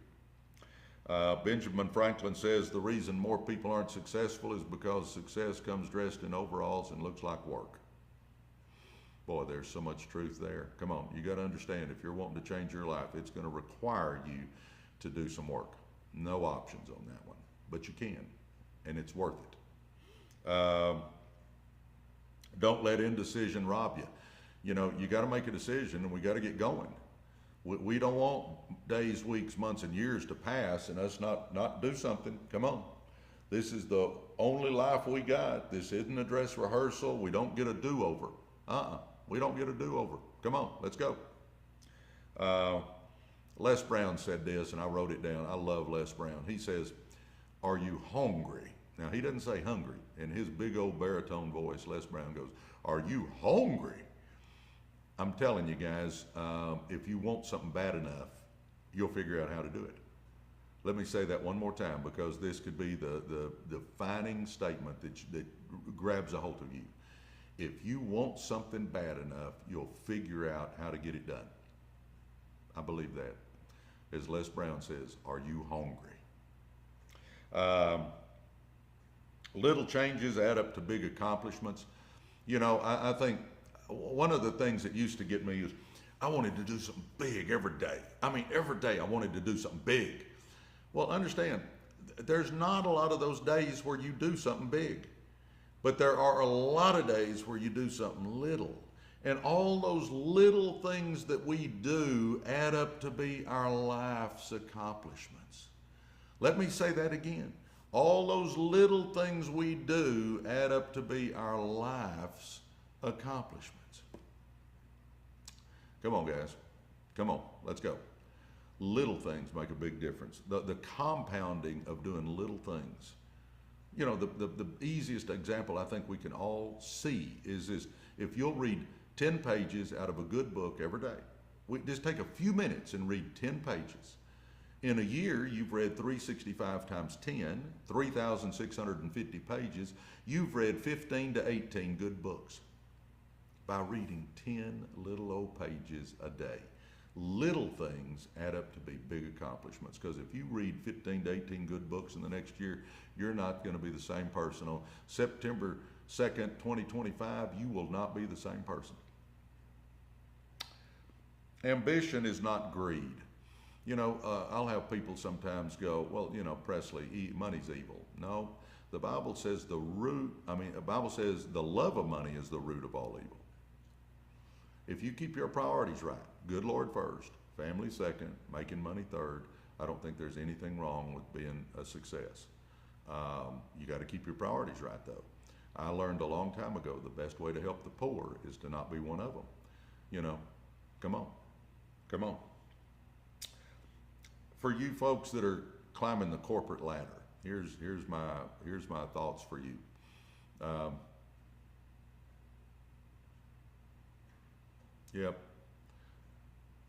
Benjamin Franklin says the reason more people aren't successful is because success comes dressed in overalls and looks like work. Boy, there's so much truth there. Come on, you got to understand, if you're wanting to change your life, it's going to require you to do some work. No options on that one, but you can, and it's worth it. Don't let indecision rob you. You know, you got to make a decision, and we got to get going. We don't want days, weeks, months, and years to pass and us not do something. Come on. This is the only life we got. This isn't a dress rehearsal. We don't get a do-over. We don't get a do-over. Come on, let's go. Les Brown said this, and I wrote it down. I love Les Brown. He says, "Are you hungry?" Now, he doesn't say hungry. In his big old baritone voice, Les Brown goes, "Are you hungry?" I'm telling you guys, if you want something bad enough, you'll figure out how to do it. Let me say that one more time, because this could be the defining statement that grabs a hold of you. If you want something bad enough, you'll figure out how to get it done. I believe that. As Les Brown says, are you hungry? Little changes add up to big accomplishments. You know, I think one of the things that used to get me is I wanted to do something big every day. I mean, every day I wanted to do something big. Well, understand, there's not a lot of those days where you do something big. But there are a lot of days where you do something little. And all those little things that we do add up to be our life's accomplishments. Let me say that again. All those little things we do add up to be our life's accomplishments. Come on, guys. Come on, let's go. Little things make a big difference. The compounding of doing little things. You know, the easiest example I think we can all see is this. If you'll read 10 pages out of a good book every day, just take a few minutes and read 10 pages. In a year, you've read 365 times 10, 3,650 pages. You've read 15 to 18 good books by reading 10 little old pages a day. Little things add up to be big accomplishments, because if you read 15 to 18 good books in the next year, you're not going to be the same person. On September 2nd, 2025, you will not be the same person. Ambition is not greed. You know, I'll have people sometimes go, well, you know, Presley, money's evil. No, the Bible says the Bible says the love of money is the root of all evil. If you keep your priorities right, good Lord first, family second, making money third, I don't think there's anything wrong with being a success. You got to keep your priorities right, though. I learned a long time ago the best way to help the poor is to not be one of them. You know, come on, come on. For you folks that are climbing the corporate ladder, here's my thoughts for you. Yep.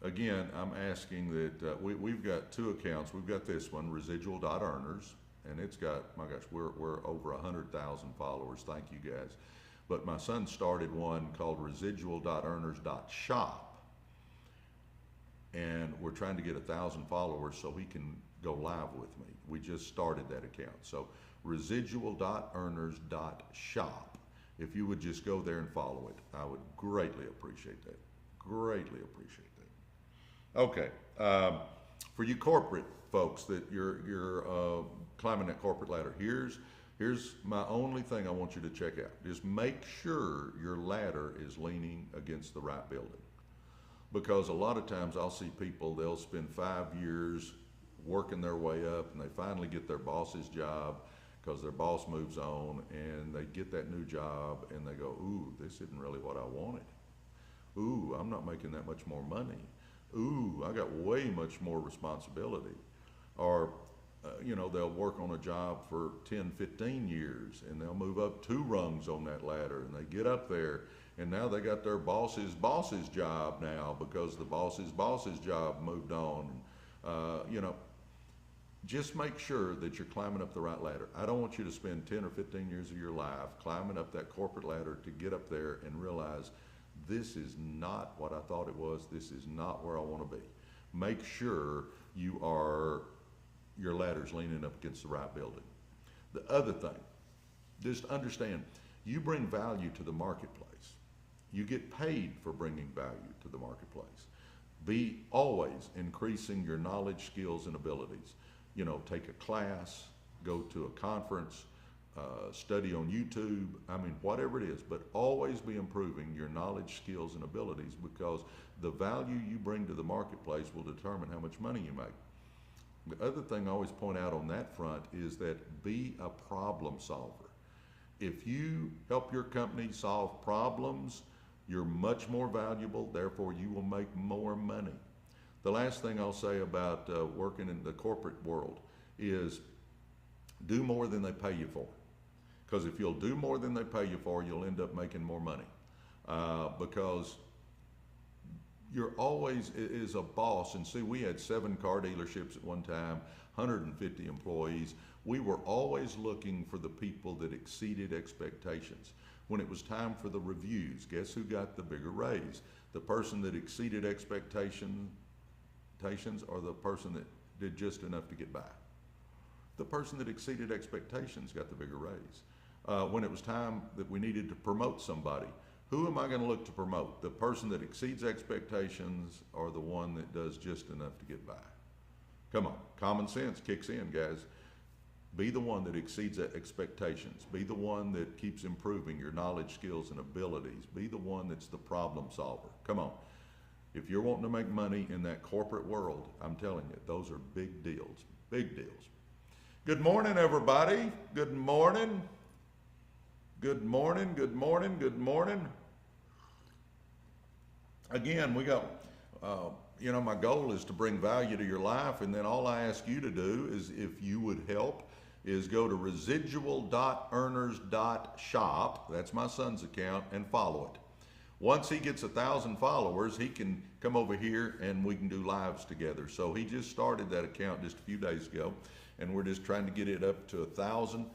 Again, I'm asking that we've got two accounts. We've got this one, residual.earners, and it's got, my gosh, we're over 100,000 followers. Thank you guys. But my son started one called residual.earners.shop, and we're trying to get 1,000 followers so he can go live with me. We just started that account. So residual.earners.shop. If you would just go there and follow it, I would greatly appreciate that. Greatly appreciate that. Okay, for you corporate folks that you're climbing that corporate ladder, here's my only thing I want you to check out. Just make sure your ladder is leaning against the right building. Because a lot of times I'll see people, they'll spend 5 years working their way up, and they finally get their boss's job because their boss moves on, and they get that new job and they go, ooh, this isn't really what I wanted. Ooh, I'm not making that much more money. Ooh, I got way much more responsibility. Or, you know, they'll work on a job for 10, 15 years, and they'll move up 2 rungs on that ladder, and they get up there, and now they got their boss's job now because the boss's job moved on. You know, just make sure that you're climbing up the right ladder. I don't want you to spend 10 or 15 years of your life climbing up that corporate ladder to get up there and realize this is not what I thought it was. This is not where I want to be. Make sure your ladder's leaning up against the right building. The other thing, just understand, you bring value to the marketplace. You get paid for bringing value to the marketplace. Be always increasing your knowledge, skills, and abilities. You know, take a class, go to a conference, study on YouTube, I mean, whatever it is, but always be improving your knowledge, skills, and abilities, because the value you bring to the marketplace will determine how much money you make. The other thing I always point out on that front is that be a problem solver. If you help your company solve problems, you're much more valuable, therefore you will make more money. The last thing I'll say about working in the corporate world is do more than they pay you for. Because if you'll do more than they pay you for, you'll end up making more money. Because you're always, as a boss, and see, we had 7 car dealerships at one time, 150 employees. We were always looking for the people that exceeded expectations. When it was time for the reviews, guess who got the bigger raise? The person that exceeded expectations or the person that did just enough to get by? The person that exceeded expectations got the bigger raise. When it was time that we needed to promote somebody, who am I going to look to promote? The person that exceeds expectations or the one that does just enough to get by? Come on, common sense kicks in, guys. Be the one that exceeds expectations. Be the one that keeps improving your knowledge, skills, and abilities. Be the one that's the problem solver. Come on. If you're wanting to make money in that corporate world, I'm telling you, those are big deals, big deals. Good morning, everybody. Good morning. Good morning, good morning, good morning. Again, we got, my goal is to bring value to your life, and then all I ask you to do is, if you would help, is go to residual.earners.shop, that's my son's account, and follow it. Once he gets 1,000 followers, he can come over here and we can do lives together. So he just started that account just a few days ago, and we're just trying to get it up to 1,000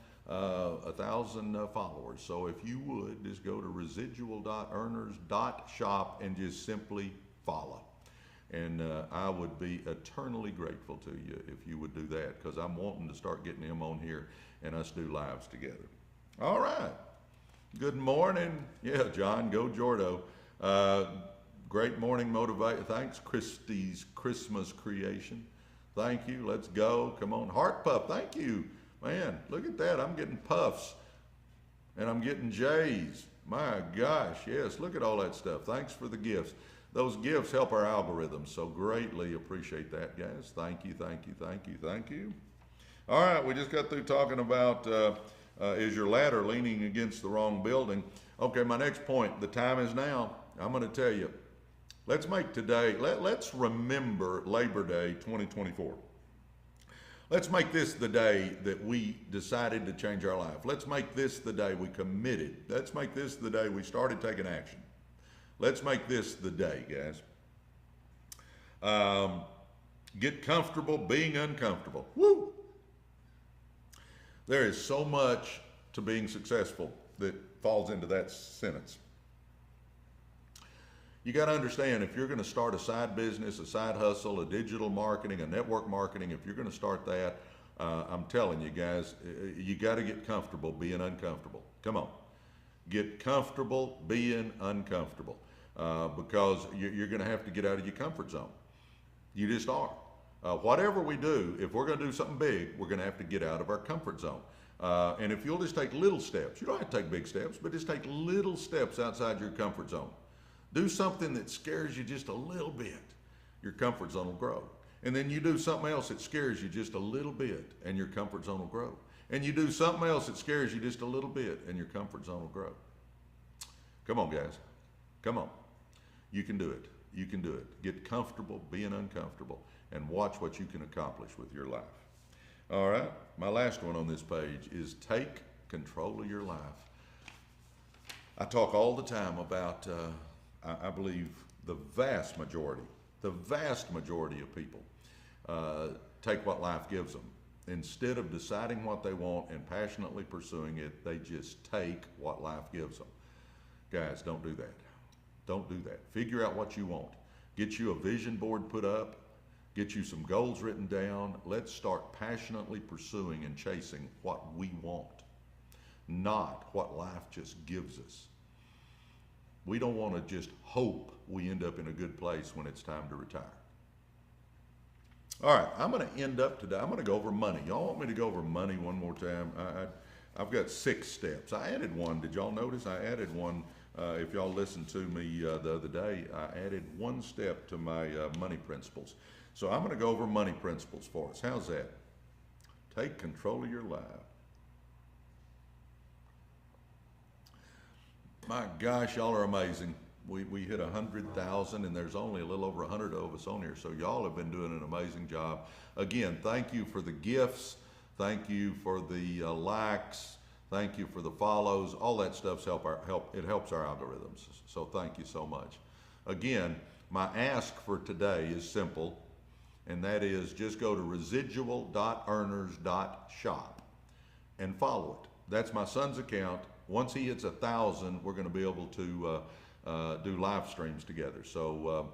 followers. So if you would, just go to residual.earners.shop and just simply follow. And I would be eternally grateful to you if you would do that, because I'm wanting to start getting him on here and us do lives together. All right. Good morning. Yeah, John, go Jordo. Great morning motivate. Thanks, Christie's Christmas creation. Thank you. Let's go. Come on. Heart puff. Thank you. Man, look at that. I'm getting puffs and I'm getting J's. My gosh. Yes. Look at all that stuff. Thanks for the gifts. Those gifts help our algorithms, so greatly appreciate that, guys. Thank you, thank you, thank you, thank you. All right, we just got through talking about is your ladder leaning against the wrong building? Okay, my next point, the time is now. I'm going to tell you, let's make today, let's remember Labor Day 2024. Let's make this the day that we decided to change our life. Let's make this the day we committed. Let's make this the day we started taking action. Let's make this the day, guys. Get comfortable being uncomfortable. Woo! There is so much to being successful that falls into that sentence. You got to understand, if you're going to start a side business, a side hustle, a digital marketing, a network marketing, if you're going to start that, I'm telling you guys, you got to get comfortable being uncomfortable. Come on. Get comfortable being uncomfortable. Because you're going to have to get out of your comfort zone. You just are. Whatever we do, if we're going to do something big, we're going to have to get out of our comfort zone. And if you'll just take little steps, you don't have to take big steps, but just take little steps outside your comfort zone. Do something that scares you just a little bit, your comfort zone will grow. And then you do something else that scares you just a little bit, and your comfort zone will grow. And you do something else that scares you just a little bit, and your comfort zone will grow. Come on, guys. Come on. You can do it. You can do it. Get comfortable being uncomfortable and watch what you can accomplish with your life. All right. My last one on this page is take control of your life. I talk all the time about, I believe the vast majority of people take what life gives them Instead of deciding what they want and passionately pursuing it, they just take what life gives them. Guys, don't do that. Don't do that. Figure out what you want. Get you a vision board put up. Get you some goals written down. Let's start passionately pursuing and chasing what we want, not what life just gives us. We don't want to just hope we end up in a good place when it's time to retire. All right, I'm going to end up today. I'm going to go over money. Y'all want me to go over money one more time? I've got 6 steps. I added one. Did y'all notice? I added one. If y'all listened to me the other day, I added 1 step to my money principles. So I'm going to go over money principles for us. How's that? Take control of your life. My gosh, y'all are amazing. We hit 100,000, and there's only a little over 100 of us on here. So y'all have been doing an amazing job. Again, thank you for the gifts. Thank you for the likes. Thank you for the follows. All that stuff's helps our algorithms. So thank you so much. Again, my ask for today is simple, and that is just go to residual.earners.shop and follow it. That's my son's account. Once he hits 1,000, we're going to be able to do live streams together. So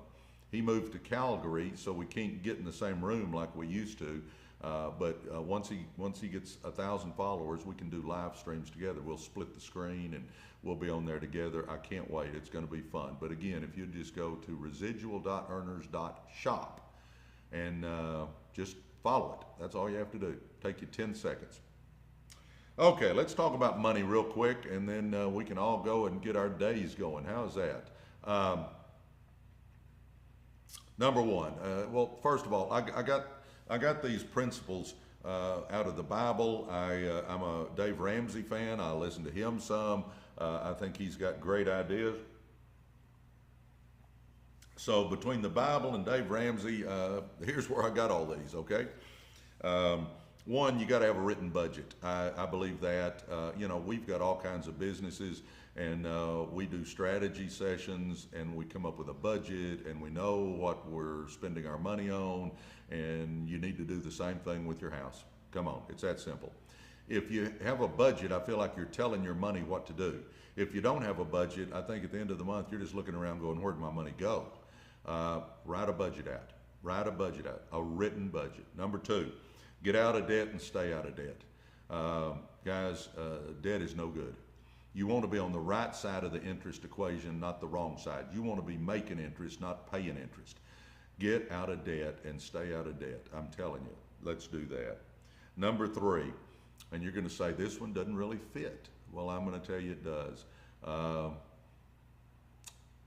he moved to Calgary, so we can't get in the same room like we used to. But once he gets 1,000 followers, we can do live streams together. We'll split the screen and we'll be on there together. I can't wait. It's going to be fun. But again, if you just go to residual.earners.shop and just follow it. That's all you have to do. Take you 10 seconds. Okay, let's talk about money real quick, and then we can all go and get our days going. How's that? Number one, well, first of all, I got these principles out of the Bible. I'm a Dave Ramsey fan. I listen to him some. I think he's got great ideas. So between the Bible and Dave Ramsey, here's where I got all these, okay? One, you got to have a written budget. I believe that. You know, we've got all kinds of businesses, and we do strategy sessions, and we come up with a budget, and we know what we're spending our money on, and you need to do the same thing with your house. Come on, it's that simple. If you have a budget, I feel like you're telling your money what to do. If you don't have a budget, I think at the end of the month, you're just looking around going, where'd my money go? Write a budget out. Write a budget out, a written budget. Number 2, get out of debt and stay out of debt. Guys, debt is no good. You want to be on the right side of the interest equation, not the wrong side. You want to be making interest, not paying interest. Get out of debt and stay out of debt. I'm telling you, let's do that. Number 3, and you're going to say, this one doesn't really fit. Well, I'm going to tell you it does.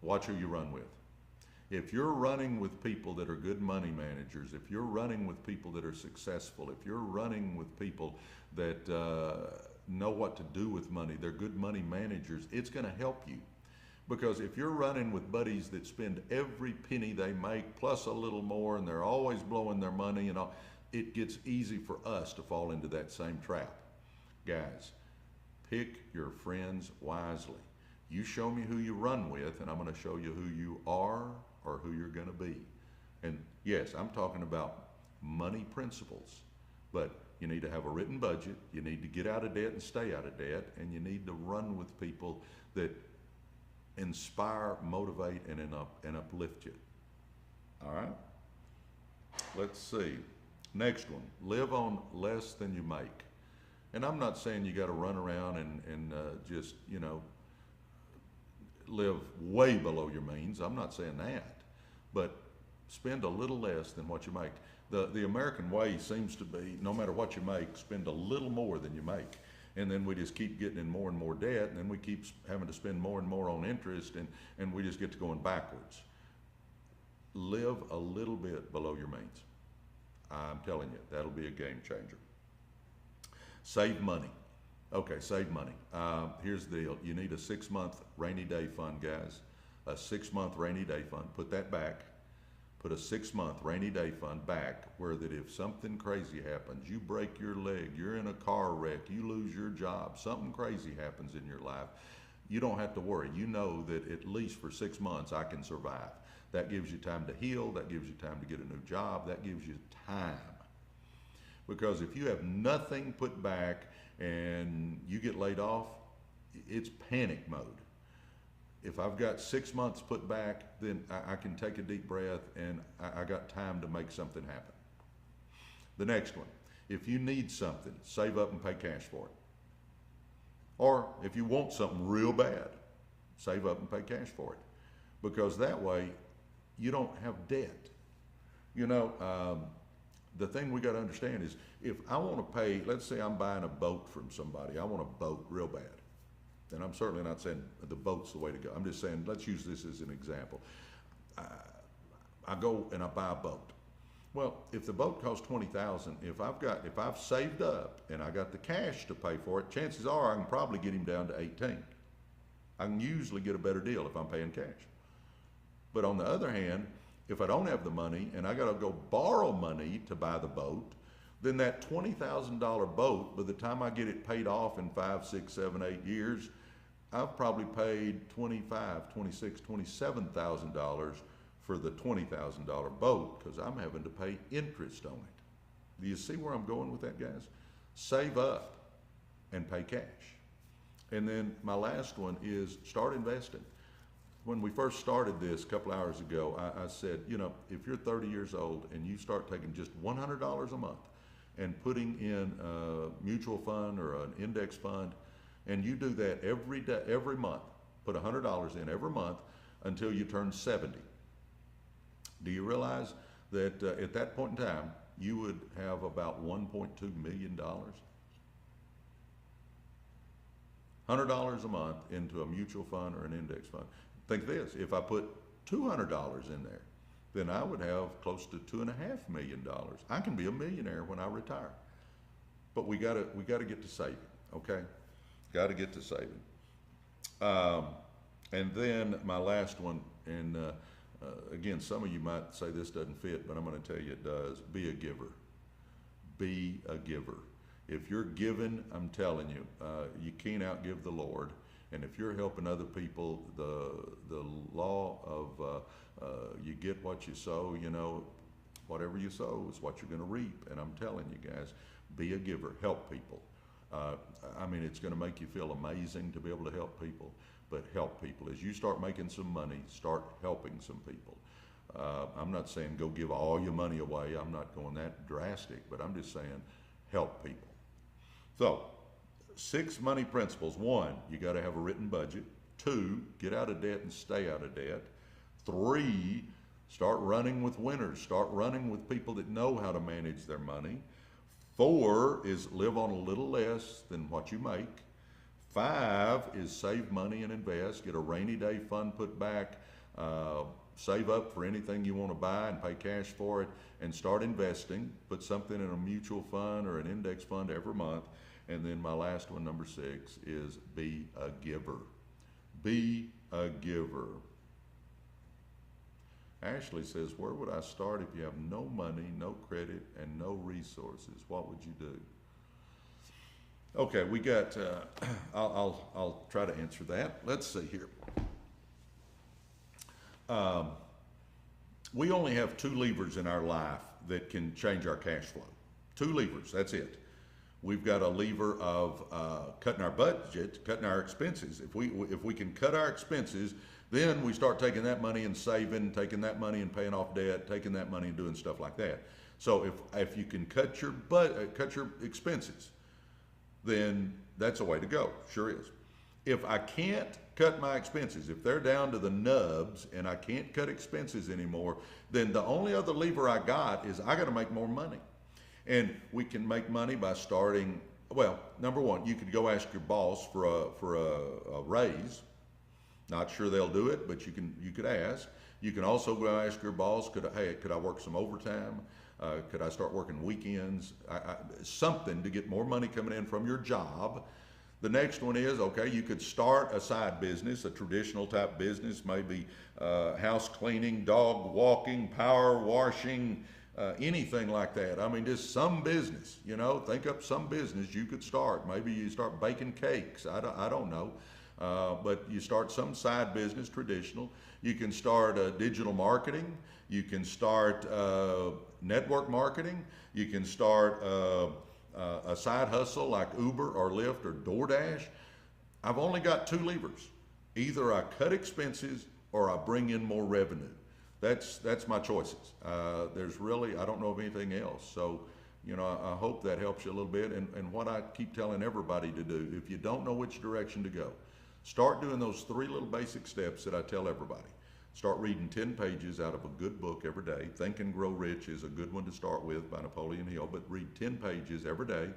Watch who you run with. If you're running with people that are good money managers, if you're running with people that are successful, if you're running with people that know what to do with money, they're good money managers, it's going to help you. Because if you're running with buddies that spend every penny they make plus a little more, and they're always blowing their money and all, it gets easy for us to fall into that same trap. Guys, pick your friends wisely. You show me who you run with, and I'm going to show you who you are or who you're going to be. And yes, I'm talking about money principles, but you need to have a written budget, you need to get out of debt and stay out of debt, and you need to run with people that inspire, motivate, and uplift you. All right? Let's see. Next one, live on less than you make. And I'm not saying you got to run around and just, you know, live way below your means. I'm not saying that. But spend a little less than what you make. The American way seems to be, no matter what you make, spend a little more than you make. And then we just keep getting in more and more debt, and then we keep having to spend more and more on interest, and we just get to going backwards. Live a little bit below your means. I'm telling you, that'll be a game changer. Save money. Okay, save money. Here's the deal. You need a 6-month rainy day fund, guys. A 6-month rainy day fund. Put that back. Put a 6-month rainy day fund back where that if something crazy happens, you break your leg, you're in a car wreck, you lose your job, something crazy happens in your life, you don't have to worry. You know that at least for 6 months I can survive. That gives you time to heal. That gives you time to get a new job. That gives you time. Because if you have nothing put back and you get laid off, it's panic mode. If I've got 6 months put back, then I can take a deep breath and I got time to make something happen. The next one, if you need something, save up and pay cash for it. Or if you want something real bad, save up and pay cash for it. Because that way, you don't have debt. You know, the thing we got to understand is if I want to pay, let's say I'm buying a boat from somebody, I want a boat real bad. And I'm certainly not saying the boat's the way to go. I'm just saying, let's use this as an example. I go and I buy a boat. Well, if the boat costs $20,000, if I've saved up and I got the cash to pay for it, chances are I can probably get him down to 18. I can usually get a better deal if I'm paying cash. But on the other hand, if I don't have the money and I got to go borrow money to buy the boat, then that $20,000 boat, by the time I get it paid off in 5, 6, 7, 8 years, I've probably paid $25,000, $26,000, $27,000 for the $20,000 boat because I'm having to pay interest on it. Do you see where I'm going with that, guys? Save up and pay cash. And then my last one is start investing. When we first started this a couple hours ago, I said, you know, if you're 30 years old and you start taking just $100 a month and putting in a mutual fund or an index fund, and you do that every day, every month, put $100 in every month until you turn 70. Do you realize that at that point in time, you would have about $1.2 million? $100 a month into a mutual fund or an index fund. Think this, if I put $200 in there, then I would have close to $2.5 million. I can be a millionaire when I retire. But we gotta get to saving, okay? Gotta get to saving. And then my last one, and again, some of you might say this doesn't fit, but I'm gonna tell you it does. Be a giver. Be a giver. If you're giving, I'm telling you, you can't outgive the Lord. And if you're helping other people, the law of you get what you sow, you know, whatever you sow is what you're going to reap. And I'm telling you guys, be a giver, help people. I mean, it's going to make you feel amazing to be able to help people, but help people. As you start making some money, start helping some people. I'm not saying go give all your money away. I'm not going that drastic, but I'm just saying help people. So, 6 money principles. 1, you got to have a written budget. 2, get out of debt and stay out of debt. 3, start running with winners. Start running with people that know how to manage their money. 4 is live on a little less than what you make. 5 is save money and invest. Get a rainy day fund put back. Save up for anything you want to buy and pay cash for it, and start investing. Put something in a mutual fund or an index fund every month. And then my last one, number 6, is be a giver. Be a giver. Ashley says, where would I start if you have no money, no credit, and no resources? What would you do? Okay, we got, I'll try to answer that. Let's see here. We only have 2 levers in our life that can change our cash flow. 2 levers, that's it. We've got a lever of cutting our budget, cutting our expenses. If we can cut our expenses, then we start taking that money and saving, taking that money and paying off debt, taking that money and doing stuff like that. So if you can cut your expenses, then that's a way to go. Sure is. If I can't cut my expenses, if they're down to the nubs and I can't cut expenses anymore, then the only other lever I got is I got to make more money. And we can make money by starting, well, number 1, you could go ask your boss for a raise. Not sure they'll do it, but you could ask. You can also go ask your boss, could I work some overtime? Could I start working weekends? Something to get more money coming in from your job. The next one is, okay, you could start a side business, a traditional type business, maybe house cleaning, dog walking, power washing, anything like that. I mean, just some business, you know, think up some business you could start. Maybe you start baking cakes. I don't know. But you start some side business, traditional. You can start digital marketing. You can start network marketing. You can start a side hustle like Uber or Lyft or DoorDash. I've only got two levers. Either I cut expenses or I bring in more revenue. That's my choices. There's really, I don't know of anything else. So, you know, I hope that helps you a little bit. And what I keep telling everybody to do, if you don't know which direction to go, start doing those three little basic steps that I tell everybody. Start reading 10 pages out of a good book every day. Think and Grow Rich is a good one to start with by Napoleon Hill, but read 10 pages every day.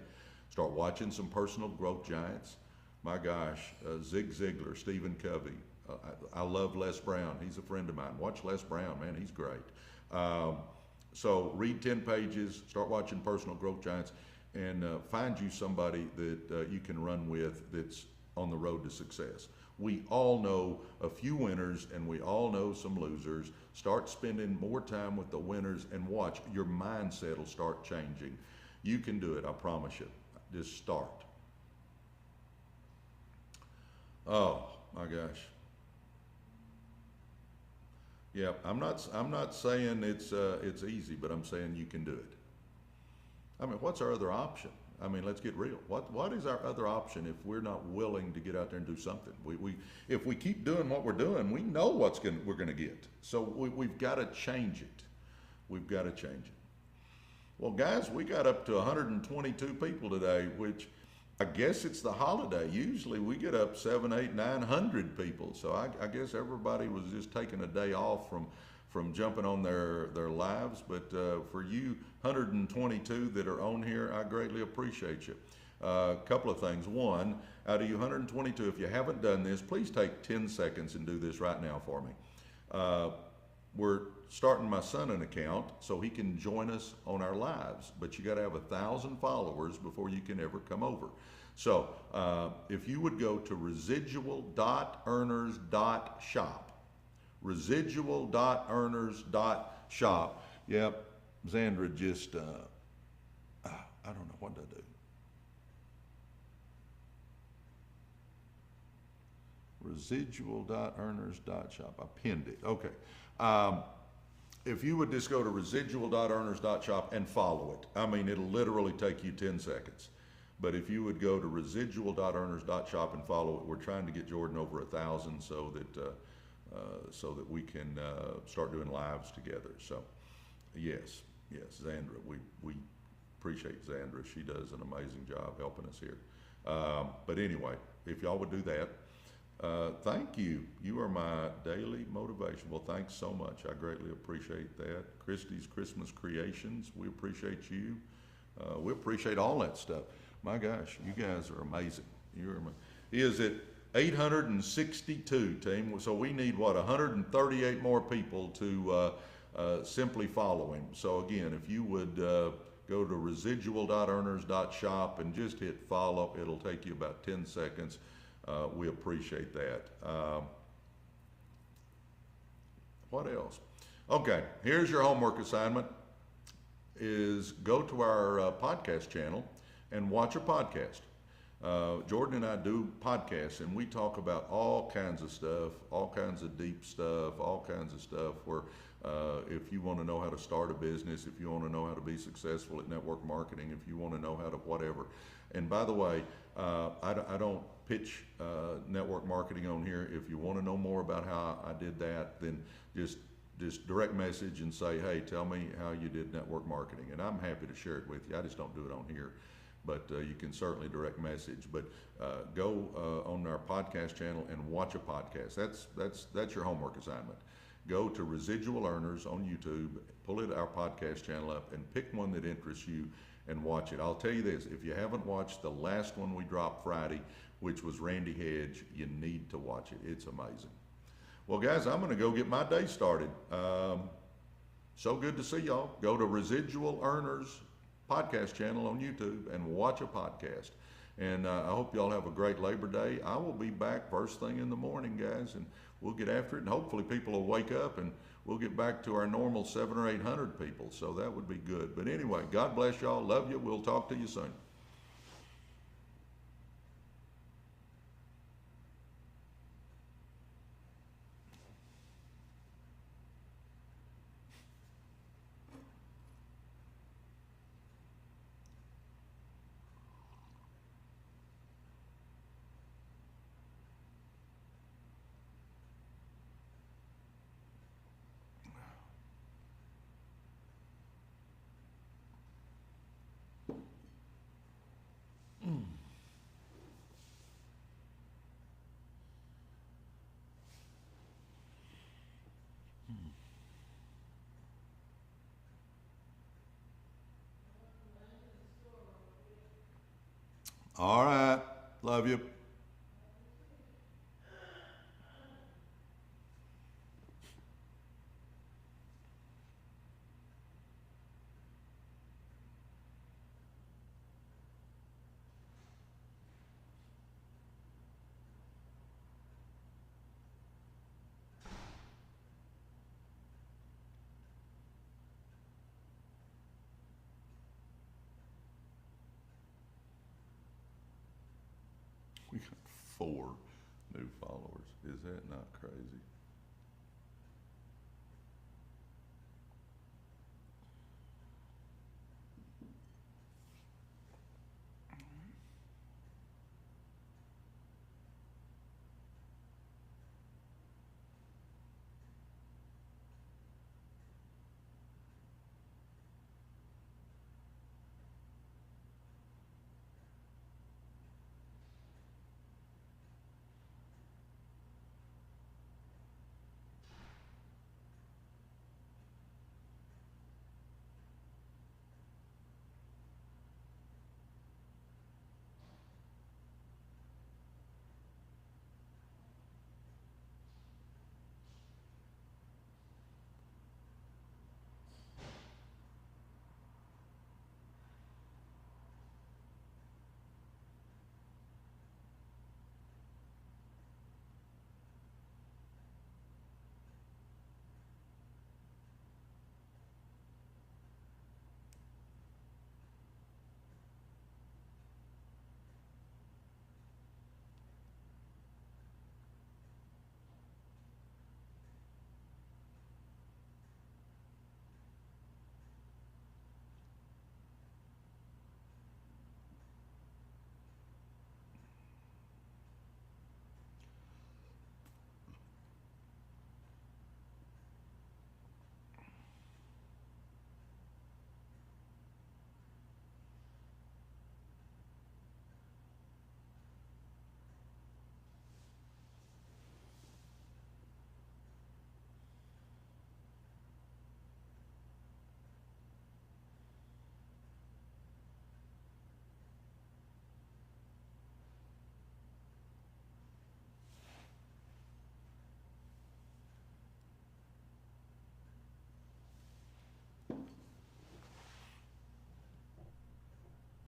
Start watching some personal growth giants. My gosh, Zig Ziglar, Stephen Covey. I love Les Brown. He's a friend of mine. Watch Les Brown, man, he's great. So read 10 pages, start watching personal growth giants, and find you somebody that you can run with that's on the road to success. We all know a few winners and we all know some losers. Start spending more time with the winners and watch. Your mindset will start changing. You can do it, I promise you. Just start. Oh my gosh. Yeah, I'm not saying it's easy, but I'm saying you can do it. I mean, what's our other option? I mean, let's get real. What is our other option if we're not willing to get out there and do something? If we keep doing what we're doing, we know we're going to get. So we've got to change it. We've got to change it. Well, guys, we got up to 122 people today, which I guess it's the holiday. Usually we get up 700, 800, 900 people. So I guess everybody was just taking a day off from jumping on their lives. But for you 122 that are on here, I greatly appreciate you. A couple of things. One, out of you 122, if you haven't done this, please take 10 seconds and do this right now for me. We're starting my son an account so he can join us on our lives, but you got to have 1,000 followers before you can ever come over. So if you would go to residual.earners.shop, residual.earners.shop. Yep, Zandra just, I don't know what to do. Residual.earners.shop. I pinned it. Okay. If you would just go to residual.earners.shop and follow it, I mean, it'll literally take you 10 seconds. But if you would go to residual.earners.shop and follow it, we're trying to get Jordan over 1,000 so that we can start doing lives together. So, yes, Zandra, we appreciate Zandra. She does an amazing job helping us here. But anyway, if y'all would do that, thank you. You are my daily motivation. Well, thanks so much. I greatly appreciate that. Christie's Christmas Creations, we appreciate you. We appreciate all that stuff. My gosh, you guys are amazing. He is at 862, team. So we need, 138 more people to simply follow him. So again, if you would go to residual.earners.shop and just hit follow, it'll take you about 10 seconds. We appreciate that. What else? Okay, here's your homework assignment, is go to our podcast channel and watch a podcast. Jordan and I do podcasts, and we talk about all kinds of stuff, all kinds of deep stuff, all kinds of stuff where if you want to know how to start a business, if you want to know how to be successful at network marketing, if you want to know how to whatever. And by the way, I don't pitch network marketing on here. If you want to know more about how I did that, then just direct message and say, hey, tell me how you did network marketing. And I'm happy to share it with you. I just don't do it on here. But you can certainly direct message. But go on our podcast channel and watch a podcast. That's your homework assignment. Go to Residual Earners on YouTube, pull our podcast channel up, and pick one that interests you and watch it. I'll tell you this, if you haven't watched the last one we dropped Friday, which was Randy Hedge, you need to watch it. It's amazing. Well, guys, I'm going to go get my day started. So good to see y'all. Go to Residual Earners podcast channel on YouTube and watch a podcast. And I hope y'all have a great Labor Day. I will be back first thing in the morning, guys, and we'll get after it. And hopefully people will wake up and we'll get back to our normal 700 or 800 people. So that would be good. But anyway, God bless y'all. Love you. We'll talk to you soon. All right. Love you. We got 4 new followers. Is that not crazy?